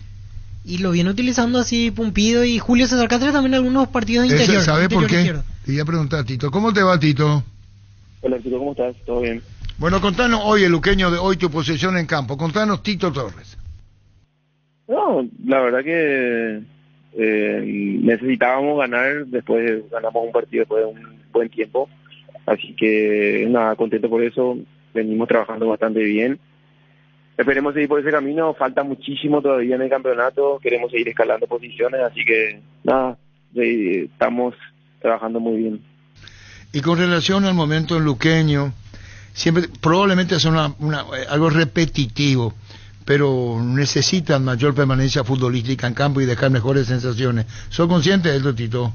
Y lo viene utilizando así Pumpido y Julio César Cáceres también en algunos partidos de interior. ¿Sabe por qué? Izquierdo. Te iba a preguntar, Tito. ¿Cómo te va, Tito? Hola, Tito, ¿cómo estás? ¿Todo bien? Bueno, contanos hoy, el luqueño de hoy, tu posición en campo. Contanos, Tito Torres. No, la verdad que necesitábamos ganar, ganamos un partido después de un buen tiempo. Así que, nada, contento por eso. Venimos trabajando bastante bien. Esperemos seguir por ese camino. Falta muchísimo todavía en el campeonato. Queremos seguir escalando posiciones. Así que, nada, estamos trabajando muy bien. Y con relación al momento en Luqueño, siempre probablemente es algo repetitivo, pero necesitan mayor permanencia futbolística en campo y dejar mejores sensaciones. ¿Sos consciente de esto, Tito?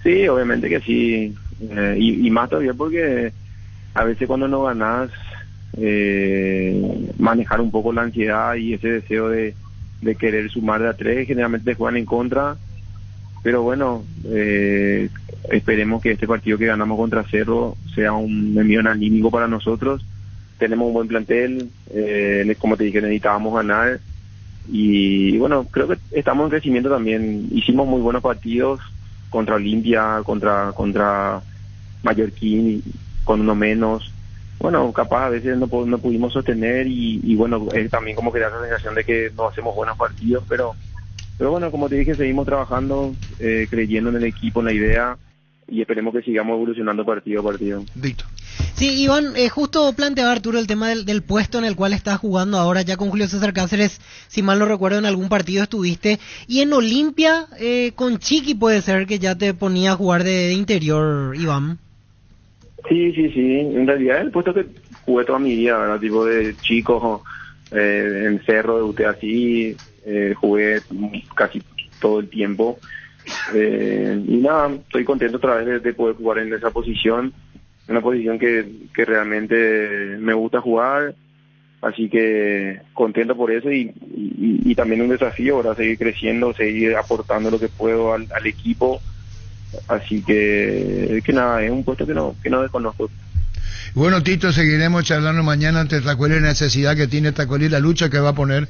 Sí, obviamente que sí. Y más todavía porque a veces cuando no ganás, manejar un poco la ansiedad y ese deseo de querer sumar de a tres, generalmente te juegan en contra. Pero bueno, esperemos que este partido que ganamos contra Cerro sea un envío anímico para nosotros. Tenemos un buen plantel, como te dije, necesitábamos ganar. Y bueno, creo que estamos en crecimiento también. Hicimos muy buenos partidos contra Olimpia, contra Mallorquín, con uno menos. Bueno, capaz a veces no pudimos sostener y bueno, también como que da la sensación de que no hacemos buenos partidos, pero bueno, como te dije, seguimos trabajando, creyendo en el equipo, en la idea, y esperemos que sigamos evolucionando partido a partido. Víctor. Sí, Iván, justo planteaba Arturo el tema del puesto en el cual estás jugando ahora, ya con Julio César Cáceres, si mal no recuerdo, en algún partido estuviste, y en Olimpia, con Chiqui puede ser que ya te ponía a jugar de interior, Iván. Sí, en realidad el puesto que jugué toda mi vida, ¿verdad? Tipo de chico, en Cerro debuté así, jugué casi todo el tiempo, y nada, estoy contento otra vez de poder jugar en esa posición, una posición que realmente me gusta jugar, así que contento por eso y también un desafío, ¿verdad? Seguir creciendo, seguir aportando lo que puedo al equipo. Así que nada, es un puesto que no desconozco. Bueno, Tito, seguiremos charlando mañana ante Tacuelí, la necesidad que tiene Tacuelí, la lucha que va a poner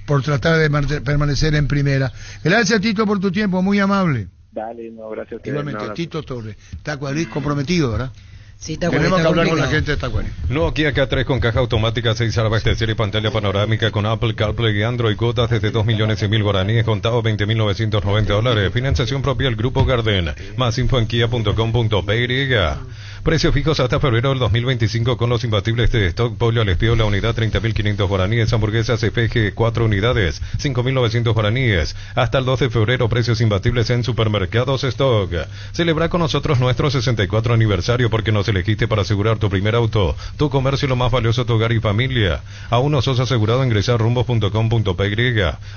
por tratar de permanecer en primera. Gracias, Tito, por tu tiempo, muy amable. Dale, no, gracias. Igualmente, Tito Torres. Tacuarí comprometido, ¿verdad? Sí, tenemos que hablar con la gente de Tacuarí. No, Kia K3 con caja automática, 6 abastecer y pantalla panorámica con Apple CarPlay y Android, cuotas desde 2.100.000 guaraníes, contado $20.990. Financiación propia del Grupo Garden. Más info en kia.com.py. Precios fijos hasta febrero del 2025 con los imbatibles de stock. Pollo al espío, la unidad 30.500 guaraníes. Hamburguesas FG 4 unidades, 5.900 guaraníes. Hasta el 12 de febrero, precios imbatibles en supermercados stock. Celebra con nosotros nuestro 64 aniversario porque nos elegiste para asegurar tu primer auto, tu comercio, lo más valioso, tu hogar y familia. Aún no sos asegurado, ingresar rumbos.com.py.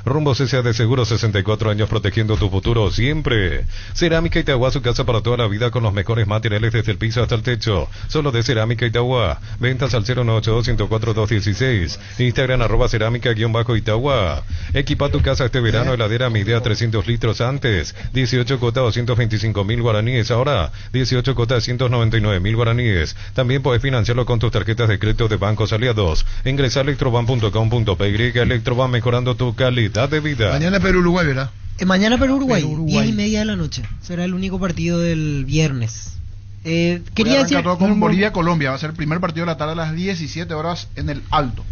Rumbos S.A. de Seguro, 64 años protegiendo tu futuro siempre. Cerámica Itagua, su casa para toda la vida con los mejores materiales desde el piso hasta el techo. Solo de Cerámica Itagua. Ventas al 0982-104-216. Instagram @cerámica_Itagua. Equipa tu casa este verano, heladera Midea 300 litros antes. 18 cuotas 225.000 guaraníes. Ahora 18 cuotas 199.000 guaraníes. También puedes financiarlo con tus tarjetas de crédito de bancos aliados. Ingresa a electroban.com.py. Electroban, mejorando tu calidad de vida. Mañana Perú-Uruguay, ¿verdad? Mañana Perú-Uruguay, 10:30 de la noche. Será el único partido del viernes. Quería decir todo con Bolivia-Colombia. Va a ser el primer partido de la tarde a las 17 horas en el Alto.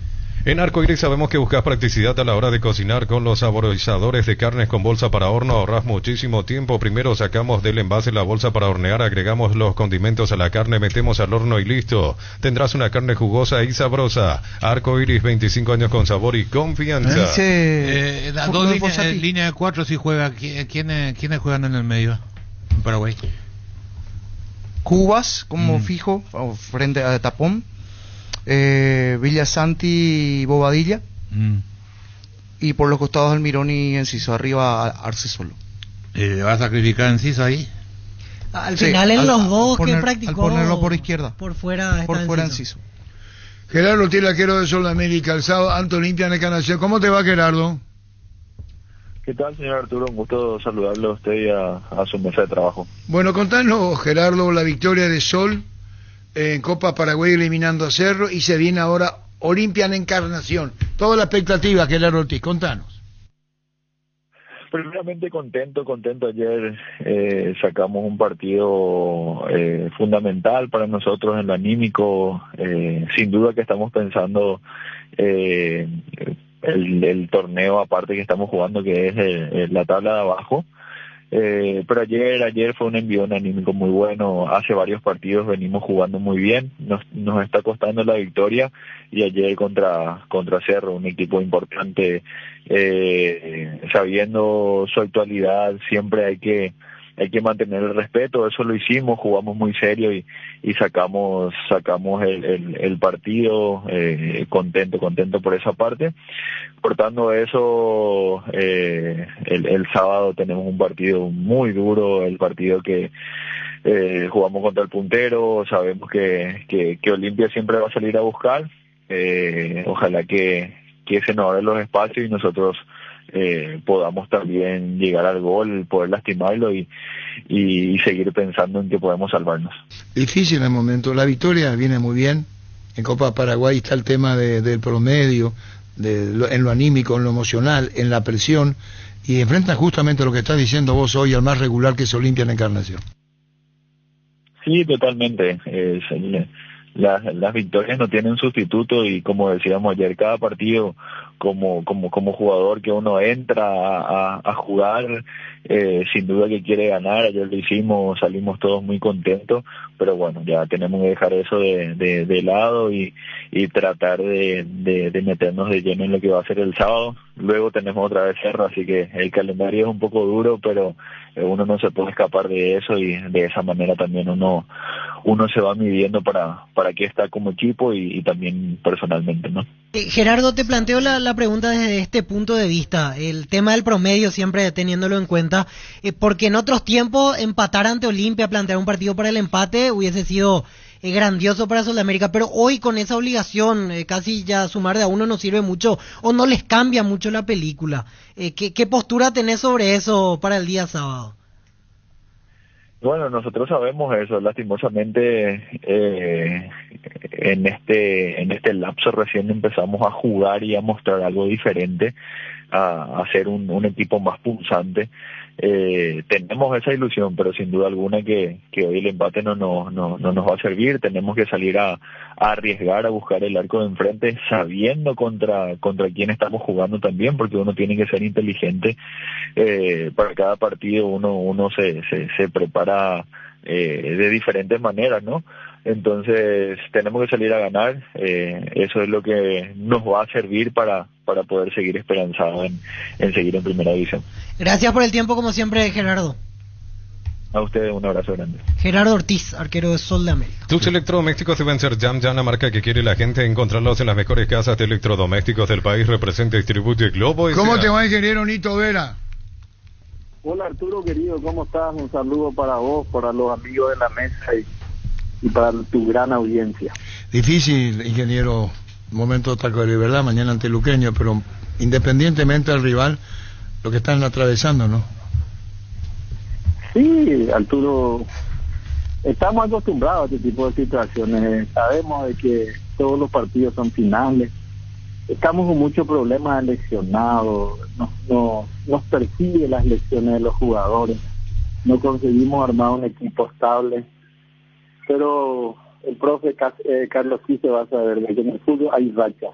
En Arcoiris sabemos que buscas practicidad a la hora de cocinar. Con los saborizadores de carnes con bolsa para horno ahorras muchísimo tiempo. Primero sacamos del envase la bolsa para hornear, agregamos los condimentos a la carne, metemos al horno y listo. Tendrás una carne jugosa y sabrosa. Arcoiris, 25 años con sabor y confianza. Las dos líneas de 4 si juega. ¿Quiénes juegan en el medio? En Paraguay. Cubas como fijo frente a Tapón, Villasanti y Bobadilla, y por los costados Almirón y Enciso, arriba Arce solo. ¿Va a sacrificar Enciso ahí? Al final en los dos que practicó, al ponerlo por izquierda, por fuera Enciso. Gerardo Tiel, arquero de Sol de América, el sábado ante Olimpia en Encarnación. ¿Cómo te va, Gerardo? ¿Qué tal, señor Arturo? Un gusto saludarlo a usted y a su mesa de trabajo. Bueno, contanos, Gerardo, la victoria de Sol en Copa Paraguay eliminando a Cerro, y se viene ahora Olimpia en Encarnación. Toda la expectativa, Gerardo Ortiz, contanos. Primeramente contento. Ayer sacamos un partido fundamental para nosotros en lo anímico. Sin duda que estamos pensando el torneo aparte que estamos jugando, que es la tabla de abajo, pero ayer fue un envión anímico muy bueno. Hace varios partidos venimos jugando muy bien, nos está costando la victoria, y ayer contra Cerro, un equipo importante, sabiendo su actualidad, siempre hay que mantener el respeto. Eso lo hicimos, jugamos muy serio y sacamos el partido, contento por esa parte. Cortando eso, el sábado tenemos un partido muy duro, el partido que jugamos contra el puntero. Sabemos que Olimpia siempre va a salir a buscar, ojalá que se nos abran los espacios y nosotros podamos también llegar al gol, poder lastimarlo y seguir pensando en que podemos salvarnos. Difícil en el momento, la victoria viene muy bien. En Copa Paraguay está el tema del promedio, en lo anímico, en lo emocional, en la presión, y enfrentan justamente lo que estás diciendo vos hoy, al más regular, que es Olimpia en Encarnación. Sí, totalmente. Las victorias no tienen sustituto, y como decíamos ayer, cada partido como jugador que uno entra a jugar, sin duda que quiere ganar. Ayer lo hicimos, salimos todos muy contentos, pero bueno, ya tenemos que dejar eso de lado y tratar de meternos de lleno en lo que va a ser el sábado. Luego tenemos otra vez Cerro, así que el calendario es un poco duro, pero uno no se puede escapar de eso, y de esa manera también uno se va midiendo para qué está como equipo y también personalmente, ¿no? Gerardo, te planteo la pregunta desde este punto de vista, el tema del promedio siempre teniéndolo en cuenta, porque en otros tiempos empatar ante Olimpia, plantear un partido para el empate hubiese sido grandioso para Sudamérica, pero hoy con esa obligación, casi ya sumar de a uno no sirve mucho, o no les cambia mucho la película. ¿Qué postura tenés sobre eso para el día sábado? Bueno, nosotros sabemos eso. Lastimosamente en este lapso recién empezamos a jugar y a mostrar algo diferente, a ser un equipo más punzante. Tenemos esa ilusión, pero sin duda alguna que hoy el empate no nos va a servir. Tenemos que salir a arriesgar, a buscar el arco de enfrente, sabiendo contra quién estamos jugando también, porque uno tiene que ser inteligente. Para cada partido uno se prepara de diferentes maneras, ¿no? Entonces tenemos que salir a ganar. Eso es lo que nos va a servir para poder seguir esperanzados en seguir en primera división. Gracias por el tiempo, como siempre, Gerardo. A ustedes un abrazo grande. Gerardo Ortiz, arquero de Sol de América. Tus electrodomésticos deben ser Jam, la marca que quiere la gente, encontrarlos en las mejores casas de electrodomésticos del país. Representa y distribuye Globo. ¿Cómo te va, ingeniero Nito Vera? Hola Arturo querido, ¿cómo estás? Un saludo para vos, para los amigos de la mesa y para tu gran audiencia. Difícil, ingeniero, momento de Tacuary, ¿verdad? Mañana ante Luqueño, pero independientemente del rival, lo que están atravesando, ¿no? Sí, Arturo, estamos acostumbrados a este tipo de situaciones. Sabemos de que todos los partidos son finales. Estamos con muchos problemas de lesionados. Nos persigue las lesiones de los jugadores. No conseguimos armar un equipo estable. Pero el profe Carlos sí se va a saber de que en el fútbol hay rachas.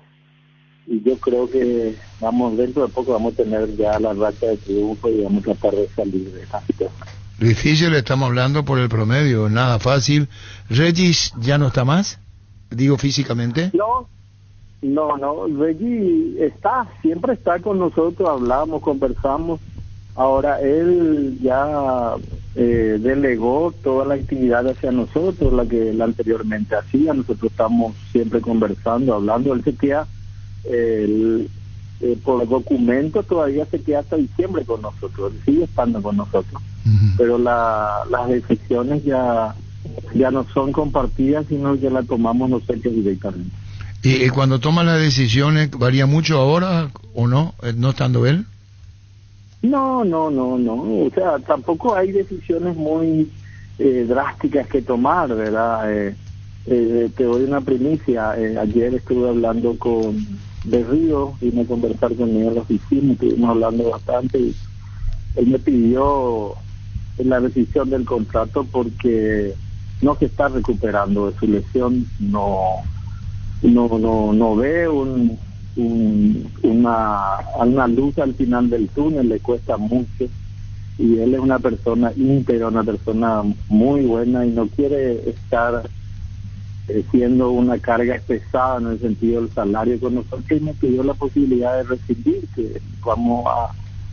Y yo creo que dentro de poco vamos a tener ya la racha de triunfo y vamos a tratar de salir de esta situación. Difícil, estamos hablando por el promedio, nada fácil. ¿Regis ya no está más? Digo, físicamente. No, Regis siempre está con nosotros, hablamos, conversamos. Ahora él ya delegó toda la actividad hacia nosotros, la que él anteriormente hacía. Nosotros estamos siempre conversando, hablando. Él se queda, por documento todavía se queda hasta diciembre con nosotros, él sigue estando con nosotros. Pero las decisiones ya no son compartidas, sino que las tomamos nosotros directamente. ¿Y cuando toma las decisiones varía mucho ahora o no estando él? No, o sea, tampoco hay decisiones muy drásticas que tomar, ¿verdad? Te doy una primicia. Ayer estuve hablando con De Río, vine a conversar conmigo en la oficina, estuvimos hablando bastante y él me pidió la rescisión del contrato porque no se está recuperando de su lesión, no ve una luz al final del túnel, le cuesta mucho y él es una persona íntegra, una persona muy buena y no quiere estar siendo una carga pesada en el sentido del salario con nosotros, y me pidió la posibilidad de rescindir, que vamos a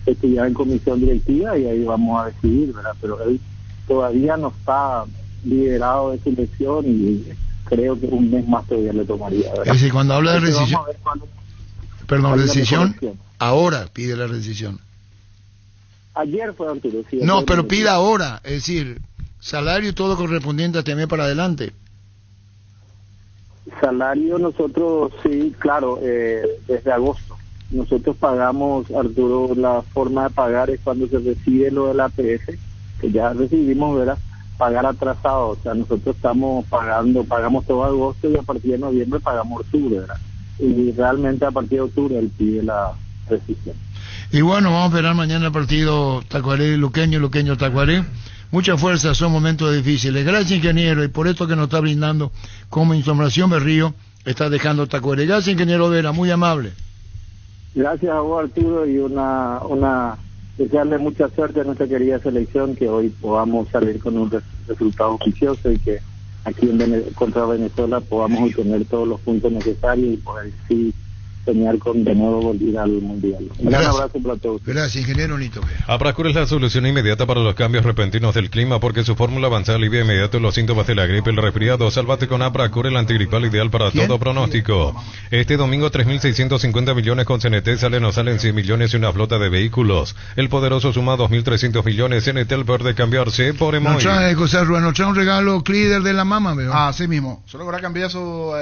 estudiar en comisión directiva y ahí vamos a decidir, ¿verdad? Pero él todavía no está liberado de su lesión y creo que un mes más todavía le tomaría, ¿verdad? Es decir, cuando habla de rescisión, rescisión, ahora pide la rescisión. Ayer fue Arturo, sí. No, pero pide ahora, es decir, salario y todo correspondiente hasta mes para adelante. Salario nosotros, sí, claro, desde agosto. Nosotros pagamos, Arturo, la forma de pagar es cuando se recibe lo del APF, que ya recibimos, ¿verdad? Pagar atrasado, o sea, nosotros pagamos todo agosto y a partir de noviembre pagamos octubre, ¿verdad? Y realmente a partir de octubre él pide la rescisión. Y bueno, vamos a esperar mañana el partido Tacuary-Luqueño-Tacuary. Mucha fuerza, son momentos difíciles. Gracias, ingeniero, y por esto que nos está brindando como información Berrío, está dejando Tacuary. Gracias, ingeniero Vera, muy amable. Gracias a vos, Arturo, y desearle mucha suerte a nuestra querida selección, que hoy podamos salir con un resultado oficioso y que aquí contra Venezuela podamos obtener todos los puntos necesarios y poder sí soñar con de nuevo volver al Mundial. Un gran abrazo para todos. Gracias, ingeniero Nito. Abracur es la solución inmediata para los cambios repentinos del clima porque su fórmula avanzada alivia inmediato los síntomas de la gripe, el resfriado. Sálvate con Abracur, el antigripal ideal para todo pronóstico. Este domingo 3.650 millones con CNT, salen o salen 100 millones y una flota de vehículos. El poderoso suma 2.300 millones. CNT, el poder de cambiarse por emoji. Nos trae un regalo líder de la mama, ¿veo? Ah, sí mismo. Solo que ahora cambié su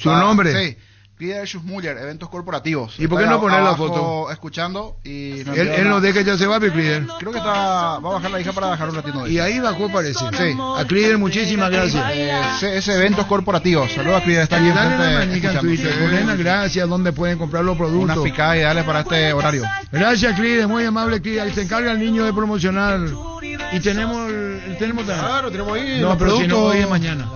nombre. Sí. Cleader Schussmuller, eventos corporativos. ¿Y por qué no poner la foto? Escuchando y él nos deja ya se va, Cleader. Creo que va a bajar la hija para bajar un ratito. Y ahí bajó, parece. Sí. A Cleader, muchísimas gracias. Ese eventos corporativos. Saludos a Cleader. Está aquí dale una manica en Twitter. Ponen gracias, donde pueden comprar los productos. Unas picadas ideales para este horario. Gracias, Cleader, muy amable, Cleader. Se encarga el niño de promocionar. Y tenemos Claro, tenemos ahí. No, pero si no, hoy es mañana.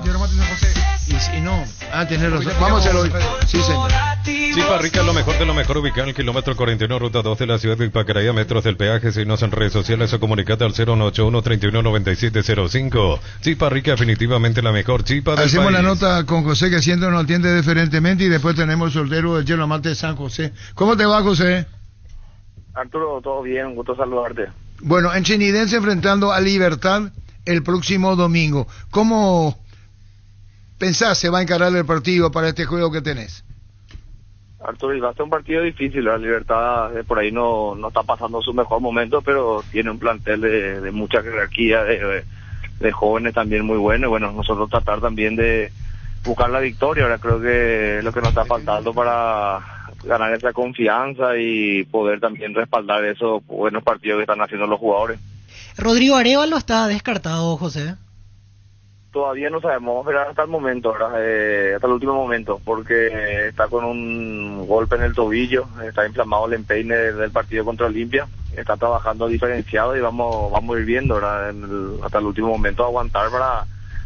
Y no. Tener razón. Vamos a hacerlo hoy. Sí, señor. Chipa Rica, lo mejor de lo mejor, ubicado en el kilómetro 41, ruta 2 de la ciudad de Ipacaraí, metros del peaje. Síguenos en redes sociales o comunicate al 081-319705. Chipa Rica, definitivamente la mejor chipa del Hacemos país. la nota con José, que siempre nos atiende diferentemente, y después tenemos el soltero del Hielo Amante de San José. ¿Cómo te va, José? Arturo, todo bien, gusto saludarte. Bueno, en Chinidense enfrentando a Libertad el próximo domingo. ¿Cómo pensás se va a encarar el partido para este juego que tenés? Arturo, y va a ser un partido difícil. La Libertad por ahí no está pasando su mejor momento, pero tiene un plantel de mucha jerarquía, de jóvenes también muy buenos. Bueno, nosotros tratar también de buscar la victoria. Ahora creo que lo que nos está faltando para ganar esa confianza y poder también respaldar esos buenos partidos que están haciendo los jugadores. Rodrigo Arévalo está descartado, José. Todavía no sabemos, pero hasta el momento, hasta el último momento, porque está con un golpe en el tobillo, está inflamado el empeine del partido contra Olimpia, está trabajando diferenciado y vamos a ir viendo hasta el último momento, aguantar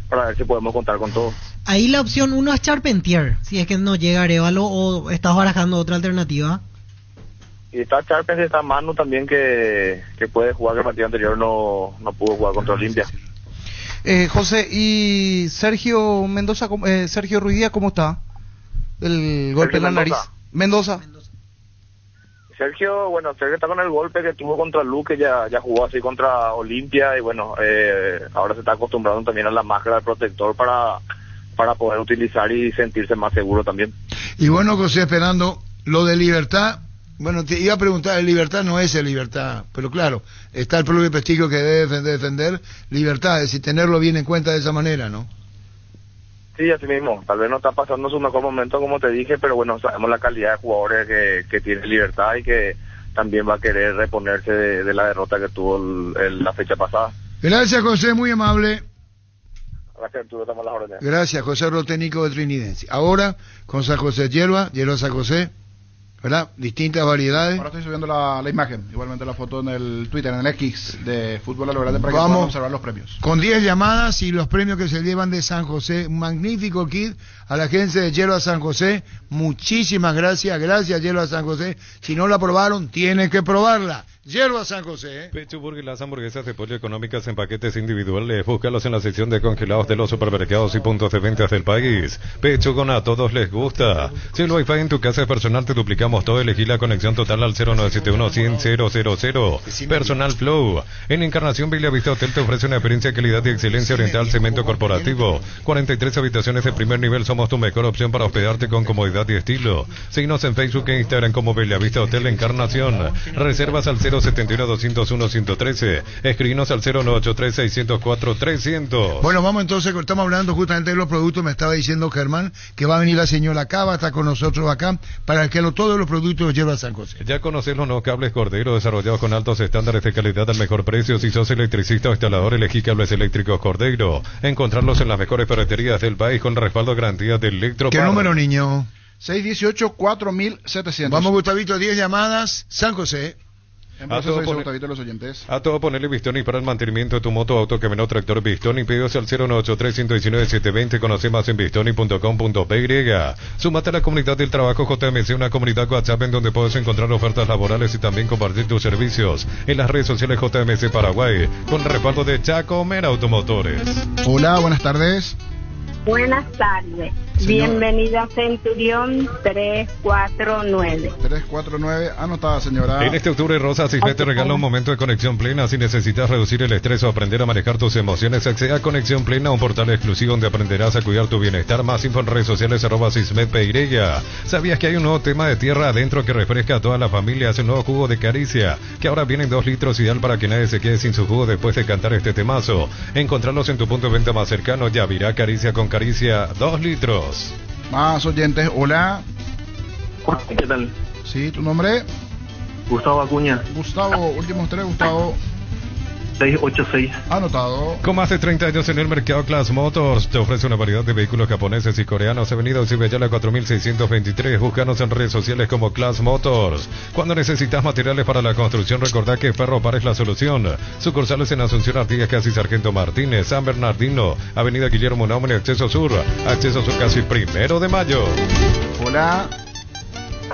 para ver si podemos contar con todo. Ahí la opción 1 es Charpentier, si es que no llega Arévalo, o estás barajando otra alternativa. Y está Charpentier, está Manu también que puede jugar, que el partido anterior no pudo jugar contra Olimpia. José, y Sergio Mendoza, Sergio Ruidía, ¿cómo está? El golpe en la nariz. Mendoza. Sergio está con el golpe que tuvo contra Luque, ya jugó así contra Olimpia, y bueno, ahora se está acostumbrando también a la máscara de protector para poder utilizar y sentirse más seguro también. Y bueno, José, esperando lo de Libertad. Bueno, te iba a preguntar, el Libertad no es el Libertad, pero claro, está el propio Prestigio que debe defender Libertad, es decir, tenerlo bien en cuenta de esa manera, ¿no? Sí, así mismo, tal vez no está pasando su mejor momento, como te dije, pero bueno, sabemos la calidad de jugadores que tiene Libertad y que también va a querer reponerse de la derrota que tuvo la fecha pasada. Gracias, José, muy amable. Gracias, Arturo, estamos a las órdenes. Gracias, José Roténico de Trinidense. Ahora, con San José Hierba San José, ¿verdad? Distintas variedades. Ahora estoy subiendo la imagen, igualmente la foto en el Twitter, en el X de Fútbol a lo Grande, para que puedan observar los premios. Con 10 llamadas y los premios que se llevan de San José. Un magnífico kit a la agencia de Hierba San José. Muchísimas gracias. Gracias, Hierba San José. Si no la probaron, tienen que probarla. Hierba San José. Pecho Burger, las hamburguesas de pollo económicas en paquetes individuales. Búscalos en la sección de congelados de los supermercados y puntos de ventas del país. Pecho con a todos les gusta. Si el Wi-Fi en tu casa es personal, te duplicamos todo. Elegí la conexión total al 0971-100-000. Personal Flow. En Encarnación Villa Vista Hotel te ofrece una experiencia de calidad y excelencia oriental, cemento corporativo. 43 habitaciones de primer nivel. Somos tu mejor opción para hospedarte con comodidad y estilo. Síguenos en Facebook e Instagram como Bella Vista Hotel Encarnación. Reservas al 071-201-113. Escribinos al 0983-604-300. Bueno, vamos entonces, estamos hablando justamente de los productos. Me estaba diciendo Germán que va a venir la señora Cava, está con nosotros acá, para que todos los productos los lleve a San José. Ya conoces los nuevos cables Cordero, desarrollados con altos estándares de calidad al mejor precio. Si sos electricista o instalador, elegí cables eléctricos Cordero. Encontrarlos en las mejores ferreterías del país con respaldo garantía de Electropar. ¿Qué número, niño? 618-4700. Vamos, Gustavito, 10 llamadas, San José. A todo ponerle Bistoni para el mantenimiento de tu moto, auto, camioneta, tractor. Bistoni, pedidos al 0983-119-720. Conoce más en bistoni.com.py. Súmate a la comunidad del trabajo JMC, una comunidad WhatsApp en donde puedes encontrar ofertas laborales y también compartir tus servicios. En las redes sociales JMC Paraguay, con respaldo de Chacomer Automotores. Hola, buenas tardes. Buenas tardes. Bienvenida a Centurión 349. 349, anotada, señora. En este octubre, Rosa Cismet te regala un momento de conexión plena. Si necesitas reducir el estrés o aprender a manejar tus emociones, accede a Conexión Plena, un portal exclusivo donde aprenderás a cuidar tu bienestar. Más info en redes sociales @CismetPeirella. ¿Sabías que hay un nuevo tema de tierra adentro que refresca a toda la familia? Hace un nuevo jugo de Caricia, que ahora viene en 2 litros, ideal para que nadie se quede sin su jugo después de cantar este temazo. Encontrarlos en tu punto de venta más cercano. Ya virá Caricia con Caricia 2 litros. Más oyentes, hola. ¿Qué tal? Sí, ¿tu nombre? Gustavo Acuña. Gustavo, últimos 3, Gustavo. 686. Anotado. Con más de 30 años en el mercado, Class Motors te ofrece una variedad de vehículos japoneses y coreanos. Avenida Ocibeyala 4623. Búscanos en redes sociales como Class Motors. Cuando necesitas materiales para la construcción, recordá que Ferropar es la solución. Sucursales en Asunción, Artigas, Casi Sargento Martínez, San Bernardino, Avenida Guillermo Naumann, Acceso Sur casi 1 de mayo. Hola.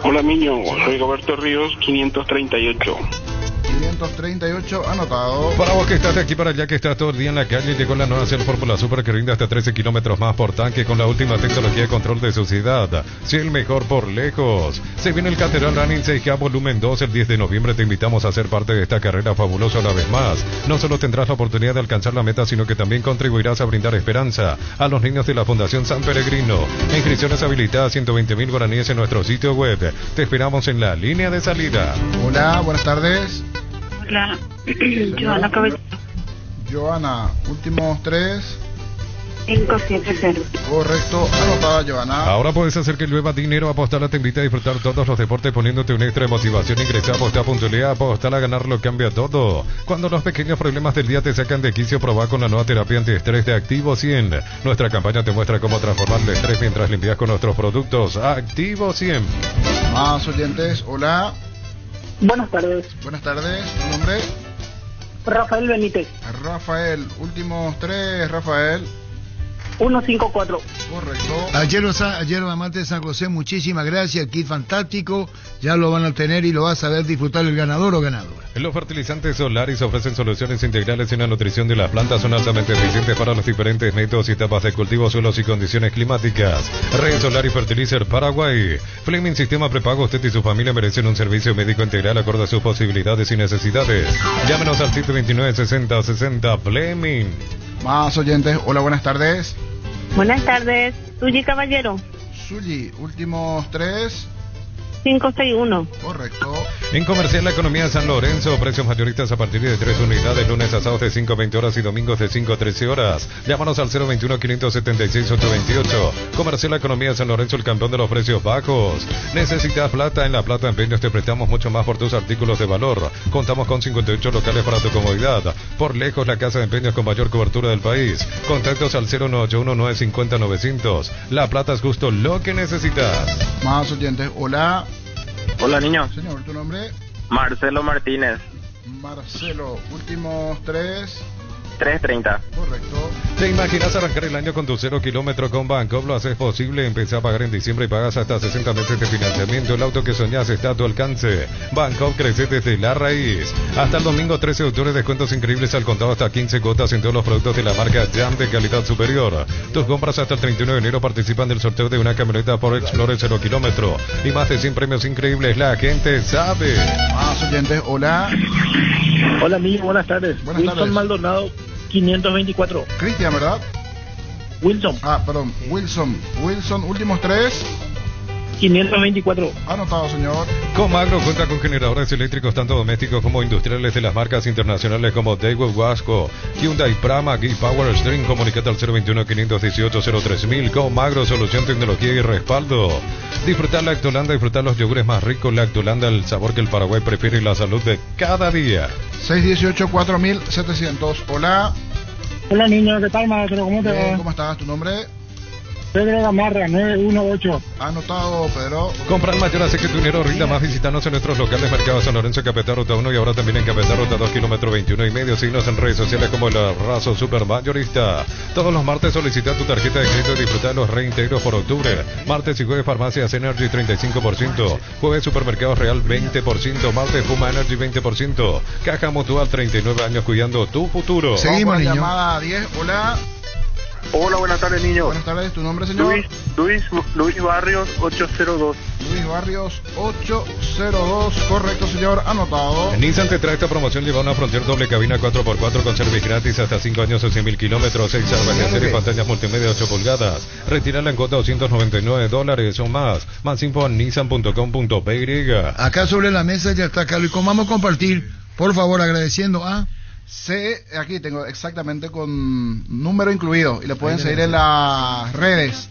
Hola, niño. Soy Roberto Ríos, 538. 538, anotado. Para vos que estás de aquí para allá, que estás todo el día en la calle, llegó la nueva Shell Fórmula Super que rinde hasta 13 kilómetros más por tanque con la última tecnología de control de suciedad. Shell mejor por lejos. Se viene el Caterham Running 6K Volumen 2 el 10 de noviembre. Te invitamos a ser parte de esta carrera fabulosa una vez más. No solo tendrás la oportunidad de alcanzar la meta, sino que también contribuirás a brindar esperanza a los niños de la Fundación San Peregrino. Inscripciones habilitadas, 120.000 guaraníes en nuestro sitio web. Te esperamos en la línea de salida. Hola, buenas tardes. Hola, Joana Caballero. Joana, últimos 3. 570. Correcto, anotada, Joana. Ahora puedes hacer que llueva dinero. Apostala te invita a disfrutar todos los deportes poniéndote un extra de motivación. Ingresa a apostar.le. Apostar a ganar lo cambia todo. Cuando los pequeños problemas del día te sacan de quicio, probá con la nueva terapia antiestrés de Activo 100. Nuestra campaña te muestra cómo transformar el estrés mientras limpias con nuestros productos. Activo 100. Más oyentes, hola. Buenas tardes. Buenas tardes, ¿tu nombre? Rafael Benítez. Rafael, últimos 3, Rafael. 154. Correcto. Ayer Amante de San José, muchísimas gracias, el kit fantástico, ya lo van a tener y lo vas a ver disfrutar el ganador o ganadora. Los fertilizantes Solaris ofrecen soluciones integrales en la nutrición de las plantas, son altamente eficientes para los diferentes métodos y etapas de cultivo, suelos y condiciones climáticas. Red Solaris Fertilizer Paraguay. Fleming Sistema Prepago, usted y su familia merecen un servicio médico integral acorde a sus posibilidades y necesidades. Llámenos al 729-6060 Fleming. Más oyentes, hola, buenas tardes. Buenas tardes, Suyi Caballero. Suyi, últimos 3. 561. Correcto. En Comercial La Economía de San Lorenzo, precios mayoristas a partir de 3 unidades, lunes a sábados de 5 a 20 horas y domingos de 5 a 13 horas. Llámanos al 021-576-828. Comercial La Economía de San Lorenzo, el campeón de los precios bajos. ¿Necesitas plata? En La Plata Empeños te prestamos mucho más por tus artículos de valor. Contamos con 58 locales para tu comodidad. Por lejos, la casa de empeños con mayor cobertura del país. Contactos al 0981-950-900. La Plata es justo lo que necesitas. Más oyentes, hola. Hola, niño. Señor, ¿tu nombre? Marcelo Martínez. Marcelo, últimos 3. 330. Correcto. ¿Te imaginas arrancar el año con tu 0 kilómetro con Bancopp? Lo haces posible. Empezá a pagar en diciembre y pagas hasta 60 meses de financiamiento. El auto que soñás está a tu alcance. Bancopp crece desde la raíz. Hasta el domingo 13 de octubre, descuentos increíbles al contado hasta 15 cuotas en todos los productos de la marca Jam de calidad superior. Tus compras hasta el 31 de enero participan del sorteo de una camioneta por Explorer 0 kilómetro. Y más de 100 premios increíbles. La gente sabe. Más oyentes, hola. Hola, niño, buenas tardes. Buenas Wilson tardes. Maldonado, 524. Cristian, ¿verdad? Wilson. Perdón, Wilson, últimos 3. 524. Anotado, señor. Comagro cuenta con generadores eléctricos tanto domésticos como industriales de las marcas internacionales como Daewoo, Wasco, Hyundai, Pramac y Power String. Comunicate al 021-518-03.000. Comagro, solución, tecnología y respaldo. Disfrutar Lactolanda, disfrutar los yogures más ricos. Lactolanda, el sabor que el Paraguay prefiere y la salud de cada día. 618-4700. Hola. Hola, niño, ¿qué tal, maestro? ¿Cómo te va? ¿Cómo estás? ¿Tu nombre? Pedro Gamarra, 918. Anotado, Pedro. Comprar mayor hace que tu dinero rinda más. Visítanos en nuestros locales Mercado San Lorenzo, Capital Ruta 1 y ahora también en Capital Ruta 2, kilómetro 21,5. Síguenos en redes sociales como el Razo Super Mayorista. Todos los martes solicita tu tarjeta de crédito y disfruta de los reintegros por octubre. Martes y jueves Farmacias Energy 35%. Jueves Supermercados Real 20%. Martes Puma Energy 20%. Caja Mutual, 39 años cuidando tu futuro. Seguimos, niño. Llamada 10, hola. Hola, buenas tardes, niño. Buenas tardes, ¿tu nombre, señor? Luis Barrios, 802. Luis Barrios, 802. Correcto, señor, anotado. Nissan te trae esta promoción. Lleva una Frontier doble cabina 4x4 con servicio gratis hasta 5 años o 100.000 kilómetros. 6 armas de serie, pantallas multimedia 8 pulgadas. Retirarla en cuota $299 o más. Más info en nissan.com.py. Acá sobre la mesa ya está Carlos. Y como vamos a compartir, por favor, agradeciendo a... Aquí tengo exactamente con número incluido y le pueden seguir en las redes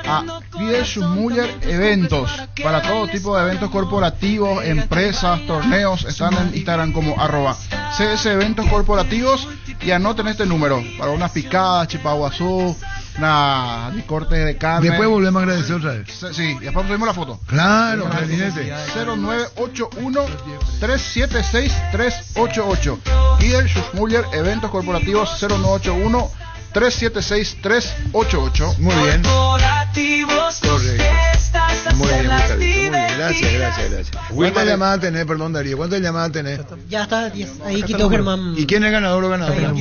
a Líder Schussmüller Eventos. Para todo tipo de eventos corporativos, empresas, torneos. Están en Instagram como @CS Eventos Corporativos. Y anoten este número para unas picadas, chipaguazú, una corte de carne. Después volvemos a agradecer otra vez. Sí, y después subimos la foto. Claro, presidente. 0981-376-388. Líder Schussmüller Eventos Corporativos 0981-376-388. Muy bien. Correcto. Muy bien, Gustavito. Muy bien. Gracias. ¿Cuántas llamadas tenés? Perdón, Darío. ¿Cuántas llamadas tenés? Ya está, 10. Ahí quitó Germán. ¿Y quién es ganador o ganadora?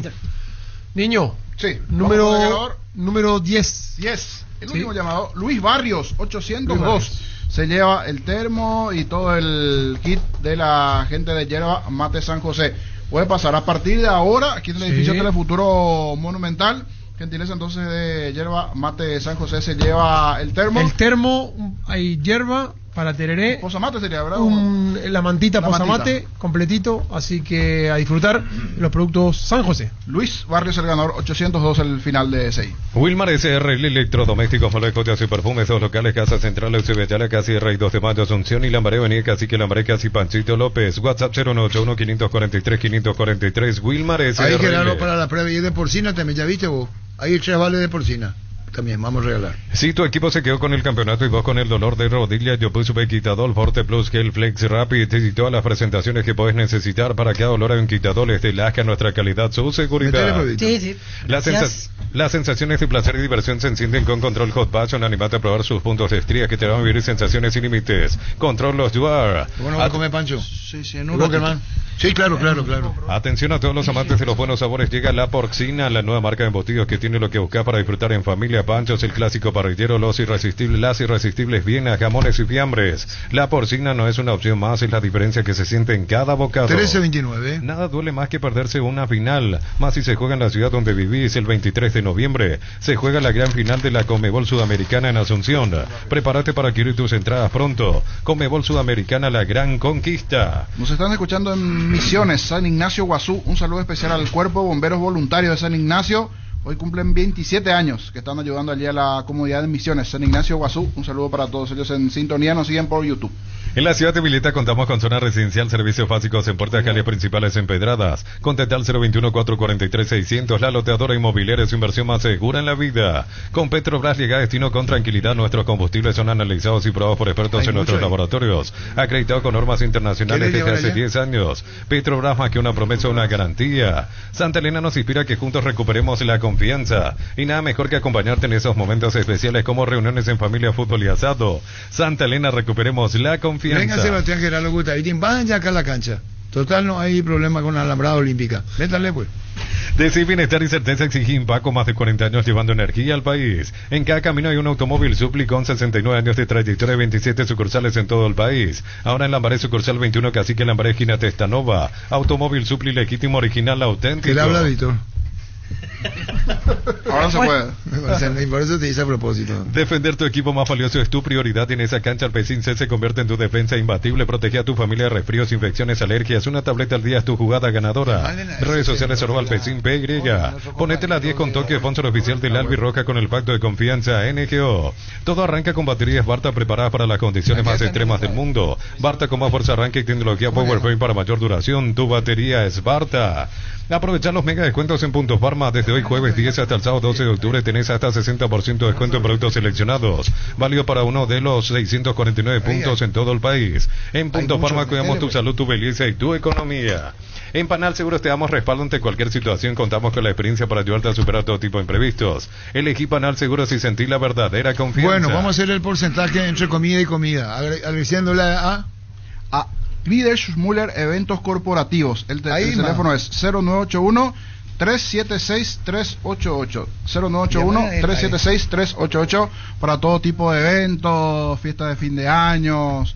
Niño. Sí. Número 10. 10. El último llamado, Luis Barrios, 802. Se lleva el termo y todo el kit de la gente de Yerba Mate San José. Puede pasar a partir de ahora aquí en el edificio Telefuturo Monumental. Gentileza entonces de Yerba Mate San José se lleva el termo. El termo, hay yerba para tereré. Posamate sería, ¿verdad? La mantita posamate, completito. Así que a disfrutar los productos San José. Luis Barrios el ganador, 802 el final de 6. Wilmar SR, electrodomésticos, molecotias y perfumes, dos locales, Casa Central, Eusebetala, Casi Rey 2 de Mayo, Asunción y Lambaré, Avenida Cacique Lambaré, Casi Panchito López, WhatsApp 0981-543-543, Wilmar SR. Ahí Gerardo para la previa de porcina también, ¿ya viste vos? Ahí el chavales de porcina. También vamos a regalar. Si tu equipo se quedó con el campeonato y vos con el dolor de rodilla, yo puse Quitadol, Forte Plus, Gel Flex Rapid y todas las presentaciones que podés necesitar para cada dolor. Hay un Quitadol de Lasca, nuestra calidad, su seguridad. Sí. Las sensaciones de placer y diversión se encienden con Control Hot Passion. Animate a probar sus puntos de estría que te van a vivir sensaciones sin límites. Control los Duar. Bueno, ¿va a comer Pancho? Sí, en un rato. Sí, claro. Atención a todos los amantes de los buenos sabores. Llega La Porcina, la nueva marca de embutidos que tiene lo que buscar para disfrutar en familia. Panchos, el clásico parrillero, las irresistibles vienas, jamones y fiambres. La Porcina no es una opción más, es la diferencia que se siente en cada bocado. 13.29. Nada duele más que perderse una final, más si se juega en la ciudad donde vivís. El 23 de noviembre se juega la gran final de la Conmebol Sudamericana en Asunción. Prepárate para adquirir tus entradas pronto. Conmebol Sudamericana, la gran conquista. Nos están escuchando en Misiones, San Ignacio Guazú. Un saludo especial al Cuerpo de Bomberos Voluntarios de San Ignacio. Hoy cumplen 27 años que están ayudando allí a la comunidad de Misiones, San Ignacio Guazú. Un saludo para todos ellos en sintonía, nos siguen por YouTube. En la ciudad de Vileta contamos con zona residencial, servicios básicos en puertas, calles principales empedradas. Contacta al 021-443-600. La loteadora inmobiliaria es su inversión más segura en la vida. Con Petrobras llega a destino con tranquilidad. Nuestros combustibles son analizados y probados por expertos en nuestros laboratorios. Acreditado con normas internacionales desde hace 10 años. Petrobras, más que una promesa, una garantía. Santa Elena nos inspira a que juntos recuperemos la confianza. Y nada mejor que acompañarte en esos momentos especiales como reuniones en familia, fútbol y asado. Santa Elena, recuperemos la confianza. Venga Sebastián Gerardo Gustavito, vayan acá a la cancha. Total, no hay problema con la alambrada olímpica. Métale pues. Decir bienestar y certeza exige Impaco, más de 40 años llevando energía al país. En cada camino hay un automóvil Supli con 69 años de trayectoria y 27 sucursales en todo el país. Ahora en Lambaré, sucursal 21, Cacique Lambaré, esquina Testanova. Automóvil Supli legítimo, original, auténtico. ¿Qué le habla, Víctor? Ahora se puede. Y por eso te dice a propósito. Defender tu equipo más valioso es tu prioridad. En esa cancha, el Pecín C se convierte en tu defensa imbatible. Protege a tu familia de resfríos, infecciones, alergias. Una tableta al día es tu jugada ganadora. Redes sociales @Alpecin PY. Ponete la 10 con toque, sponsor oficial del Albirroja con el pacto de confianza NGO. Todo arranca con baterías Barta preparadas para las condiciones más extremas del mundo. Barta con más fuerza arranque y tecnología PowerPoint para mayor duración. Tu batería es Barta. Aprovechar los mega descuentos en Puntos Farma. Desde hoy jueves 10 hasta el sábado 12 de octubre tenés hasta 60% de descuento en productos seleccionados. Válido para uno de los 649 puntos en todo el país. En Puntos Farma cuidamos tu salud, tu belleza y tu economía. En Panal Seguros te damos respaldo ante cualquier situación. Contamos con la experiencia para ayudarte a superar todo tipo de imprevistos. Elegí Panal Seguros y sentí la verdadera confianza. Bueno, vamos a hacer el porcentaje entre comida y comida. Agradeciéndole a Líder Schussmüller Eventos Corporativos. El teléfono es 0981-376-388. 0981-376-388 para todo tipo de eventos, fiesta de fin de años.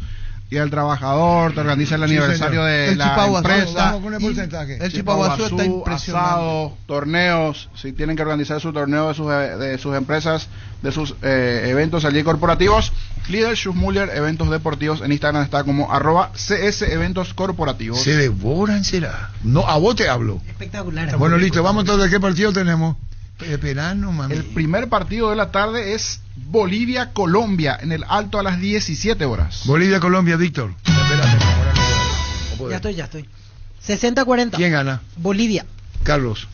Y el trabajador te organiza el aniversario de la empresa. Vamos con el porcentaje. El Chipaguazú está impresionante. Asado, torneos, si tienen que organizar su torneo de sus empresas, de sus eventos allí corporativos. Líder Schussmüller Eventos Deportivos en Instagram está como @CS Eventos Corporativos. Se devoran, será. No, a vos te hablo. Espectacular. Bueno, listo, vamos entonces. ¿Qué partido tenemos? Verano, mami. El primer partido de la tarde es Bolivia-Colombia en el Alto a las 17 horas. Bolivia-Colombia, Víctor. Espérate, ahora no puedo. Ya estoy. 60-40. ¿Quién gana? Bolivia. Carlos.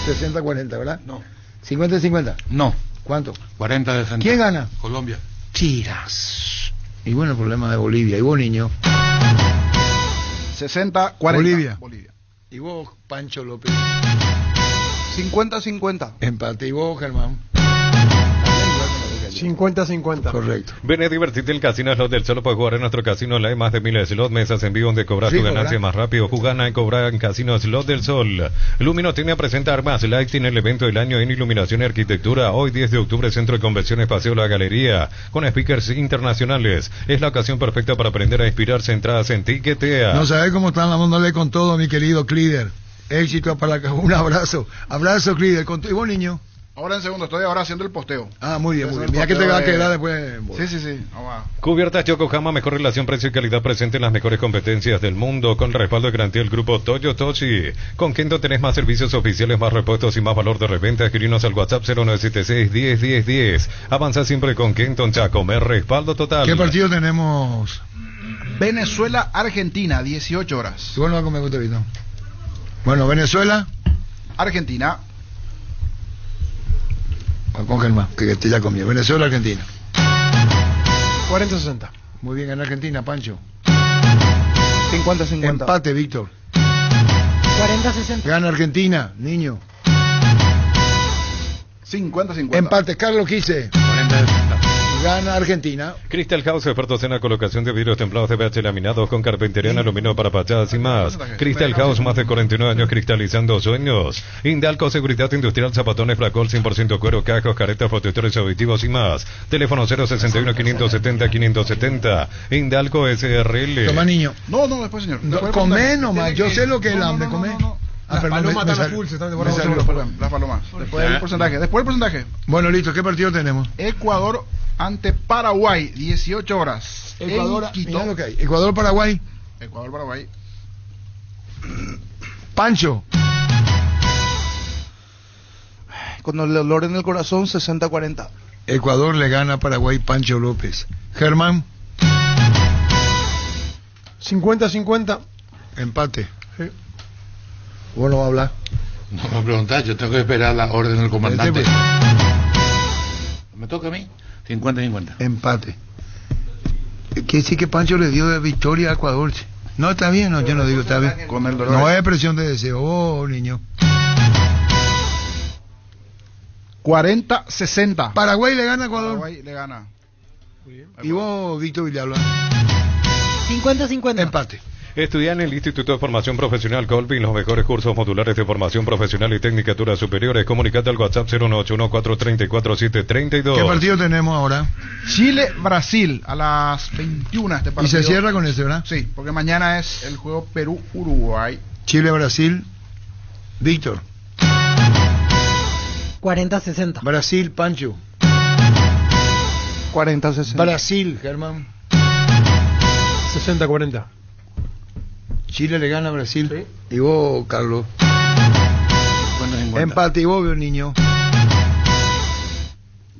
60-40, ¿verdad? No. 50-50. No. ¿Cuánto? 40-60. ¿Quién gana? Colombia. Tiras. Y bueno, el problema de Bolivia. ¿Y vos, niño? 60-40. Bolivia. ¿Y vos, Pancho López? 50-50. Empate. ¿Y vos, Germán? 50-50. Correcto. Ven a divertirte el Casino Slot del Sol. Puedes jugar en nuestro casino online. Más de miles de slot, mesas en vivo donde cobras tu ganancia más rápido. Jugana y cobrar en Casino Slot del Sol. Lumino tiene a presentar más Lighting, el evento del año en iluminación y arquitectura. Hoy 10 de octubre, Centro de Convenciones Paseo La Galería, con speakers internacionales. Es la ocasión perfecta para aprender a inspirarse. Entradas en Tiquetea. No sabés cómo están dándole con todo, mi querido Clider. Éxito para un abrazo. Abrazo, Clider. ¿Y vos, niño? Ahora en segundo, estoy ahora haciendo el posteo. Ah, muy bien, muy bien. Mira que te va a quedar después. Sí. Cubiertas Yokohama, mejor relación precio y calidad presente en las mejores competencias del mundo, con respaldo de garantía del grupo Toyotoshi. Con Kento tenés más servicios oficiales, más repuestos y más valor de reventa. Escribinos al WhatsApp 0976-101010. Avanza siempre con Kento, Chacomer, respaldo total. ¿Qué partido tenemos? Venezuela-Argentina, 18 horas. ¿Tú no vas a comer gustavito? Bueno, Venezuela. Argentina. Con Germán, que ya comió. Venezuela, Argentina. 40-60. Muy bien, en Argentina, Pancho. 50-50. Empate, Víctor. 40-60. Gana Argentina, niño. 50-50. Empate, Carlos Quise. 40-60. Gana Argentina. Crystal House, expertos en la colocación de vidrios templados de BH laminados con carpintería en aluminio para fachadas y más. Crystal House, más de 49 años cristalizando sueños. Indalco, seguridad industrial, zapatones, flacol, 100% cuero, cajos, caretas, protectores auditivos y más. Teléfono 061-570-570. Indalco SRL. Toma, niño. No, después, señor. Comé nomás, yo sé lo que es el hambre, comé. Las palomas están a full, se están devorando. Las palomas. Después el porcentaje. Bueno, listo, ¿qué partido tenemos? Ecuador ante Paraguay, 18 horas. Ecuador, mira lo que hay. Ecuador-Paraguay. Ecuador-Paraguay. Pancho. Con el dolor en el corazón, 60-40. Ecuador le gana a Paraguay, Pancho López. Germán. 50-50. Empate. Sí. ¿Vos no vas a hablar? No me preguntás, yo tengo que esperar la orden del comandante. ¿Me toca a mí? 50-50. Empate. Quiere decir que Pancho le dio victoria a Ecuador. No, está bien, no, yo no digo, está bien. Con el dolor. No es expresión de deseo, niño. 40-60. Paraguay le gana a Ecuador. Paraguay le gana. ¿Y vos, Víctor Villalba? 50-50. Empate. Estudia en el Instituto de Formación Profesional Colvin los mejores cursos modulares de formación profesional y tecnicaturas superiores. Comunicate al WhatsApp 01814347732. ¿Qué partido tenemos ahora? Chile-Brasil a las 21 este partido. Y se cierra con ese, ¿verdad? Sí, porque mañana es el juego Perú-Uruguay. Chile-Brasil. Víctor. 40-60. Brasil, Pancho. 40-60. Brasil, Germán. 60-40. Chile le gana a Brasil. Sí. Y vos, Carlos. 50-50. Empate y vos, niño.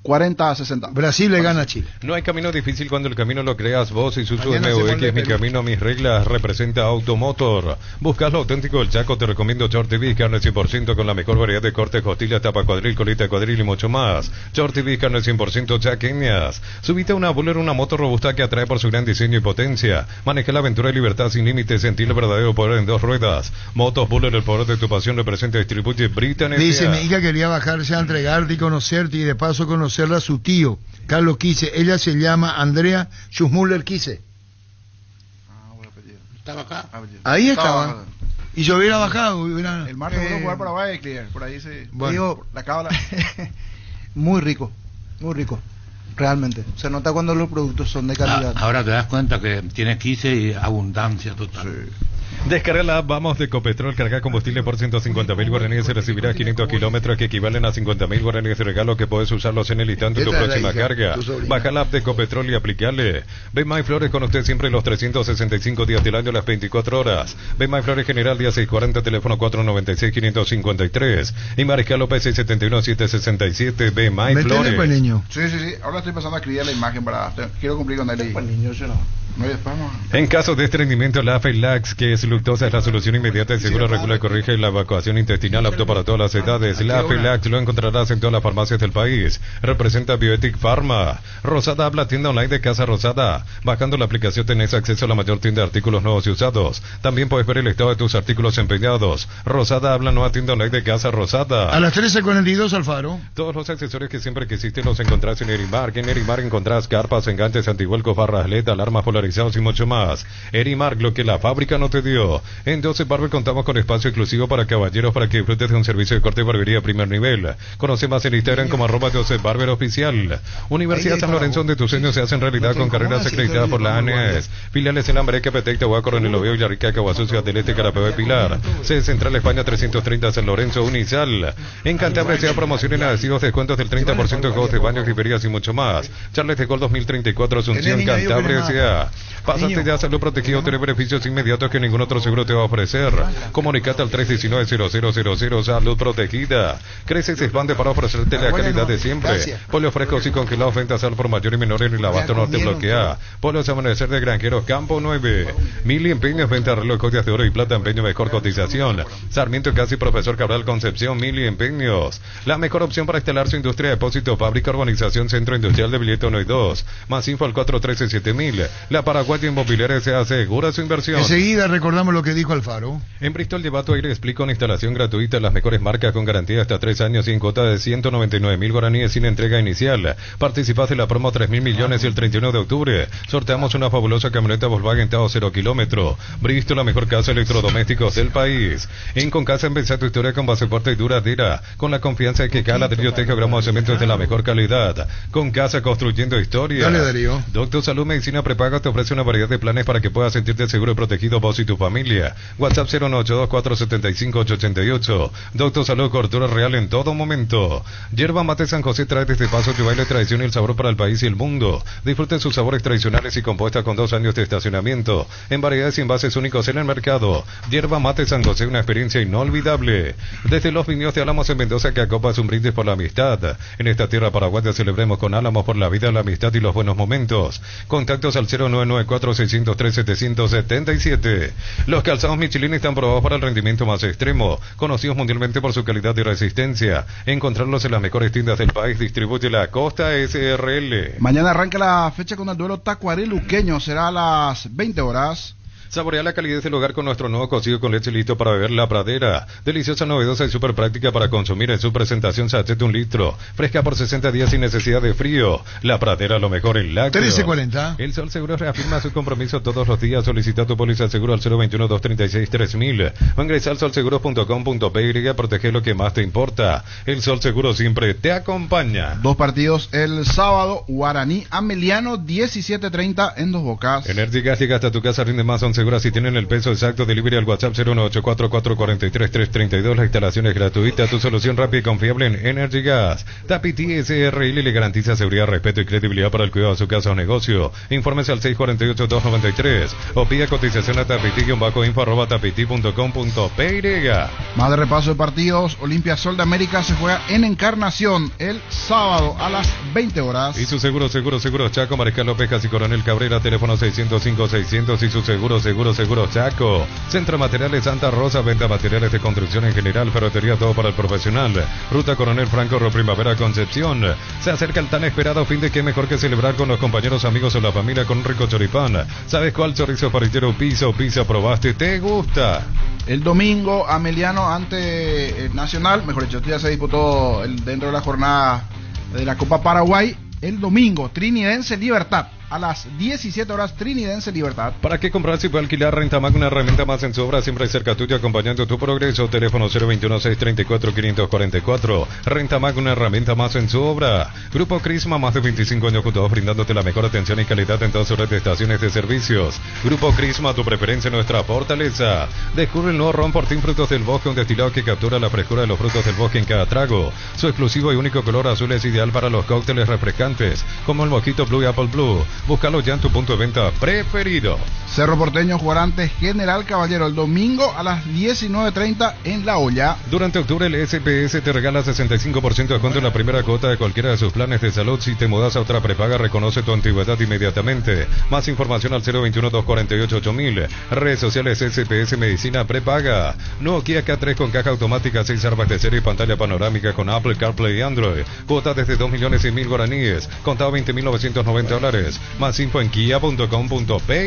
40-60. Brasil le gana a Chile. No hay camino difícil cuando el camino lo creas vos. Isuzu Mañana se MUX, vuelve mi Perú. camino, mis reglas, representa Automotor. Buscas lo auténtico del Chaco, te recomiendo Short TV, carne 100% con la mejor variedad de cortes, costillas, tapa cuadril, colita cuadril y mucho más. Short TV, carne 100% chaqueñas. Subite a una Buller, una moto robusta que atrae por su gran diseño y potencia. Maneja la aventura y libertad sin límites, sentir el verdadero poder en dos ruedas. Motos Buller, el poder de tu pasión, representa y distribuye Britannia. Dice, mi hija quería bajarse a entregarte y conocerte y de paso conocerla a su tío, Carlos Quise. Ella se llama Andrea Schussmuller Quise. ¿Estaba acá? Ahí estaba. Y yo hubiera bajado. Hubiera... El martes voy a jugar Paraguay, Clear. Por ahí se... Bueno. Digo, la cábala. muy rico. Realmente. Se nota cuando los productos son de calidad. Ahora te das cuenta que tiene 15 y abundancia total. Sí. Descarga la app Vamos de Ecopetrol, carga combustible por 150.000 guaraníes y recibirás 500 kilómetros que equivalen a 50.000 guaraníes de regalo que puedes usarlos en el instante de tu próxima carga. Baja la app de Ecopetrol y aplicale. Ven My Flores con usted siempre los 365 días del año, las 24 horas. Ven My Flores General, día 640, teléfono 496-553. Y Mariscal López 671-767. Ven My Flores. Pues, niño. Sí. Ahora estoy pasando a escribir la imagen para... Quiero cumplir con él ahí. Pues, niño, yo no. En caso de estreñimiento, la Afelax, que es luctosa, es la solución inmediata y segura, regula y corrige la evacuación intestinal, apto para todas las edades. La Afelax lo encontrarás en todas las farmacias del país. Representa Bioetic Pharma. Rosada habla, tienda online de Casa Rosada. Bajando la aplicación tenés acceso a la mayor tienda de artículos nuevos y usados. También puedes ver el estado de tus artículos empeñados. Rosada habla, nueva tienda online de Casa Rosada. A las 13:42, Alfaro. Todos los accesorios que siempre quisiste los encontrás en Erimark. En Erimark encontrás carpas, enganches, antivuelcos, barras LED, alarmas polarizados y mucho más. Erimark, lo que la fábrica no te dio. En 12 Barber contamos con espacio exclusivo para caballeros para que disfrutes de un servicio de corte y barbería a primer nivel. Conoce más en Instagram como @12 Barber Oficial. Universidad San Lorenzo, donde tus sueños se hacen realidad con carreras acreditadas por la ANES. Filiales en Lambaré, Petecta, Huaco, Coronel Oviedo, Villarrica, Caguazú, Ciudad del Este, Carapeo y Pilar. Sede Central España 330 San Lorenzo, Unisal. En Cantabria se da promociones, adhesivos, descuentos del 30% de juegos de baños, griferías y mucho más. Charles de Gol 2034, Asunción, Cantabria S.A. Pásate ya a Salud Protegido, tiene beneficios inmediatos que ningún otro seguro te va a ofrecer. Comunicate al 319-0000, Salud Protegida. Crece y se expande para ofrecerte la calidad de siempre. Pollos frescos y congelados, ventas al por mayor y menor en el Abasto Norte bloquea. Pollos Amanecer de Granjeros, Campo 9. Mili Empeños, venta de reloj, joyas de oro y plata, empeño, mejor cotización. Sarmiento Casi, Profesor Cabral Concepción, Mili Empeños. La mejor opción para instalar su industria, depósito, fábrica, urbanización, centro industrial de Billete 1 y 2. Más info al 413-7000. La Paraguaya Inmobiliaria se asegura su inversión. Enseguida recordamos lo que dijo Alfaro. En Bristol lleva tu aire, explica una instalación gratuita, las mejores marcas con garantía hasta 3 años y en cuota de 199.000 guaraníes sin entrega inicial. Participás de la promo 3.000 millones y el 31 de octubre sorteamos una fabulosa camioneta Volkswagen Tao 0 kilómetro. Bristol, la mejor casa de electrodomésticos del país. En Concasa empezá tu historia con base fuerte y duradera, con la confianza de que cada ladrillo teja gramos de cemento es de la mejor calidad. Concasa, construyendo historia. Dale, Darío. Doctor Salud Medicina Prepaga te ofrece una variedad de planes para que puedas sentirte seguro y protegido vos y tu familia. WhatsApp 0182475-888. Doctor Salud, cobertura real en todo momento. Yerba Mate San José trae desde Paso tu baile, tradición y el sabor para el país y el mundo. Disfruten sus sabores tradicionales y compuestas con 2 años de estacionamiento en variedades y envases únicos en el mercado. Yerba Mate San José, una experiencia inolvidable. Desde los viñedos de Álamos en Mendoza, que acopas un brindis por la amistad. En esta tierra paraguaya celebremos con Álamos por la vida, la amistad y los buenos momentos. Contactos al 0994-603-777. Los calzados Michelin están probados para el rendimiento más extremo, conocidos mundialmente por su calidad y resistencia. Encontrarlos en las mejores tiendas del país. Distribuye la Costa SRL. Mañana arranca la fecha con el duelo tacuaré-luqueño. Será a las 20 horas. Saborea la calidez del hogar con nuestro nuevo cocido con leche listo para beber La Pradera. Deliciosa, novedosa y súper práctica para consumir. En su presentación sachet 1 litro. Fresca por 60 días sin necesidad de frío. La Pradera, lo mejor en lácteos. 13:40. El Sol Seguro reafirma su compromiso todos los días. Solicita tu póliza de seguro al 021-236-3000 o ingresa al solseguro.com.py. Protege lo que más te importa. El Sol Seguro siempre te acompaña. 2 partidos el sábado. Guaraní Ameliano 17:30 en Dos Bocas. Energy Gas llega hasta tu casa, rinde más, son seguras si tienen el peso exacto. Delivery al WhatsApp 01844433332. La instalación es gratuita. Tu solución rápida y confiable en Energy Gas. Tapiti SRL le garantiza seguridad, respeto y credibilidad para el cuidado de su casa o negocio. Infórmese al 648-293 o pida cotización a tapiti-info@tapiti.com.py. Más de repaso de partidos. Olimpia Sol de América se juega en Encarnación el sábado a las 20 horas. Y su seguro Chaco, Mariscal López y Coronel Cabrera, teléfono 605-600 y su seguro Chaco. Centro de Materiales Santa Rosa, venta materiales de construcción en general, ferretería, todo para el profesional. Ruta Coronel Franco, Primavera, Concepción. Se acerca el tan esperado fin de, que mejor que celebrar con los compañeros, amigos o la familia con un rico choripán. ¿Sabes cuál chorizo parrillero Pizza probaste? ¿Te gusta? El domingo, Ameliano ante Nacional, mejor dicho, ya se disputó dentro de la jornada de la Copa Paraguay. El domingo, Trinidense Libertad. a las 17 horas Trinidense Libertad. ¿Para qué comprar si puede alquilar? Rentamac, una herramienta más en su obra, siempre cerca tuyo, acompañando tu progreso. Teléfono 021-634-544. Rentamac, una herramienta más en su obra. Grupo Crisma, más de 25 años juntos, brindándote la mejor atención y calidad en toda su red de estaciones de servicios. Grupo Crisma, tu preferencia, nuestra fortaleza. Descubre el nuevo ron Fortín Frutos del Bosque, un destilado que captura la frescura de los frutos del bosque en cada trago. Su exclusivo y único color azul es ideal para los cócteles refrescantes, como el Mojito Blue y Apple Blue. Búscalo ya en tu punto de venta preferido. Cerro Porteño jugará ante General Caballero el domingo a las 19:30 en La Olla. Durante octubre el SPS te regala 65% de descuento en la primera cuota de cualquiera de sus planes de salud. Si te mudas a otra prepaga, reconoce tu antigüedad inmediatamente. Más información al 021-248-8000. Redes sociales SPS Medicina Prepaga. Nuevo Kia K3 con caja automática, 6 armas de serie y pantalla panorámica con Apple CarPlay y Android. Cuota desde 2.100.000 guaraníes. Contado $20.990. Más info en kia.com.py.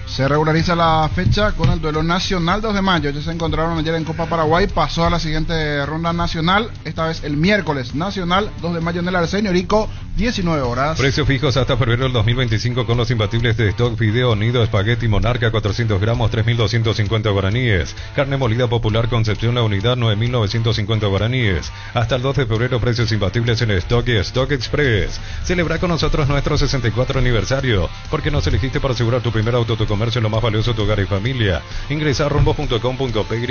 Se regulariza la fecha con el duelo nacional 2 de mayo. Ya se encontraron ayer en Copa Paraguay. Pasó a la siguiente ronda nacional. Esta vez el miércoles nacional 2 de mayo en el Arsenio Rico, 19 horas. Precios fijos hasta febrero del 2025 con los imbatibles de stock. Fideo Nido Espagueti Monarca 400 gramos 3.250 guaraníes. Carne molida popular Concepción la unidad 9.950 guaraníes. Hasta el 2 de febrero precios imbatibles en stock y Stock Express. Celebra con nosotros nuestro 64 aniversario. Porque nos elegiste para asegurar tu primer auto, tu comercio, lo más valioso, tu hogar y familia. Ingresa a rumbos.com.py.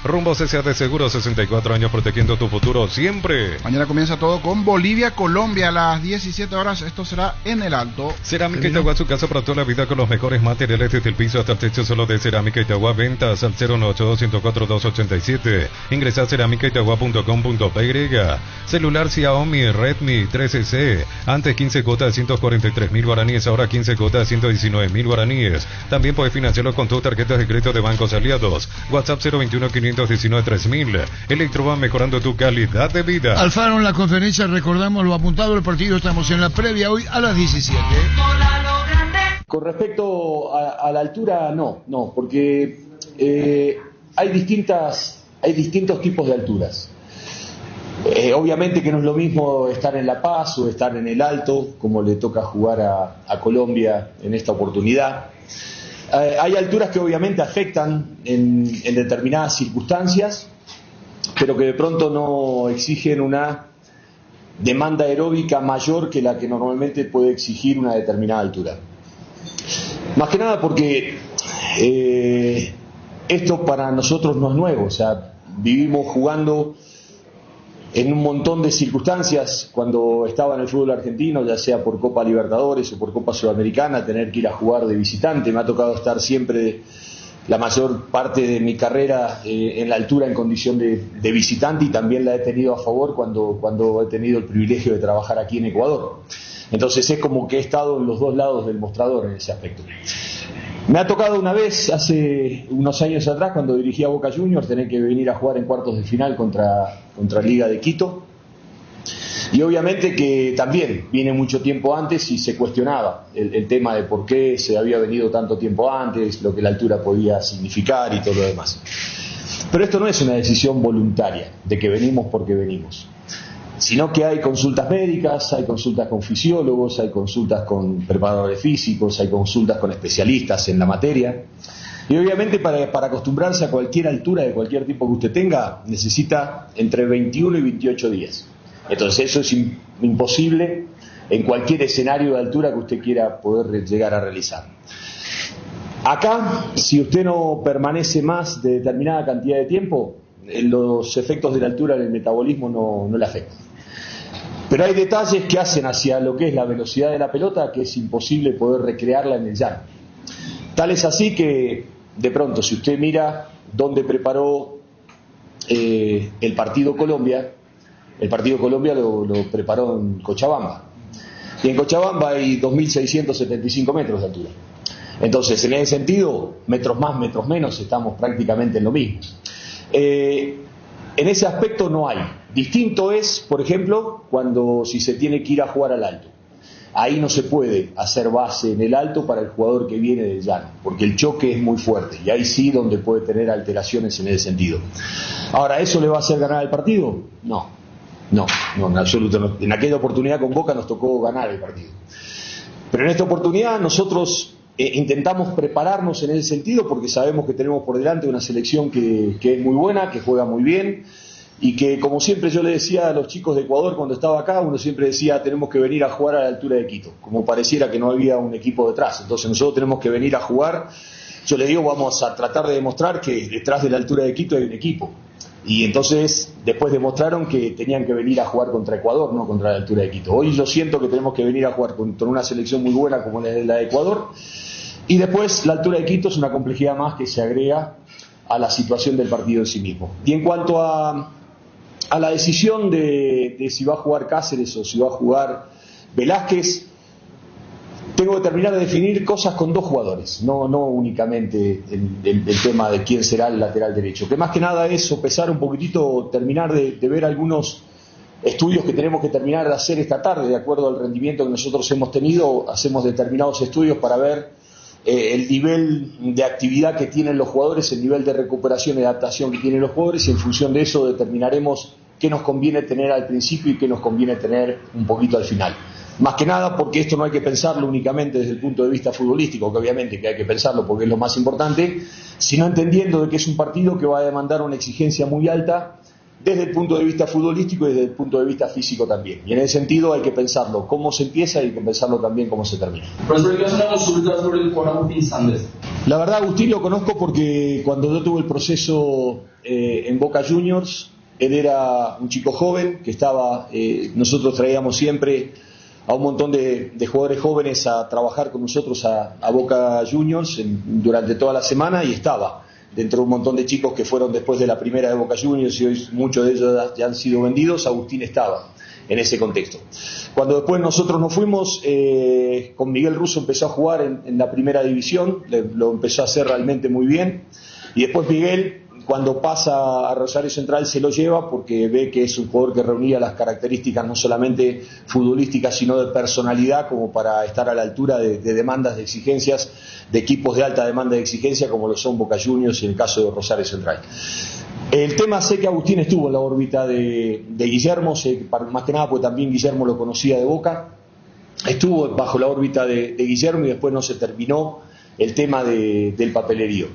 Rumbos S.A. de Seguro, 64 años protegiendo tu futuro siempre. Mañana comienza todo con Bolivia-Colombia a las 17 horas. Esto será en el Alto. Cerámica Itagua, su casa para toda la vida con los mejores materiales desde el piso hasta el techo, solo de Cerámica Itagua. Ventas al 098-104-287. Ingresa a cerámicaitagua.com.py. Celular Xiaomi Redmi 13C. Antes 15 cuotas de 143.000 guaraníes, ahora 15 cuotas de 119.000 guaraníes. También puedes financiarlo con tus tarjetas de crédito de bancos aliados. WhatsApp 021-519-3000. Electroban, mejorando tu calidad de vida. Alfaro en la conferencia, recordamos lo apuntado del partido. Estamos en la previa hoy a las 17. Con respecto a la altura, no, porque hay distintos tipos de alturas. Obviamente que no es lo mismo estar en La Paz o estar en el Alto, como le toca jugar a Colombia en esta oportunidad. Hay alturas que obviamente afectan en determinadas circunstancias, pero que de pronto no exigen una demanda aeróbica mayor que la que normalmente puede exigir una determinada altura. Más que nada porque esto para nosotros no es nuevo, o sea, vivimos jugando en un montón de circunstancias cuando estaba en el fútbol argentino, ya sea por Copa Libertadores o por Copa Sudamericana, tener que ir a jugar de visitante. Me ha tocado estar siempre la mayor parte de mi carrera en la altura en condición de visitante, y también la he tenido a favor cuando he tenido el privilegio de trabajar aquí en Ecuador. Entonces es como que he estado en los dos lados del mostrador en ese aspecto. Me ha tocado una vez, hace unos años atrás, cuando dirigía Boca Juniors, tener que venir a jugar en cuartos de final contra Liga de Quito. Y obviamente que también viene mucho tiempo antes y se cuestionaba el tema de por qué se había venido tanto tiempo antes, lo que la altura podía significar y todo lo demás. Pero esto no es una decisión voluntaria, de que venimos porque venimos, sino que hay consultas médicas, hay consultas con fisiólogos, hay consultas con preparadores físicos, hay consultas con especialistas en la materia. Y obviamente para acostumbrarse a cualquier altura de cualquier tipo que usted tenga, necesita entre 21 y 28 días. Entonces eso es imposible en cualquier escenario de altura que usted quiera poder llegar a realizar. Acá, si usted no permanece más de determinada cantidad de tiempo, los efectos de la altura en el metabolismo no le afectan. Pero hay detalles que hacen hacia lo que es la velocidad de la pelota que es imposible poder recrearla en el llano. Tal es así que, de pronto, si usted mira dónde preparó el partido Colombia lo preparó en Cochabamba. Y en Cochabamba hay 2.675 metros de altura. Entonces, en ese sentido, metros más, metros menos, estamos prácticamente en lo mismo. En ese aspecto no hay. Distinto es, por ejemplo, si se tiene que ir a jugar al alto. Ahí no se puede hacer base en el alto para el jugador que viene del llano, porque el choque es muy fuerte y ahí sí donde puede tener alteraciones en ese sentido. Ahora, ¿eso le va a hacer ganar el partido? No, en absoluto no. En aquella oportunidad con Boca nos tocó ganar el partido. Pero en esta oportunidad nosotros intentamos prepararnos en ese sentido porque sabemos que tenemos por delante una selección que es muy buena, que juega muy bien y que, como siempre yo le decía a los chicos de Ecuador cuando estaba acá, uno siempre decía tenemos que venir a jugar a la altura de Quito, como pareciera que no había un equipo detrás. Entonces nosotros tenemos que venir a jugar. Yo les digo, vamos a tratar de demostrar que detrás de la altura de Quito hay un equipo. Y entonces después demostraron que tenían que venir a jugar contra Ecuador, no contra la altura de Quito. Hoy yo siento que tenemos que venir a jugar contra una selección muy buena como la de Ecuador. Y después la altura de Quito es una complejidad más que se agrega a la situación del partido en sí mismo. Y en cuanto a la decisión de si va a jugar Cáceres o si va a jugar Velázquez, tengo que terminar de definir cosas con dos jugadores, no únicamente el tema de quién será el lateral derecho, que más que nada es sopesar un poquitito, terminar de ver algunos estudios que tenemos que terminar de hacer esta tarde, de acuerdo al rendimiento que nosotros hemos tenido. Hacemos determinados estudios para ver el nivel de actividad que tienen los jugadores, el nivel de recuperación y adaptación que tienen los jugadores, y en función de eso determinaremos qué nos conviene tener al principio y qué nos conviene tener un poquito al final. Más que nada porque esto no hay que pensarlo únicamente desde el punto de vista futbolístico, que obviamente que hay que pensarlo porque es lo más importante, sino entendiendo de que es un partido que va a demandar una exigencia muy alta desde el punto de vista futbolístico y desde el punto de vista físico también. Y en ese sentido hay que pensarlo cómo se empieza y hay que pensarlo también cómo se termina. Profesor, ¿qué hacen las consultas sobre el jugador Agustín Sández? La verdad, Agustín lo conozco porque cuando yo tuve el proceso en Boca Juniors, él era un chico joven que estaba, nosotros traíamos siempre a un montón de jugadores jóvenes a trabajar con nosotros a Boca Juniors durante toda la semana, y estaba dentro de un montón de chicos que fueron después de la primera de Boca Juniors y hoy muchos de ellos ya han sido vendidos. Agustín estaba en ese contexto. Cuando después nosotros nos fuimos, con Miguel Russo empezó a jugar en la primera división, lo empezó a hacer realmente muy bien, y después Miguel, cuando pasa a Rosario Central, se lo lleva porque ve que es un jugador que reunía las características no solamente futbolísticas sino de personalidad como para estar a la altura de demandas, de exigencias de equipos de alta demanda de exigencia como lo son Boca Juniors y en el caso de Rosario Central. El tema, sé que Agustín estuvo en la órbita de Guillermo, más que nada porque también Guillermo lo conocía de Boca, estuvo bajo la órbita de Guillermo y después no se terminó el tema del papelerío,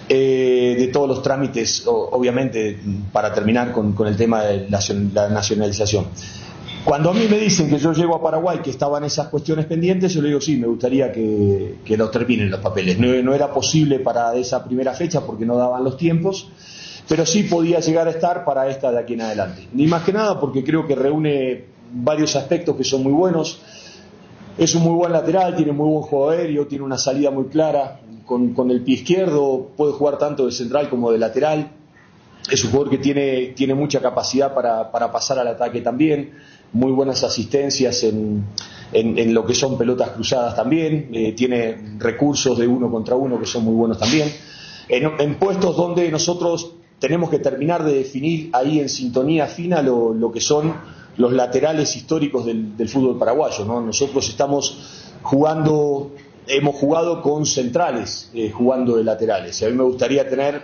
de todos los trámites, obviamente, para terminar con el tema de la nacionalización. Cuando a mí me dicen que yo llego a Paraguay, que estaban esas cuestiones pendientes, yo le digo sí, me gustaría que los terminen los papeles. No era posible para esa primera fecha porque no daban los tiempos, pero sí podía llegar a estar para esta de aquí en adelante. Ni más que nada porque creo que reúne varios aspectos que son muy buenos. Es un muy buen lateral, tiene muy buen juego aéreo, tiene una salida muy clara, con el pie izquierdo, puede jugar tanto de central como de lateral. Es un jugador que tiene mucha capacidad para pasar al ataque también, muy buenas asistencias en lo que son pelotas cruzadas también, tiene recursos de uno contra uno que son muy buenos también. En puestos donde nosotros tenemos que terminar de definir ahí en sintonía fina lo que son los laterales históricos del fútbol paraguayo, ¿no? Nosotros hemos jugado con centrales jugando de laterales, y a mí me gustaría tener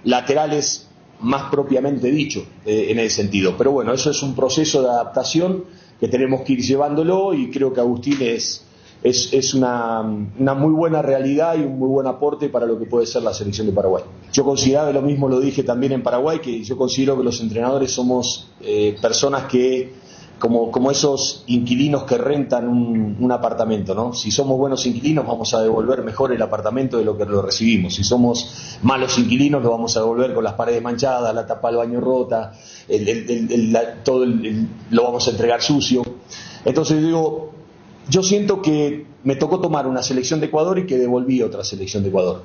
laterales más propiamente dicho en ese sentido, pero bueno, eso es un proceso de adaptación que tenemos que ir llevándolo, y creo que Agustín es una muy buena realidad y un muy buen aporte para lo que puede ser la selección de Paraguay. Yo consideraba, lo mismo lo dije también en Paraguay, que yo considero que los entrenadores somos personas que, como esos inquilinos que rentan un apartamento, ¿no? Si somos buenos inquilinos vamos a devolver mejor el apartamento de lo que lo recibimos. Si somos malos inquilinos lo vamos a devolver con las paredes manchadas, la tapa del baño rota, lo vamos a entregar sucio. Entonces digo, yo siento que me tocó tomar una selección de Ecuador y que devolví otra selección de Ecuador.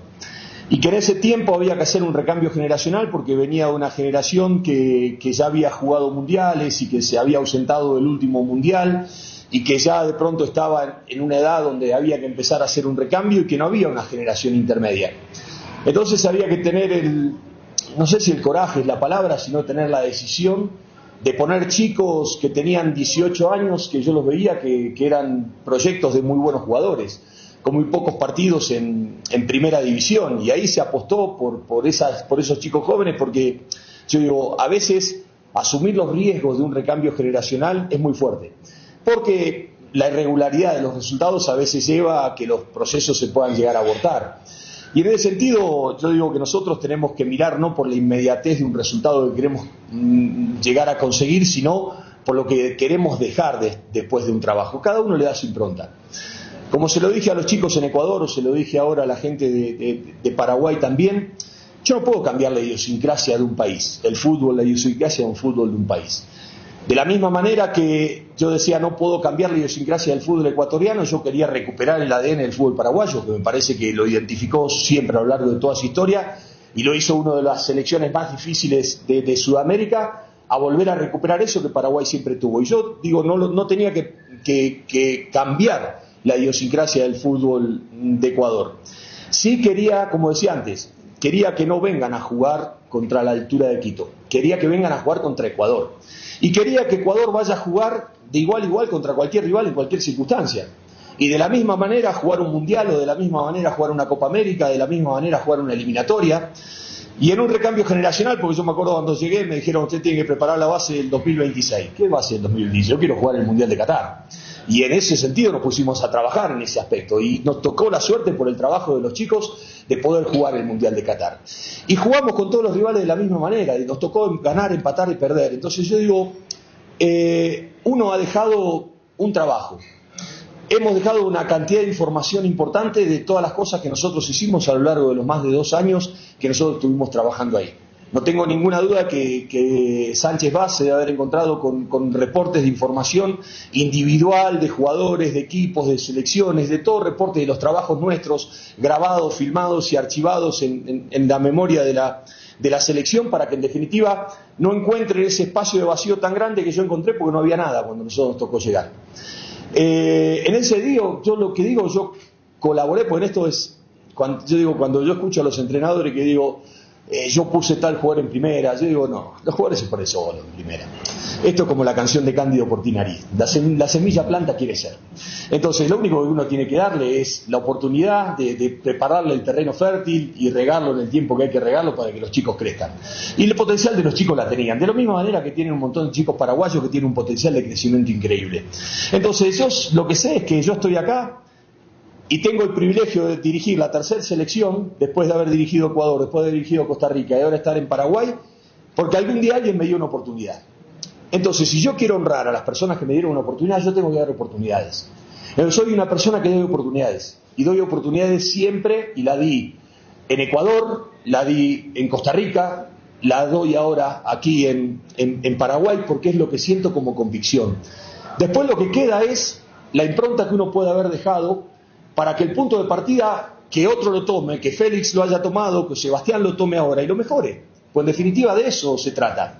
Y que en ese tiempo había que hacer un recambio generacional porque venía de una generación que ya había jugado mundiales y que se había ausentado del último mundial y que ya de pronto estaba en una edad donde había que empezar a hacer un recambio y que no había una generación intermedia. Entonces había que tener no sé si el coraje es la palabra, sino tener la decisión de poner chicos que tenían 18 años, que yo los veía que eran proyectos de muy buenos jugadores, con muy pocos partidos en primera división, y ahí se apostó por esos chicos jóvenes, porque yo digo, a veces asumir los riesgos de un recambio generacional es muy fuerte, porque la irregularidad de los resultados a veces lleva a que los procesos se puedan llegar a abortar. Y en ese sentido, yo digo que nosotros tenemos que mirar no por la inmediatez de un resultado que queremos llegar a conseguir, sino por lo que queremos dejar después de un trabajo. Cada uno le da su impronta. Como se lo dije a los chicos en Ecuador, o se lo dije ahora a la gente de Paraguay también, yo no puedo cambiar la idiosincrasia de un país, el fútbol, la idiosincrasia de un fútbol de un país. De la misma manera que yo decía no puedo cambiar la idiosincrasia del fútbol ecuatoriano, yo quería recuperar el ADN del fútbol paraguayo, que me parece que lo identificó siempre a lo largo de toda su historia, y lo hizo una de las selecciones más difíciles de Sudamérica, a volver a recuperar eso que Paraguay siempre tuvo. Y yo digo, no tenía que cambiar la idiosincrasia del fútbol de Ecuador. Sí quería, como decía antes, quería que no vengan a jugar contra la altura de Quito, quería que vengan a jugar contra Ecuador. Y quería que Ecuador vaya a jugar de igual a igual contra cualquier rival en cualquier circunstancia. Y de la misma manera jugar un mundial, o de la misma manera jugar una Copa América, de la misma manera jugar una eliminatoria. Y en un recambio generacional, porque yo me acuerdo cuando llegué, me dijeron, usted tiene que preparar la base del 2026. ¿Qué base del 2026? Yo quiero jugar el Mundial de Qatar. Y en ese sentido nos pusimos a trabajar en ese aspecto. Y nos tocó la suerte por el trabajo de los chicos de poder jugar el Mundial de Qatar. Y jugamos con todos los rivales de la misma manera. Y nos tocó ganar, empatar y perder. Entonces yo digo, uno ha dejado un trabajo. Hemos dejado una cantidad de información importante de todas las cosas que nosotros hicimos a lo largo de los más de 2 años que nosotros estuvimos trabajando ahí. No tengo ninguna duda que Sánchez Vaz se debe haber encontrado con reportes de información individual de jugadores, de equipos, de selecciones, de todo reporte de los trabajos nuestros, grabados, filmados y archivados en la memoria de la selección, para que en definitiva no encuentren ese espacio de vacío tan grande que yo encontré, porque no había nada cuando nosotros nos tocó llegar. En ese sentido, yo lo que digo, yo colaboré, porque en esto es, cuando yo escucho a los entrenadores que digo, yo puse tal jugador en primera, yo digo, no, los jugadores se ponen solos en primera. Esto es como la canción de Cándido Portinari, la semilla planta quiere ser. Entonces lo único que uno tiene que darle es la oportunidad de prepararle el terreno fértil y regarlo en el tiempo que hay que regarlo para que los chicos crezcan. Y el potencial de los chicos la tenían, de la misma manera que tienen un montón de chicos paraguayos que tienen un potencial de crecimiento increíble. Entonces yo lo que sé es que yo estoy acá y tengo el privilegio de dirigir la tercera selección, después de haber dirigido Ecuador, después de haber dirigido Costa Rica y ahora estar en Paraguay, porque algún día alguien me dio una oportunidad. Entonces, si yo quiero honrar a las personas que me dieron una oportunidad, yo tengo que dar oportunidades. Yo soy una persona que doy oportunidades, y doy oportunidades siempre, y la di en Ecuador, la di en Costa Rica, la doy ahora aquí en Paraguay, porque es lo que siento como convicción. Después lo que queda es la impronta que uno puede haber dejado para que el punto de partida, que otro lo tome, que Félix lo haya tomado, que Sebastián lo tome ahora y lo mejore. Pues en definitiva de eso se trata.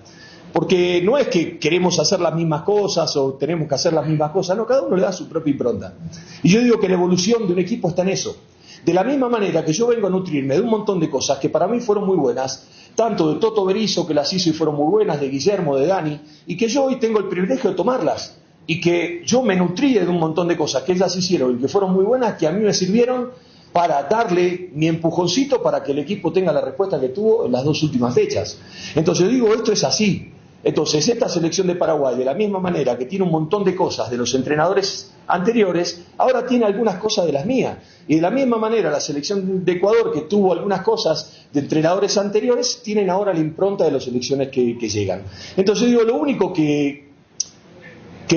Porque no es que queremos hacer las mismas cosas o tenemos que hacer las mismas cosas, no, cada uno le da su propia impronta. Y yo digo que la evolución de un equipo está en eso. De la misma manera que yo vengo a nutrirme de un montón de cosas que para mí fueron muy buenas, tanto de Toto Berizzo, que las hizo y fueron muy buenas, de Guillermo, de Dani, y que yo hoy tengo el privilegio de tomarlas. Y que yo me nutrí de un montón de cosas que ellas hicieron y que fueron muy buenas, que a mí me sirvieron para darle mi empujoncito para que el equipo tenga la respuesta que tuvo en las 2 últimas fechas. Entonces yo digo, esto es así. Entonces esta selección de Paraguay, de la misma manera que tiene un montón de cosas de los entrenadores anteriores, ahora tiene algunas cosas de las mías. Y de la misma manera la selección de Ecuador, que tuvo algunas cosas de entrenadores anteriores, tienen ahora la impronta de las selecciones que llegan. Entonces digo, lo único que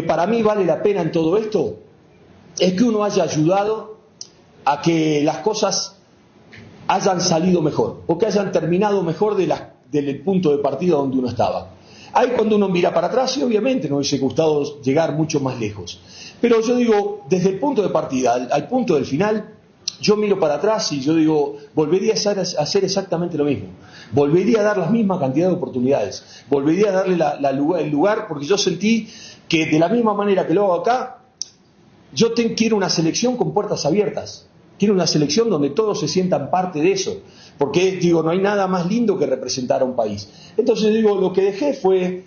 para mí vale la pena en todo esto es que uno haya ayudado a que las cosas hayan salido mejor o que hayan terminado mejor del punto de partida donde uno estaba. Ahí cuando uno mira para atrás, y obviamente nos hubiese gustado llegar mucho más lejos, pero yo digo, desde el punto de partida al punto del final, yo miro para atrás y yo digo, volvería a hacer exactamente lo mismo, volvería a dar la misma cantidad de oportunidades, volvería a darle el lugar, porque yo sentí que de la misma manera que lo hago acá, yo quiero una selección con puertas abiertas, quiero una selección donde todos se sientan parte de eso, porque digo, no hay nada más lindo que representar a un país. Entonces digo, lo que dejé fue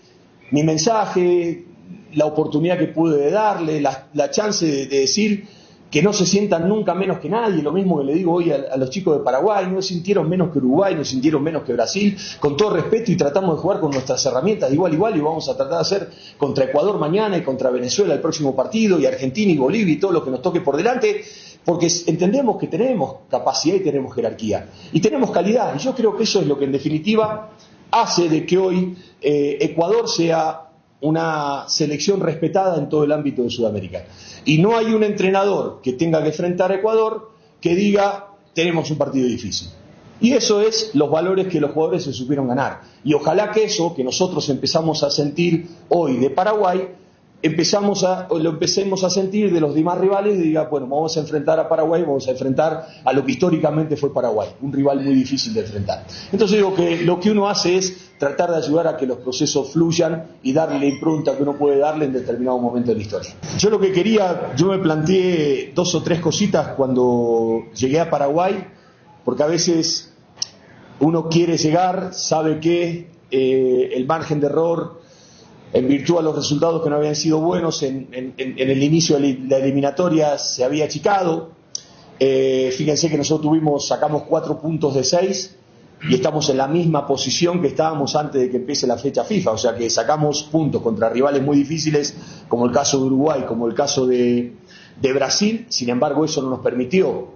mi mensaje, la oportunidad que pude darle, la chance de decir que no se sientan nunca menos que nadie, lo mismo que le digo hoy a los chicos de Paraguay, no se sintieron menos que Uruguay, no se sintieron menos que Brasil, con todo respeto, y tratamos de jugar con nuestras herramientas de igual a igual, y vamos a tratar de hacer contra Ecuador mañana y contra Venezuela el próximo partido, y Argentina y Bolivia y todo lo que nos toque por delante, porque entendemos que tenemos capacidad y tenemos jerarquía, y tenemos calidad, y yo creo que eso es lo que en definitiva hace de que hoy Ecuador sea una selección respetada en todo el ámbito de Sudamérica. Y no hay un entrenador que tenga que enfrentar a Ecuador que diga, tenemos un partido difícil. Y eso es los valores que los jugadores se supieron ganar. Y ojalá que eso, que nosotros empezamos a sentir hoy de Paraguay, lo empecemos a sentir de los demás rivales, y diga, bueno, vamos a enfrentar a Paraguay, vamos a enfrentar a lo que históricamente fue Paraguay, un rival muy difícil de enfrentar. Entonces digo que lo que uno hace es tratar de ayudar a que los procesos fluyan y darle la impronta que uno puede darle en determinado momento de la historia. Yo lo que quería, yo me planteé 2 o 3 cositas cuando llegué a Paraguay, porque a veces uno quiere llegar, sabe que el margen de error, en virtud de los resultados que no habían sido buenos en el inicio de la eliminatoria, se había achicado. Fíjense que nosotros sacamos 4 puntos de 6 y estamos en la misma posición que estábamos antes de que empiece la fecha FIFA, o sea que sacamos puntos contra rivales muy difíciles, como el caso de Uruguay, como el caso de Brasil. Sin embargo, eso no nos permitió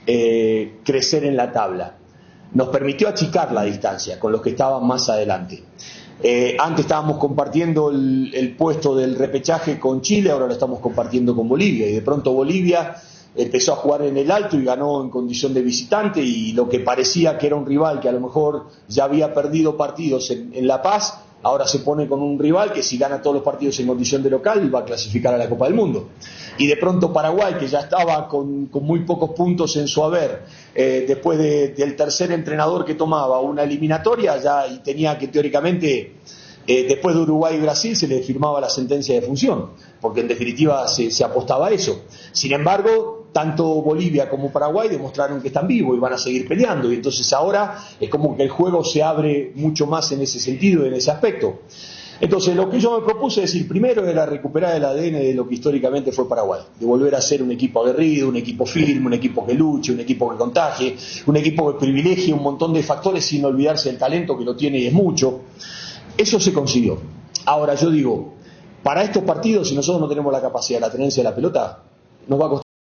crecer en la tabla, nos permitió achicar la distancia con los que estaban más adelante. Antes estábamos compartiendo el puesto del repechaje con Chile, ahora lo estamos compartiendo con Bolivia, y de pronto Bolivia empezó a jugar en el alto y ganó en condición de visitante, y lo que parecía que era un rival que a lo mejor ya había perdido partidos en La Paz, ahora se pone con un rival que si gana todos los partidos en condición de local va a clasificar a la Copa del Mundo. Y de pronto Paraguay, que ya estaba con muy pocos puntos en su haber, después del tercer entrenador que tomaba una eliminatoria, y tenía que teóricamente, después de Uruguay y Brasil, se le firmaba la sentencia de función, porque en definitiva se apostaba a eso. Sin embargo, tanto Bolivia como Paraguay demostraron que están vivos y van a seguir peleando, y entonces ahora es como que el juego se abre mucho más en ese sentido, en ese aspecto. Entonces lo que yo me propuse decir primero era recuperar el ADN de lo que históricamente fue Paraguay, de volver a ser un equipo aguerrido, un equipo firme, un equipo que luche, un equipo que contagie, un equipo que privilegie un montón de factores sin olvidarse del talento que lo tiene, y es mucho. Eso se consiguió. Ahora yo digo, para estos partidos, si nosotros no tenemos la capacidad, la tenencia de la pelota, nos va a costar